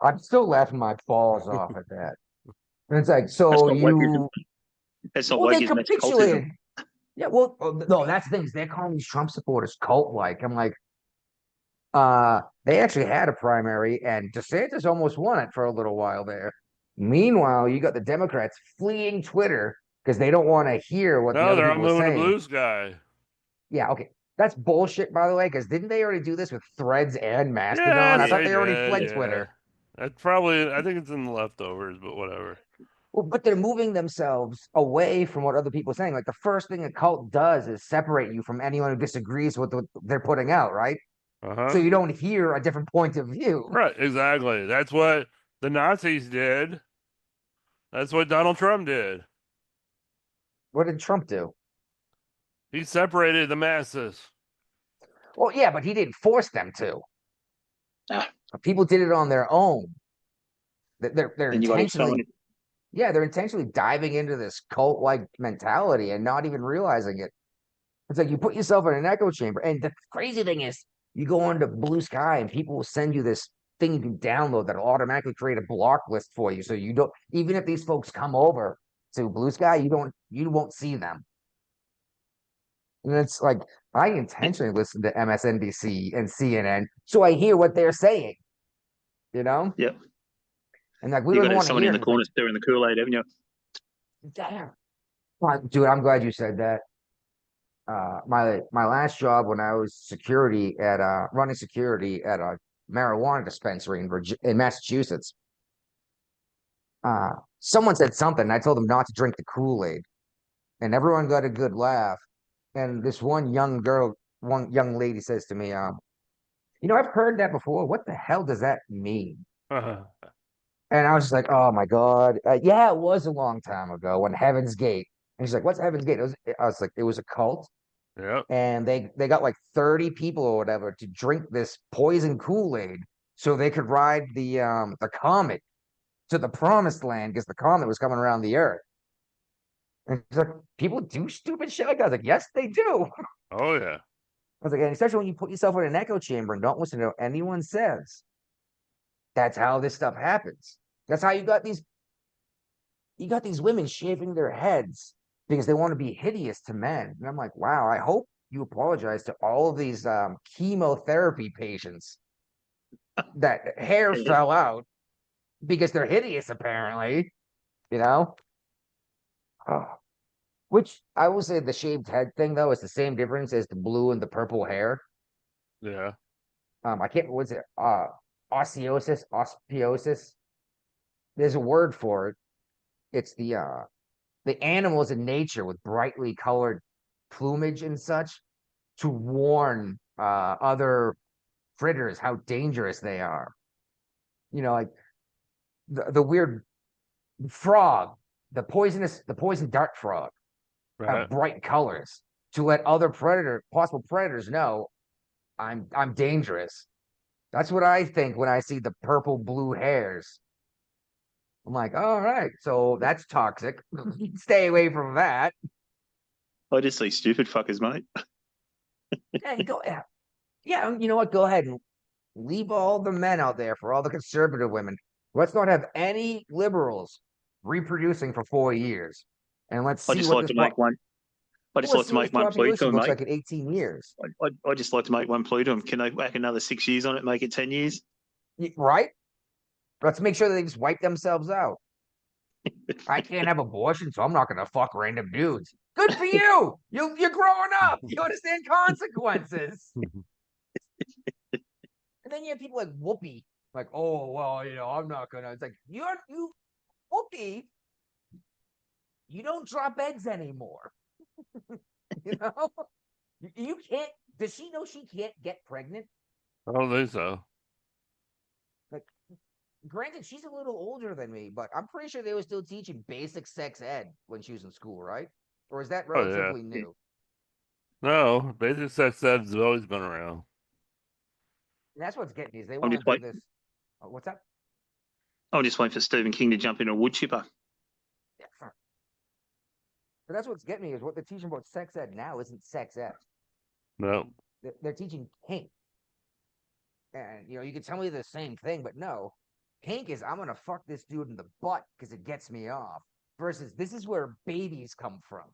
E: I'm still laughing my balls off at that. And it's like, so
K: That's not
E: you,
K: wokeism. That's not
E: well, they
K: wokeism. That's
E: capitulated.
K: cultism.
E: Yeah, well, no, that's the thing. They're calling these Trump supporters cult-like. I'm like, they actually had a primary, and DeSantis almost won it for a little while there. Meanwhile, you got the Democrats fleeing Twitter because they don't want to hear what the
F: No,
E: other
F: they're all
E: people are
F: moving to
E: saying.
F: Blue Sky.
E: Yeah, okay. That's bullshit, by the way, because didn't they already do this with Threads and Mastodon?
F: Yes,
E: I thought
F: they
E: they already
F: did.
E: fled
F: Yeah.
E: Twitter.
F: That's probably. I think it's in the leftovers, but whatever.
E: Well, but they're moving themselves away from what other people are saying. Like the first thing a cult does is separate you from anyone who disagrees with what they're putting out, right? So you don't hear a different point of view.
F: Right, exactly. That's what the Nazis did. That's what Donald Trump did.
E: What did Trump do?
F: He separated the masses.
E: Well, yeah, but he didn't force them to. People did it on their own. They're intentionally, yeah, they're intentionally diving into this cult-like mentality and not even realizing it. It's like you put yourself in an echo chamber. And the crazy thing is, you go onto Blue Sky and people will send you this thing you can download that'll automatically create a block list for you. So you don't, even if these folks come over to Blue Sky, you won't see them. And it's like, I intentionally listen to MSNBC and CNN so I hear what they're saying, you know?
K: Yep.
E: And like, we
K: you
E: don't
K: got
E: want to
K: someone
E: hear
K: in the corner stirring the Kool-Aid, haven't you?
E: Damn. Dude, I'm glad you said that. My last job when I was security at running security at a marijuana dispensary in Massachusetts. Someone said something, and I told them not to drink the Kool-Aid, and everyone got a good laugh. And this one young lady says to me, I've heard that before. What the hell does that mean? And I was just like, oh my God. Yeah, it was a long time ago when Heaven's Gate. And she's like, what's Heaven's Gate? I was like, it was a cult.
F: Yeah.
E: And they got like 30 people or whatever to drink this poison Kool-Aid so they could ride the comet to the promised land because the comet was coming around the earth. And she's like, people do stupid shit like that. I was like, yes, they do.
F: Oh yeah.
E: I was like, and especially when you put yourself in an echo chamber and don't listen to what anyone says. That's how this stuff happens. That's how you got these women shaving their heads because they want to be hideous to men. And I'm like, wow, I hope you apologize to all of these chemotherapy patients that hair fell out because they're hideous, apparently, you know? Which I will say the shaved head thing, though, is the same difference as the blue and the purple hair.
F: Yeah.
E: I can't, what's it? Osseosis. There's a word for it. It's the animals in nature with brightly colored plumage and such to warn other critters how dangerous they are. You know, like the weird frog, the poison dart frog, have bright colors to let other possible predators know I'm dangerous. That's what I think when I see the purple blue hairs. I'm like, all right, so that's toxic. Stay away from that.
K: I just see stupid fuckers, mate.
E: Yeah, you know what? Go ahead and leave all the men out there for all the conservative women. Let's not have any liberals reproducing for 4 years, and let's see
K: I just
E: what
K: like to make one. I just like to make one plea to them,
E: looks
K: mate.
E: like in 18 years.
K: I just like to make one plea to them. Can they whack another 6 years on it, make it 10 years?
E: Right? Let's make sure they just wipe themselves out. I can't have abortion, so I'm not going to fuck random dudes. Good for you. You're growing up. You understand consequences. And then you have people like Whoopi, like, oh well, I'm not gonna. It's like you Whoopi you don't drop eggs anymore. You know, you can't. Does she know she can't get pregnant?
F: I don't think so.
E: Like, granted, she's a little older than me, but I'm pretty sure they were still teaching basic sex ed when she was in school, right? Or is that
F: Oh, yeah.
E: relatively new?
F: No, basic sex ed's always been around.
E: And that's what's getting me is they
K: I'm
E: want to
K: just
E: do
K: waiting.
E: this. Oh, what's up?
K: I'm just waiting for Stephen King to jump in a wood chipper.
E: Yeah, fine. But that's what's getting me is what they're teaching about sex ed now isn't sex ed.
F: No.
E: They're teaching kink. And, you know, you can tell me the same thing, but no. Kink is I'm going to fuck this dude in the butt because it gets me off. Versus this is where babies come from.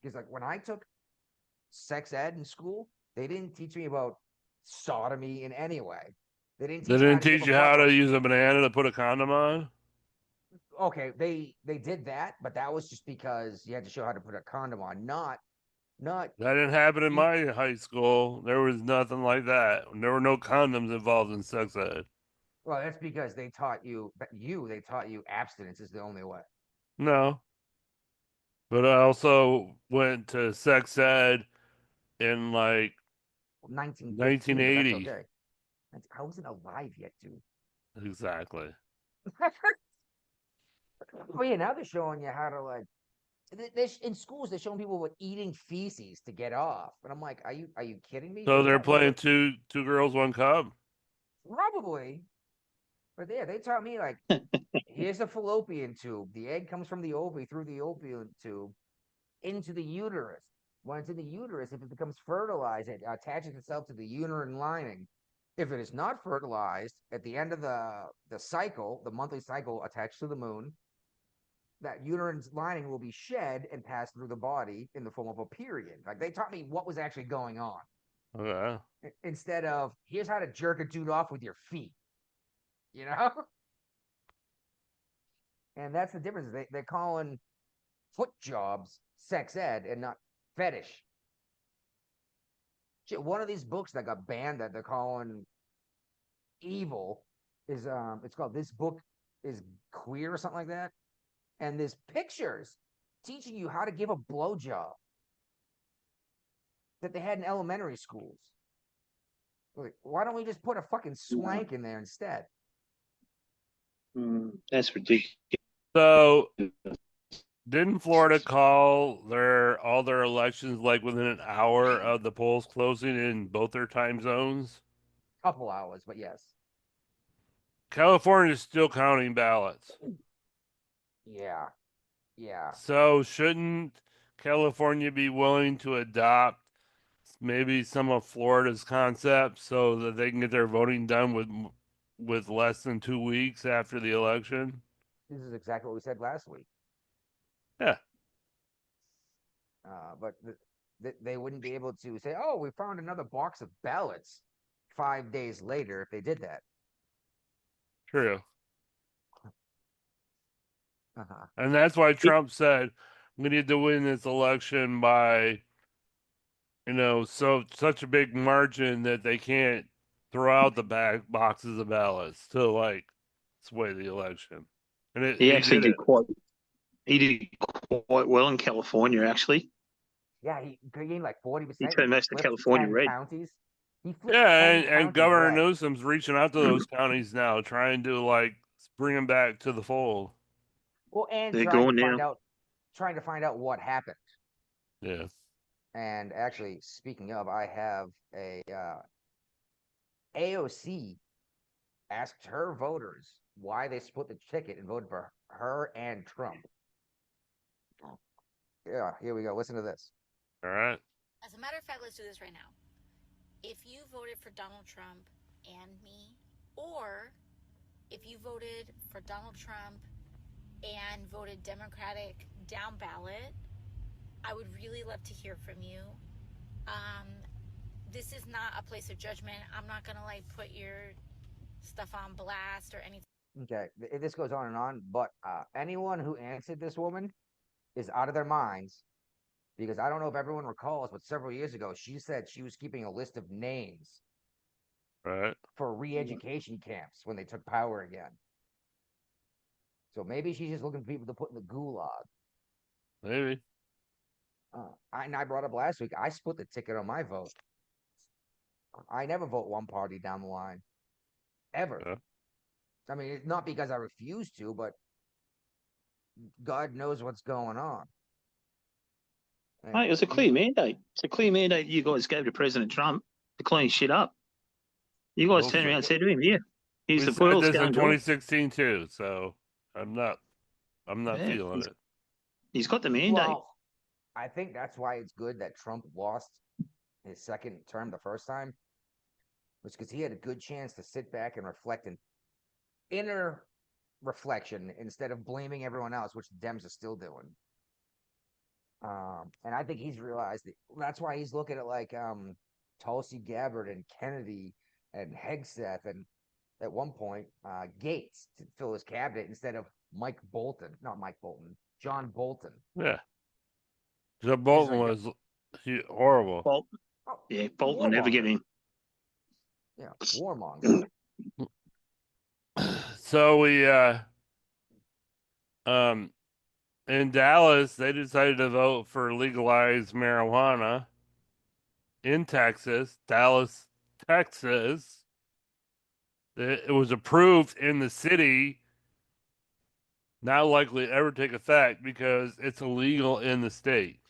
E: Because, like, when I took sex ed in school, they didn't teach me about sodomy in any way. They didn't
F: They
E: teach me how
F: didn't
E: to give
F: teach
E: a
F: you how
E: fuck.
F: to use a banana to put a condom on?
E: Okay, they did that, but that was just because you had to show how to put a condom on, not
F: That didn't happen in
E: you,
F: my high school. There was nothing like that. There were no condoms involved in sex ed.
E: well, that's because they taught you abstinence is the only way.
F: No. But I also went to sex ed in like
E: 1915, but that's
F: 1980.
E: okay. I wasn't alive yet, dude.
F: Exactly.
E: Well, yeah, now they're showing you how to like. In schools, they're showing people what eating feces to get off, and I'm like, are you kidding me?
F: So
E: But
F: they're
E: yeah,
F: playing two girls, one cup?
E: probably. But yeah, they taught me like, here's a fallopian tube. The egg comes from the ovary through the fallopian tube into the uterus. When it's in the uterus, if it becomes fertilized, it attaches itself to the uterine lining. If it is not fertilized, at the end of the cycle, the monthly cycle attached to the moon, that uterine lining will be shed and pass through the body in the form of a period. Like they taught me what was actually going on.
F: Okay.
E: Instead of here's how to jerk a dude off with your feet. You know? And that's the difference. They're calling foot jobs sex ed and not fetish. Shit, one of these books that got banned that they're calling evil is it's called This Book is Queer or something like that. And there's pictures teaching you how to give a blowjob that they had in elementary schools. Like, why don't we just put a fucking swank in there instead?
K: That's ridiculous.
F: So didn't Florida call all their elections like within an hour of the polls closing in both their time zones?
E: Couple hours, but yes.
F: California is still counting ballots.
E: Yeah. Yeah.
F: So shouldn't California be willing to adopt maybe some of Florida's concepts so that they can get their voting done with less than 2 weeks after the election?
E: This is exactly what we said last week.
F: Yeah.
E: But they wouldn't be able to say, "Oh, we found another box of ballots 5 days later." If they did that,
F: True.
E: uh-huh.
F: And that's why Trump said we need to win this election by, such a big margin that they can't throw out the back boxes of ballots to like sway the election. And
K: He actually
F: did it.
K: He did quite well in California, actually.
E: Yeah, he gained like 40%.
K: He turned most of
E: flipped
K: California
E: 10
K: red.
E: counties. He flipped
F: Yeah,
E: 10
F: and
E: counties
F: Governor
E: red.
F: Newsom's reaching out to those counties now, trying to like bring them back to the fold.
E: Well, and
K: They're
E: trying to
K: gone now.
E: find out what happened.
F: Yeah.
E: And actually, speaking of, I have a AOC asked her voters why they split the ticket and voted for her and Trump. Yeah, here we go. Listen to this.
F: All right.
L: As a matter of fact, let's do this right now. If you voted for Donald Trump and me, or if you voted for Donald Trump and voted Democratic down ballot, I would really love to hear from you. This is not a place of judgment. I'm not going to like put your stuff on blast or anything.
E: Okay, this goes on, but anyone who answered this woman is out of their minds because I don't know if everyone recalls, but several years ago, she said she was keeping a list of names
F: Right.
E: for re-education camps when they took power again. So maybe she's just looking for people to put in the gulag.
F: Maybe.
E: And I brought up last week, I split the ticket on my vote. I never vote one party down the line. Ever.
F: Yeah.
E: I mean, it's not because I refuse to, but God knows what's going on.
K: Mate, it was a clear mandate. It's a clear mandate you guys gave to President Trump to clean shit up. You guys turned around and said to him, "Yeah, here's the
F: said
K: world's
F: this in
K: going to do it."
F: 2016 too, so I'm not feeling it.
K: He's got the mandate.
E: Well, I think that's why it's good that Trump lost his second term the first time, was because he had a good chance to sit back and reflect an inner reflection instead of blaming everyone else, which the Dems are still doing. And I think he's realized that's why he's looking at like Tulsi Gabbard and Kennedy and Hegseth and at one point Gates to fill his cabinet instead of John Bolton.
F: Yeah. John Bolton was horrible.
K: Bolton. Yeah, Bolton will never get in.
E: Yeah, warmonger.
F: So we in Dallas, they decided to vote for legalized marijuana. In Texas, Dallas, Texas, it was approved in the city. Not likely to ever take effect because it's illegal in the state.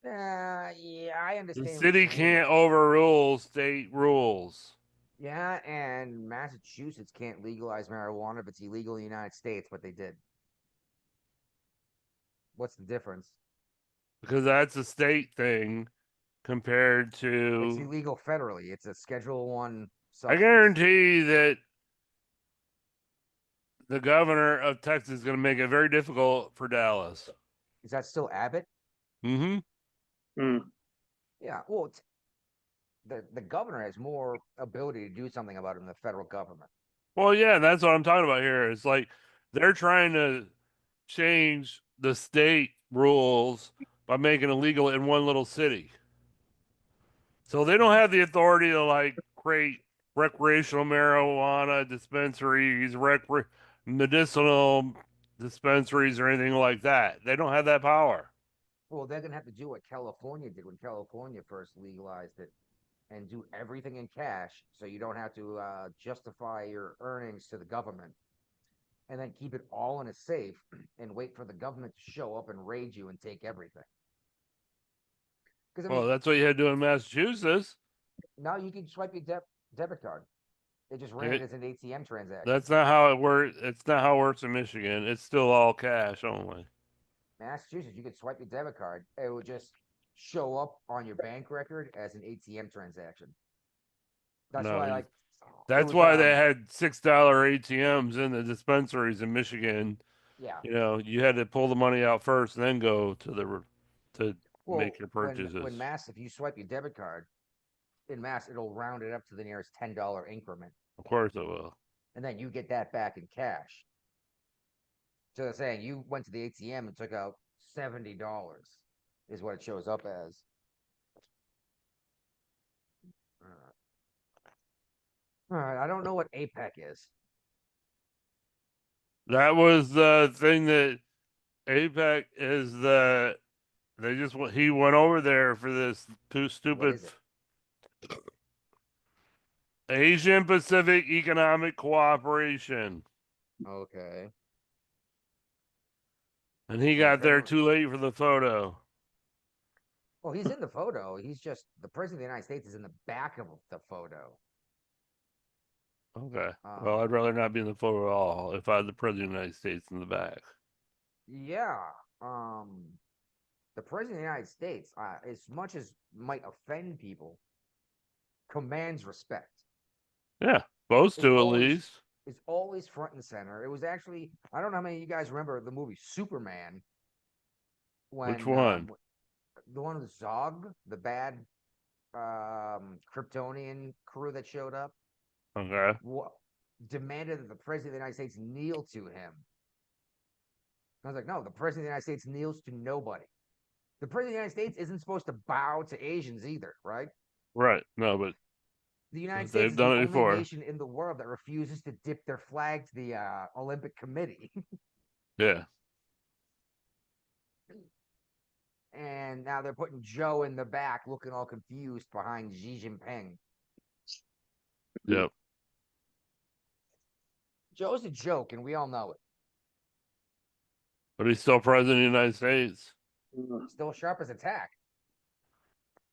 E: Yeah, I understand.
F: The city can't overrule state rules.
E: Yeah, and Massachusetts can't legalize marijuana if it's illegal in the United States, but they did. What's the difference?
F: Because that's a state thing compared to...
E: It's illegal federally. It's a Schedule 1 substance.
F: I guarantee that the governor of Texas is going to make it very difficult for Dallas.
E: Is that still Abbott?
F: Mm-hmm.
E: Yeah, well, the governor has more ability to do something about it than the federal government.
F: Well, yeah, that's what I'm talking about here. It's like they're trying to change the state rules by making it illegal in one little city. So they don't have the authority to like create recreational marijuana dispensaries, medicinal dispensaries, or anything like that. They don't have that power.
E: Well, they're going to have to do what California did when California first legalized it and do everything in cash so you don't have to justify your earnings to the government, and then keep it all in a safe and wait for the government to show up and raid you and take everything.
F: Well, that's what you had to do in Massachusetts.
E: Now you can swipe your debit card. They just ran it as an ATM transaction.
F: That's not how it works. It's not how it works in Michigan. It's still all cash only.
E: Massachusetts, you could swipe your debit card. It would just show up on your bank record as an ATM transaction. That's why,
F: that's why they had $6 ATMs in the dispensaries in Michigan.
E: Yeah,
F: you know, you had to pull the money out first, and then go to make your purchases.
E: If you swipe your debit card in Mass, it'll round it up to the nearest $10 increment.
F: Of course it will.
E: And then you get that back in cash. So they're saying you went to the ATM and took out $70 is what it shows up as. All right. I don't know what APEC is.
F: That was the thing that APEC is he went over there for this stupid Asian Pacific Economic Cooperation.
E: Okay.
F: And he got there too late for the photo.
E: Well, he's in the photo. He's just the president of the United States is in the back of the photo.
F: Okay. Well, I'd rather not be in the photo at all if I had the president of the United States in the back.
E: Yeah. The president of the United States, as much as might offend people, commands respect.
F: Yeah, supposed to at least.
E: It's always front and center. It was actually, I don't know how many of you guys remember the movie Superman.
F: Which one?
E: The one with Zog, the bad Kryptonian crew that showed up.
F: Okay.
E: Demanded that the president of the United States kneel to him. I was like, no, the president of the United States kneels to nobody. The president of the United States isn't supposed to bow to Asians either, right?
F: Right. No, but
E: The United
F: They've
E: States is
F: done
E: the
F: it
E: only
F: before.
E: nation in the world that refuses to dip their flag to the Olympic Committee.
F: Yeah.
E: And now they're putting Joe in the back looking all confused behind Xi Jinping.
F: Yep.
E: Joe's a joke, and we all know it.
F: But he's still president of the United States.
E: Still sharp as a tack.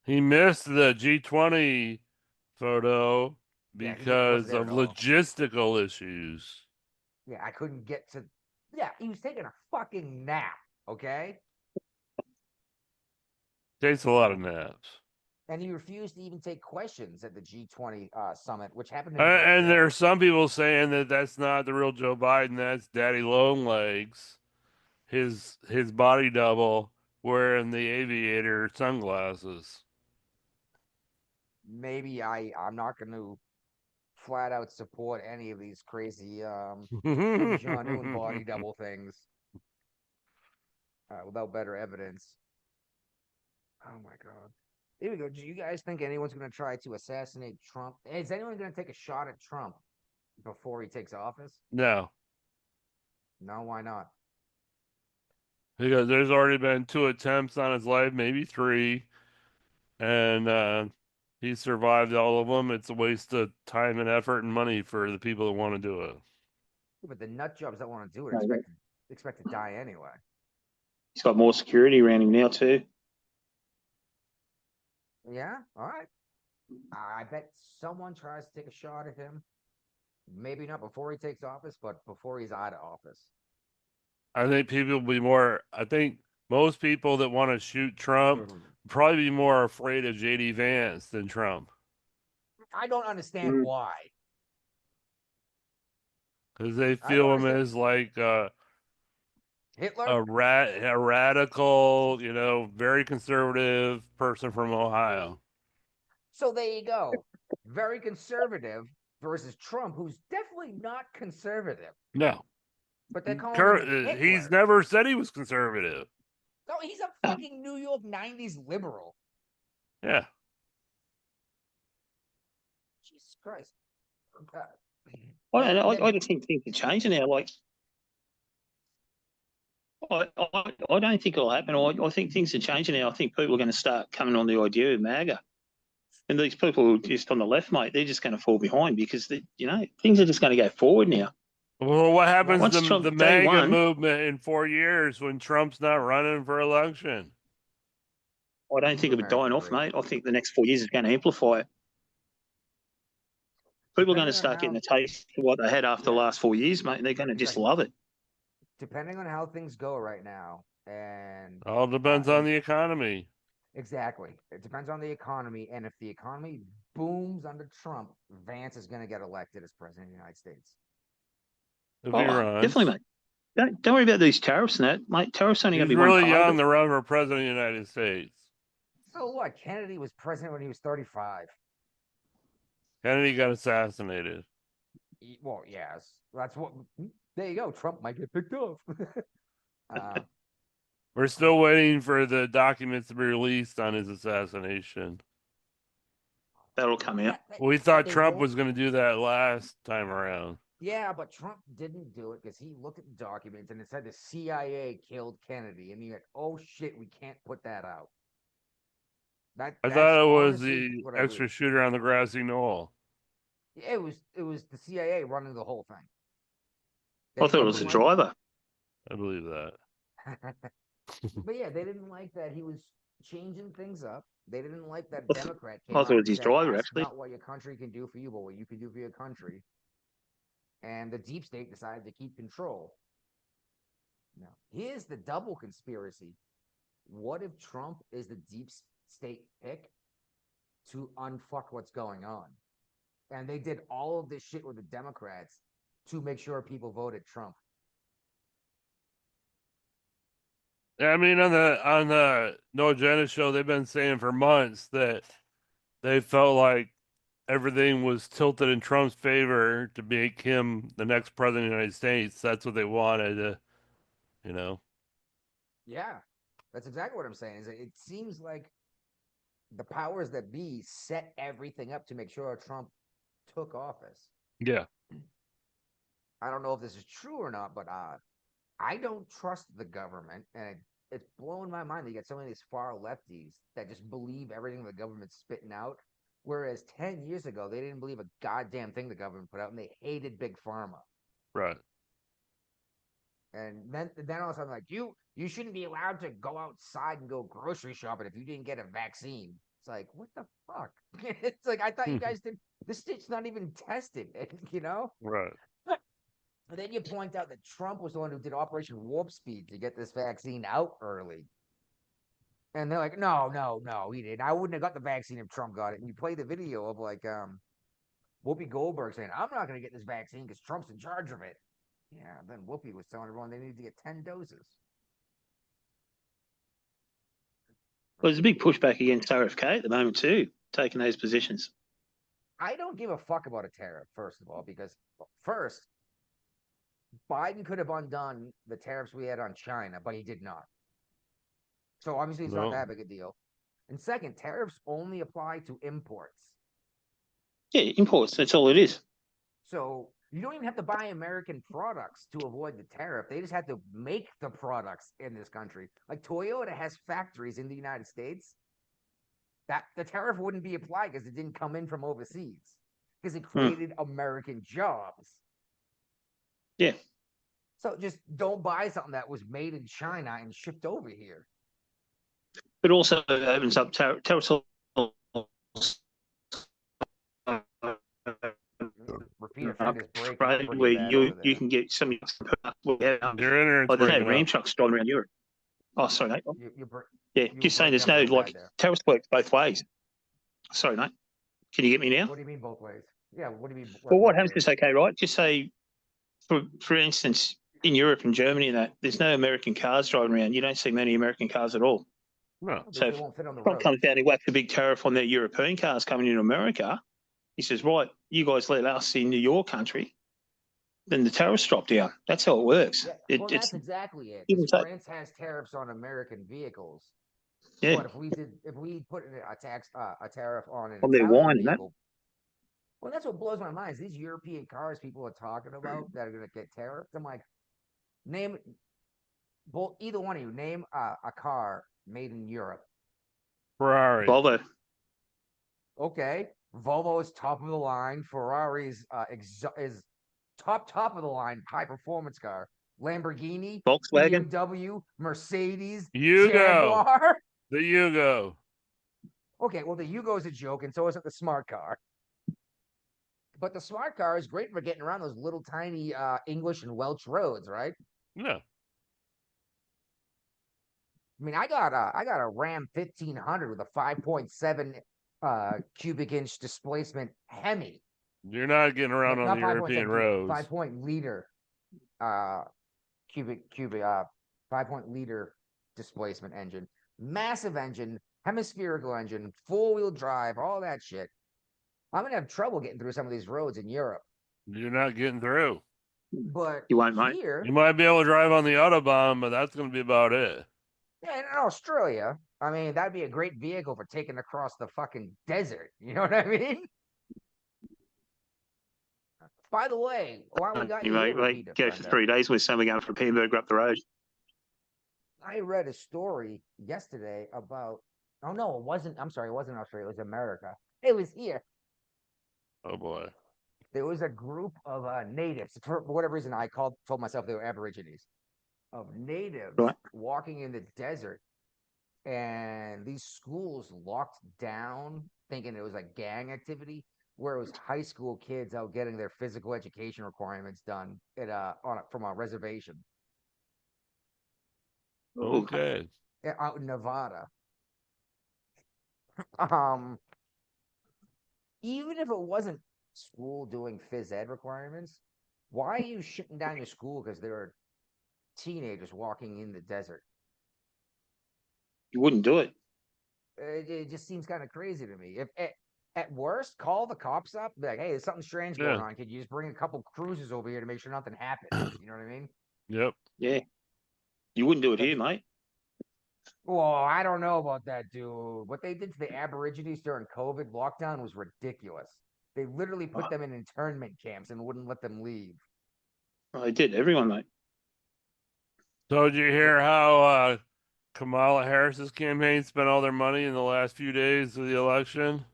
F: He missed the G20 photo
E: Yeah,
F: because
E: there
F: of
E: at all.
F: logistical issues.
E: Yeah, I couldn't get to. Yeah, he was taking a fucking nap, okay?
F: Takes a lot of naps.
E: And he refused to even take questions at the G20 summit, which happened in
F: And there are
E: Brazil.
F: some people saying that that's not the real Joe Biden. That's Daddy Longlegs, his body double wearing the aviator sunglasses.
E: Maybe I'm not going to flat out support any of these crazy Kim Jong-un body double things without better evidence. Oh my God. Here we go. Do you guys think anyone's going to try to assassinate Trump? Is anyone going to take a shot at Trump before he takes office?
F: No.
E: No, why not?
F: Because there's already been 2 attempts on his life, maybe 3. And he survived all of them. It's a waste of time and effort and money for the people that want to do it.
E: But the nut jobs that want to do it expect to die anyway.
K: He's got more security around him now too.
E: Yeah, all right. I bet someone tries to take a shot at him. Maybe not before he takes office, but before he's out of office.
F: I think people will be more. I think most people that want to shoot Trump probably be more afraid of JD Vance than Trump.
E: I don't understand why.
F: Because they feel him as like
E: Hitler,
F: a radical, very conservative person from Ohio.
E: So there you go. Very conservative versus Trump, who's definitely not conservative.
F: No.
E: But they're calling him Hitler.
F: He's never said he was conservative.
E: No, he's a fucking New York 90s liberal.
F: Yeah.
E: Jesus Christ.
K: I just think things are changing now. Like, I don't think it'll happen. I think things are changing now. I think people are going to start coming on the idea of MAGA. And these people who are just on the left, mate, they're just going to fall behind because, things are just going to go forward now.
F: Well, what happens to the MAGA movement in 4 years when Trump's not running for election?
K: I don't think it would die off, mate. I think the next 4 years is going to amplify it. People are going to start getting a taste of what they had after the last 4 years, mate, and they're going to just love it.
E: Depending on how things go right now, and
F: all depends on the economy.
E: Exactly. It depends on the economy, and if the economy booms under Trump, Vance is going to get elected as president of the United States.
K: Definitely, mate. Don't worry about these tariffs and that, mate. Tariffs only going to be
F: really
K: one part
F: young
K: of it.
F: to run for president of the United States.
E: So what? Kennedy was president when he was 35.
F: Kennedy got assassinated.
E: Well, yes. That's what. There you go. Trump might get picked off.
F: We're still waiting for the documents to be released on his assassination.
K: That'll come out.
F: We thought Trump was going to do that last time around.
E: Yeah, but Trump didn't do it because he looked at the documents and it said the CIA killed Kennedy, and he went, "Oh shit, we can't put that out."
F: I thought it was the extra shooter on the grassy knoll.
E: It was the CIA running the whole thing.
K: I thought it was the driver.
F: I believe that.
E: But yeah, they didn't like that he was changing things up. They didn't like that Democrat came
K: I thought it was
E: out
K: his
E: and said,
K: driver,
E: "That's
K: actually.
E: not what your country can do for you, but what you can do for your country." And the deep state decided to keep control. Now, here's the double conspiracy. What if Trump is the deep state pick to unfuck what's going on? And they did all of this shit with the Democrats to make sure people voted Trump.
F: I mean, on the No Agenda show, they've been saying for months that they felt like everything was tilted in Trump's favor to make him the next president of the United States. That's what they wanted,
E: Yeah, that's exactly what I'm saying. Is it seems like the powers that be set everything up to make sure Trump took office.
F: Yeah.
E: I don't know if this is true or not, but I don't trust the government, and it's blowing my mind that you get so many of these far lefties that just believe everything the government's spitting out. Whereas 10 years ago, they didn't believe a goddamn thing the government put out, and they hated big pharma.
F: Right.
E: And then all of a sudden, like, you shouldn't be allowed to go outside and go grocery shopping if you didn't get a vaccine. It's like, what the fuck? It's like, I thought you guys did. This shit's not even tested, you know?
F: Right.
E: And then you point out that Trump was the one who did Operation Warp Speed to get this vaccine out early. And they're like, no, he didn't. I wouldn't have got the vaccine if Trump got it. And you play the video of like Whoopi Goldberg saying, I'm not going to get this vaccine because Trump's in charge of it. Yeah, then Whoopi was telling everyone they needed to get 10 doses.
K: Well, there's a big pushback against RFK at the moment too, taking those positions.
E: I don't give a fuck about a tariff, first of all, because first, Biden could have undone the tariffs we had on China, but he did not. So obviously it's not that big a deal. And second, tariffs only apply to imports.
K: Yeah, imports, that's all it is.
E: So you don't even have to buy American products to avoid the tariff. They just have to make the products in this country. Like Toyota has factories in the United States. That the tariff wouldn't be applied because it didn't come in from overseas. Because it created American jobs.
K: Yeah.
E: So just don't buy something that was made in China and shipped over here.
K: But also opens up territorial. Where you can get some. Ram trucks driving around Europe. Oh, sorry, mate. Just saying, there's no like tariffs work both ways. Sorry, mate. Can you get me now?
E: What do you mean both ways? Yeah, what do you mean?
K: Well, what happens is okay, right? Just say, for instance, in Europe and Germany and that, there's no American cars driving around. You don't see many American cars at all.
F: No.
K: So if Trump comes down and whacks a big tariff on their European cars coming into America, he says, right, you guys let us into your country, then the tariffs drop down. That's how it works.
E: Yeah, well, that's exactly it. France has tariffs on American vehicles.
K: Yeah.
E: But if we put a tariff on an
K: their wine
E: vehicle, well, that's what blows my mind. Is these European cars people are talking about that are going to get tariffed? I'm like, either one of you name a car made in Europe.
F: Ferrari.
K: Volvo.
E: Okay, Volvo is top of the line. Ferrari's is top of the line high performance car. Lamborghini,
K: Volkswagen,
E: BMW, Mercedes,
F: Yugo.
E: Jaguar.
F: The Yugo.
E: Okay, well the Yugo is a joke, and so isn't the smart car. But the smart car is great for getting around those little tiny English and Welsh roads, right?
F: Yeah.
E: I mean, I got a Ram 1500 with a 5.7 cubic inch displacement Hemi.
F: You're not getting around on the European roads.
E: 5-point-liter cubic 5-point liter displacement engine, massive engine, hemispherical engine, 4-wheel drive, all that shit. I'm gonna have trouble getting through some of these roads in Europe.
F: You're not getting through.
E: But
K: you won't,
E: here,
F: you might be able to drive on the Autobahn, but that's gonna be about it.
E: Yeah, in Australia, I mean, that'd be a great vehicle for taking across the fucking desert. You know what I mean? By the way, while we got
K: you might go for 3 days with someone going from Hamburg up the road.
E: I read a story yesterday about. Oh no, it wasn't. I'm sorry, it wasn't Australia. It was America. It was here.
F: Oh boy.
E: There was a group of natives. For whatever reason, I told myself they were Aborigines. Of natives walking in the desert, and these schools locked down, thinking it was like gang activity, where it was high school kids out getting their physical education requirements done from a reservation.
F: Okay.
E: Out in Nevada. Even if it wasn't school doing phys ed requirements, why are you shutting down your school because there are teenagers walking in the desert?
K: You wouldn't do it.
E: It just seems kind of crazy to me. If at worst, call the cops up, be like, hey, there's something strange going on. Could you just bring a couple cruisers over here to make sure nothing happens? You know what I mean?
F: Yep.
K: Yeah. You wouldn't do it here, mate.
E: Well, I don't know about that, dude. What they did to the Aborigines during COVID lockdown was ridiculous. They literally put them in internment camps and wouldn't let them leave.
K: Well, they did. Everyone, mate.
F: So did you hear how Kamala Harris's campaign spent all their money in the last few days of the election?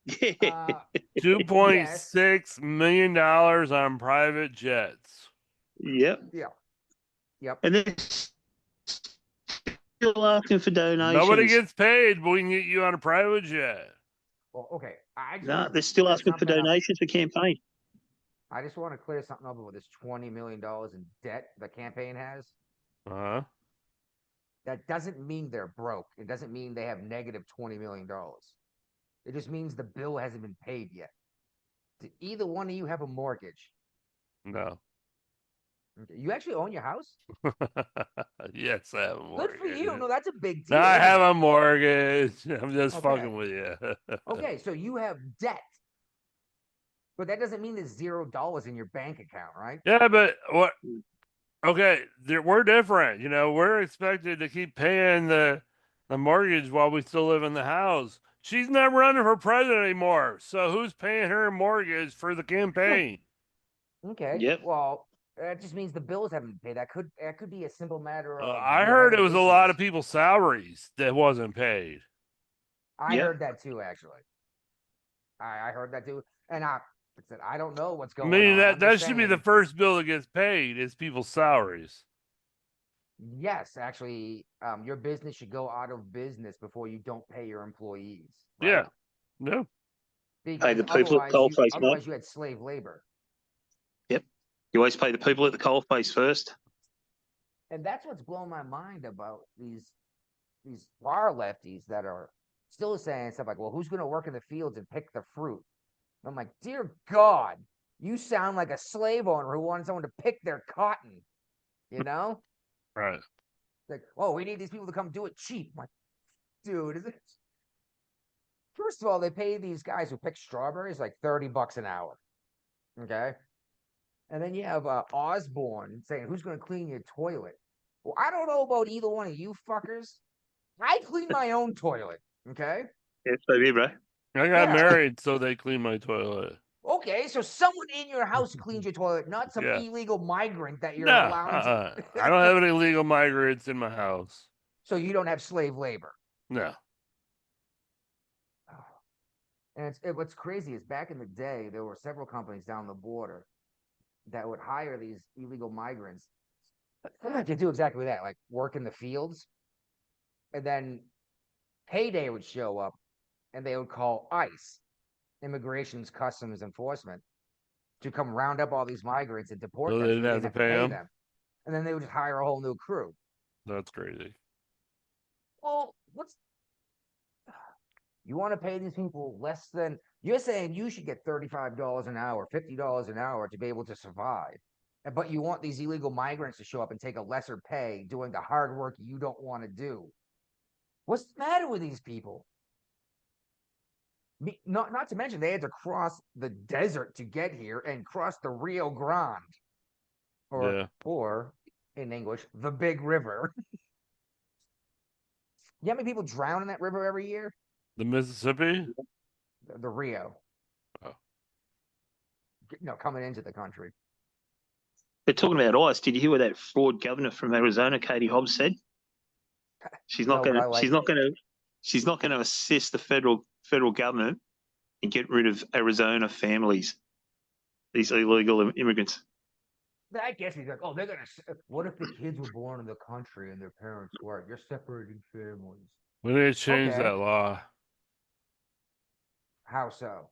K: Yeah.
E: Yes.
F: $2.6 million on private jets.
K: Yep.
E: Yeah. Yep.
K: And they're still asking for donations.
F: Nobody gets paid, but we can get you on a private jet.
E: Well, okay.
K: No, they're still asking for donations for campaign.
E: I just want to clear something up about this $20 million in debt the campaign has.
F: Uh-huh.
E: That doesn't mean they're broke. It doesn't mean they have negative $20 million. It just means the bill hasn't been paid yet. Do either one of you have a mortgage?
F: No.
E: Okay. You actually own your house?
F: Yes, I have a mortgage.
E: Good for you. No, that's a big deal.
F: No, I have a mortgage. I'm just fucking with you.
E: Okay, so you have debt. But that doesn't mean there's $0 in your bank account, right?
F: Yeah, but what? Okay, we're different. You know, we're expected to keep paying the mortgage while we still live in the house. She's not running for president anymore. So who's paying her mortgage for the campaign?
E: Okay.
K: Yep.
E: Well, that just means the bills haven't been paid. That could be a simple matter of.
F: I heard it was a lot of people's salaries that wasn't paid.
E: I heard that too, actually. I heard that too, and I said I don't know what's going on.
F: That should be the first bill that gets paid is people's salaries.
E: Yes, actually, your business should go out of business before you don't pay your employees. Right?
F: Yeah. No.
E: Because
K: pay the people at the coalface,
E: otherwise you had slave labor.
K: Yep. You always pay the people at the coalface first.
E: And that's what's blown my mind about these far lefties that are still saying stuff like, well, who's going to work in the fields and pick the fruit? I'm like, dear God, you sound like a slave owner who wanted someone to pick their cotton, you know?
F: Right.
E: Like, oh, we need these people to come do it cheap. I'm like, dude, is it? First of all, they pay these guys who pick strawberries like $30 an hour. Okay. And then you have Osborne saying, who's going to clean your toilet? Well, I don't know about either one of you fuckers. I clean my own toilet. Okay.
K: Yeah, so do, bro.
F: I got married, so they clean my toilet.
E: Okay, so someone in your house cleans your toilet, not some illegal migrant that you're allowing to.
F: I don't have any illegal migrants in my house.
E: So you don't have slave labor?
F: No.
E: And what's crazy is back in the day, there were several companies down the border that would hire these illegal migrants to do exactly that, like work in the fields. And then payday would show up and they would call ICE, Immigration's Customs Enforcement, to come round up all these migrants and deport them.
F: They didn't have to pay them.
E: And then they would just hire a whole new crew.
F: That's crazy.
E: Well, you want to pay these people less than you're saying you should get $35 an hour, $50 an hour to be able to survive. But you want these illegal migrants to show up and take a lesser pay doing the hard work you don't want to do. What's the matter with these people? Not to mention they had to cross the desert to get here and cross the Rio Grande, or in English, the Big River. You know how many people drown in that river every year?
F: The Mississippi?
E: The Rio.
F: Oh.
E: Coming into the country.
K: But talking about ICE, did you hear what that fraud governor from Arizona, Katie Hobbs, said? She's not going to assist the federal government in getting rid of Arizona families, these illegal immigrants.
E: I guess he's like, oh, they're going to. What if the kids were born in the country and their parents weren't? You're separating families.
F: We need to change that law.
E: How so?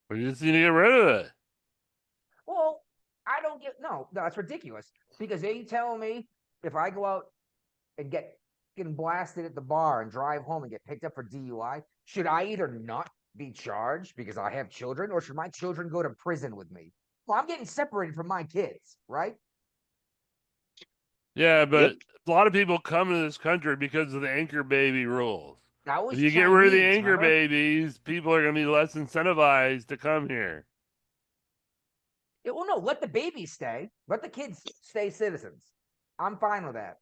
F: We just need to get rid of it.
E: Well, I don't get no, that's ridiculous. Because are you telling me if I go out and getting blasted at the bar and drive home and get picked up for DUI, should I either not be charged because I have children, or should my children go to prison with me? Well, I'm getting separated from my kids, right?
F: Yeah, but a lot of people come to this country because of the anchor baby rules. If you get rid of the anchor babies, people are going to be less incentivized to come here.
E: Yeah, well, no, let the babies stay. Let the kids stay citizens. I'm fine with that.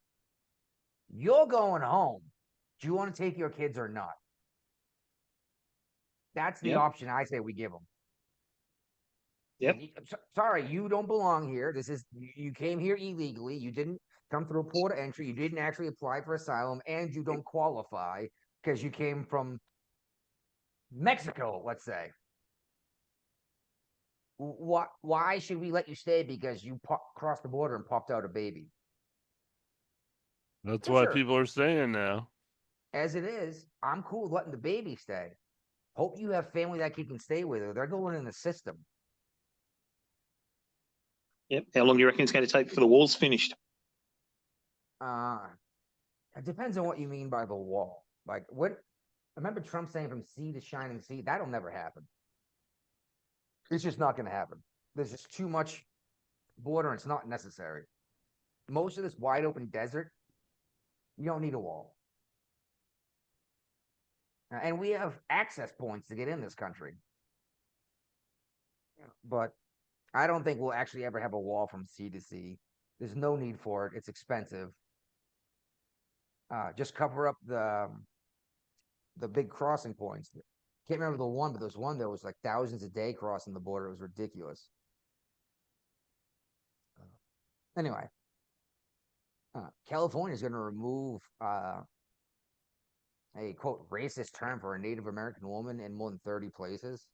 E: You're going home. Do you want to take your kids or not? That's the option I say we give them.
K: Yep.
E: Sorry, you don't belong here. You came here illegally. You didn't come through a port of entry. You didn't actually apply for asylum, and you don't qualify because you came from Mexico, let's say. Why should we let you stay because you crossed the border and popped out a baby?
F: That's what people are saying now.
E: As it is, I'm cool with letting the baby stay. Hope you have family that you can stay with, or they're going in the system.
K: Yep. How long do you reckon it's going to take before the wall's finished?
E: It depends on what you mean by the wall. Like, what? I remember Trump saying from sea to shining sea. That'll never happen. It's just not going to happen. There's just too much border, and it's not necessary. Most of this wide open desert, you don't need a wall. And we have access points to get in this country. But I don't think we'll actually ever have a wall from sea to sea. There's no need for it. It's expensive. Just cover up the big crossing points. Can't remember the one, but there's one that was like thousands a day crossing the border. It was ridiculous. Anyway, California is going to remove a quote racist term for a Native American woman in more than 30 places.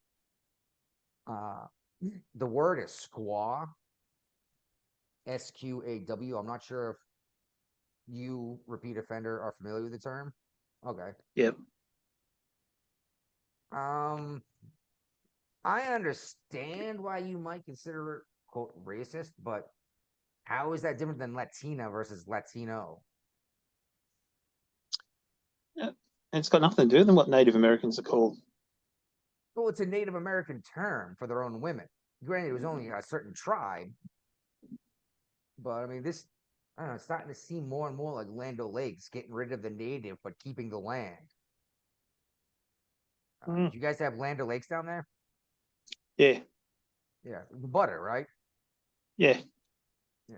E: The word is squaw, SQAW. I'm not sure if you, repeat offender, are familiar with the term. Okay.
K: Yep.
E: I understand why you might consider it quote racist, but how is that different than Latina versus Latino?
K: Yeah. It's got nothing to do with what Native Americans are called.
E: Well, it's a Native American term for their own women. Granted, it was only a certain tribe, but I mean, this, I don't know, it's starting to seem more and more like Land O'Lakes, getting rid of the native but keeping the land. Do you guys have Land O'Lakes down there?
K: Yeah.
E: Yeah, the butter, right?
K: Yeah.
E: Yeah.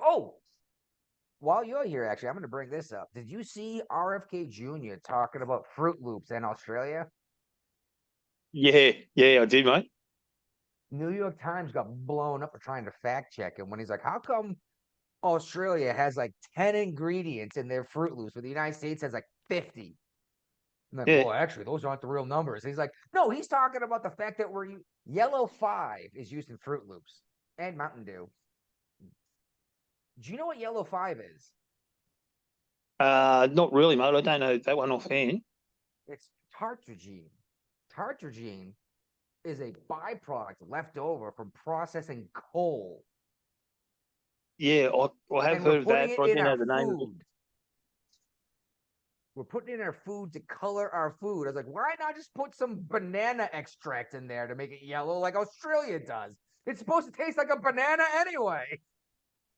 E: Oh, while you're here, actually, I'm going to bring this up. Did you see RFK Jr. talking about Fruit Loops in Australia?
K: Yeah, I did, mate.
E: New York Times got blown up for trying to fact check him when he's like, how come Australia has like 10 ingredients in their Fruit Loops, but the United States has like 50? I'm like, well, actually, those aren't the real numbers. He's like, no, he's talking about the fact that Yellow 5 is used in Fruit Loops and Mountain Dew. Do you know what Yellow 5 is?
K: Not really, mate. I don't know that one offhand.
E: It's tartragine. Tartragine is a byproduct left over from processing coal.
K: Yeah, I have heard of that, but I didn't know the name of it.
E: We're putting it in our food to color our food. I was like, why not just put some banana extract in there to make it yellow like Australia does? It's supposed to taste like a banana anyway.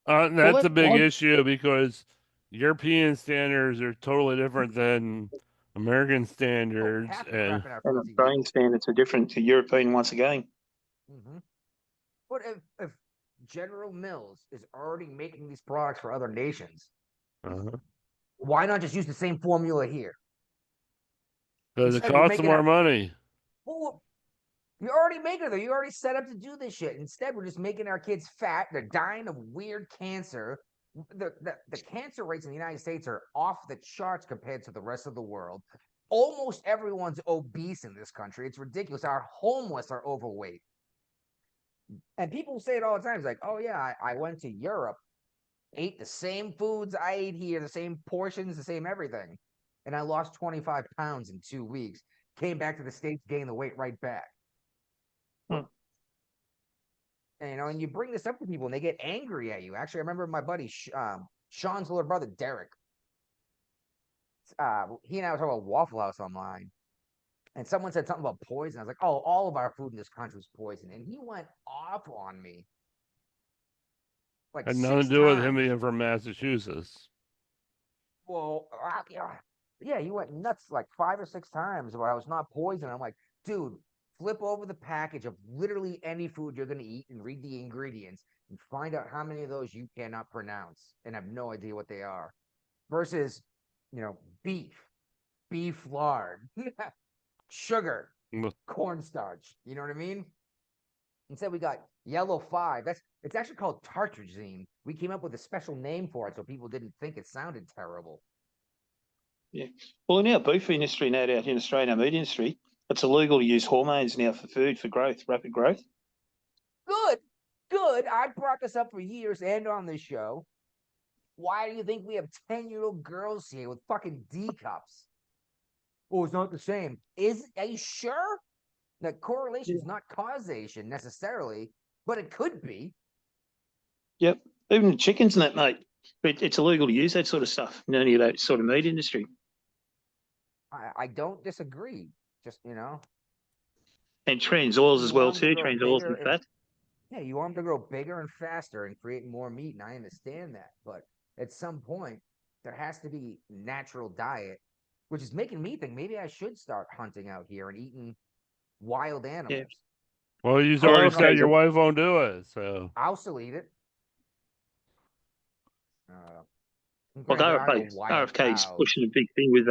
F: That's a big issue because European standards are totally different than American standards,
K: and Australian standards are different to European once again.
E: Mm-hmm. But if General Mills is already making these products for other nations, why not just use the same formula here?
F: Because it costs more money.
E: Well, you're already making it though. You're already set up to do this shit. Instead, we're just making our kids fat. They're dying of weird cancer. The cancer rates in the United States are off the charts compared to the rest of the world. Almost everyone's obese in this country. It's ridiculous. Our homeless are overweight. And people say it all the time. It's like, oh yeah, I went to Europe, ate the same foods I ate here, the same portions, the same everything. And I lost 25 pounds in 2 weeks. Came back to the States, gained the weight right back. And, and you bring this up to people and they get angry at you. Actually, I remember my buddy, Sean's little brother, Derek. He and I were talking about Waffle House online. And someone said something about poison. I was like, oh, all of our food in this country is poison. And he went off on me. Like
F: had nothing to do with him being from Massachusetts.
E: Well, yeah, he went nuts like 5 or 6 times where I was not poisoned. I'm like, dude, flip over the package of literally any food you're going to eat and read the ingredients and find out how many of those you cannot pronounce and have no idea what they are. versus, beef lard, sugar, cornstarch. You know what I mean? Instead, we got yellow 5. It's actually called tartrazine. We came up with a special name for it so people didn't think it sounded terrible.
K: Yeah. Well, in our beef industry now, out in Australia, our meat industry, it's illegal to use hormones now for food, for growth, rapid growth.
E: Good. I brought this up for years and on this show. Why do you think we have 10-year-old girls here with fucking D cups? Oh, it's not the same. Are you sure? That correlation is not causation necessarily, but it could be.
K: Yep. Even the chickens and that, mate. It's illegal to use that sort of stuff in any of that sort of meat industry.
E: I don't disagree. Just,
K: And trans oils as well too, trans oils and fat.
E: Yeah, you want them to grow bigger and faster and create more meat, and I understand that. But at some point, there has to be natural diet, which is making me think maybe I should start hunting out here and eating wild animals.
K: Yeah.
F: Well, you already said your wife won't do it, so
E: I'll still eat it.
K: Well, RFK's pushing a big thing with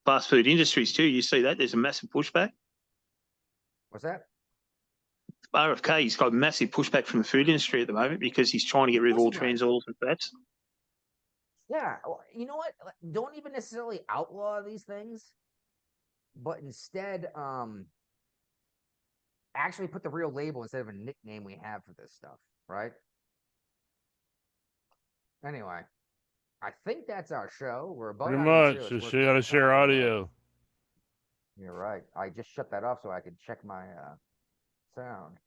K: fast food industries too. You see that? There's a massive pushback.
E: What's that?
K: RFK's got massive pushback from the food industry at the moment because he's trying to get rid of all trans oils and fats.
E: Yeah, you know what? Don't even necessarily outlaw these things, but instead, actually put the real label instead of a nickname we have for this stuff, right? Anyway, I think that's our show. We're about
F: pretty much. Just gotta share audio.
E: You're right. I just shut that off so I could check my sound.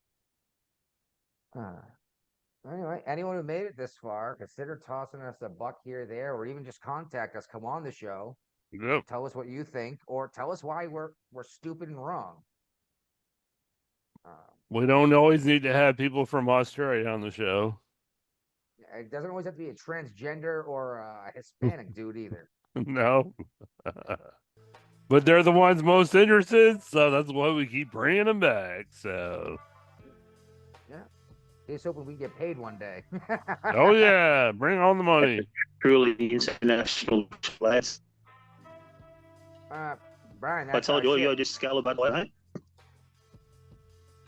E: Anyway, anyone who made it this far, consider tossing us a buck here or there, or even just contact us. Come on the show.
F: Yep.
E: Tell us what you think, or tell us why we're stupid and wrong.
F: We don't always need to have people from Australia on the show.
E: It doesn't always have to be a transgender or a Hispanic dude either.
F: No. But they're the ones most interested, so that's why we keep bringing them back. So.
E: Yeah. He's hoping we get paid one day.
F: Oh, yeah. Bring on the money.
K: Truly international lads.
E: Brian,
K: I told you, you're just scalable, mate.